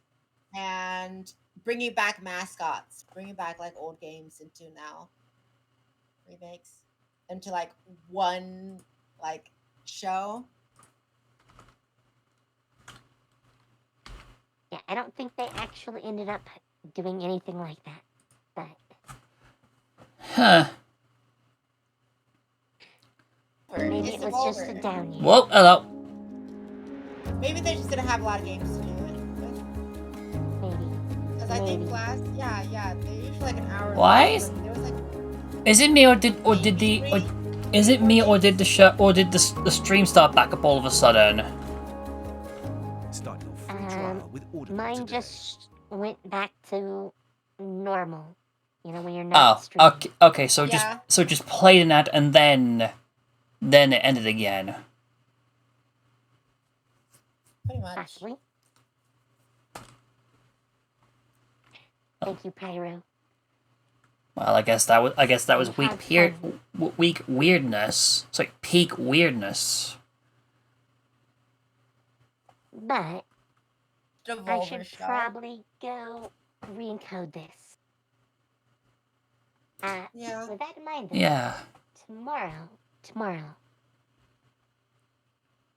And bringing back mascots, bringing back like old games into now remakes into like one like show. Yeah, I don't think they actually ended up doing anything like that. But Huh. maybe It's it was just a Devolver. down year. Whoa, hello. Maybe they just didn't have a lot of games to do it. Maybe. Because I think last, yeah, they usually like an hour. Why is- There was like Is it me or did the is it me or did the show or did the stream start back up all of a sudden? Mine just went back to normal. You know, when you're not Oh, streaming. okay. So Yeah. just played in that and then it ended again. Pretty much. Possibly. Thank you, Pyro. Well, I guess that was weak weirdness. It's like peak weirdness. But I Devolver should shot. probably go re-encode this. Yeah. With that in mind, though, Yeah. tomorrow,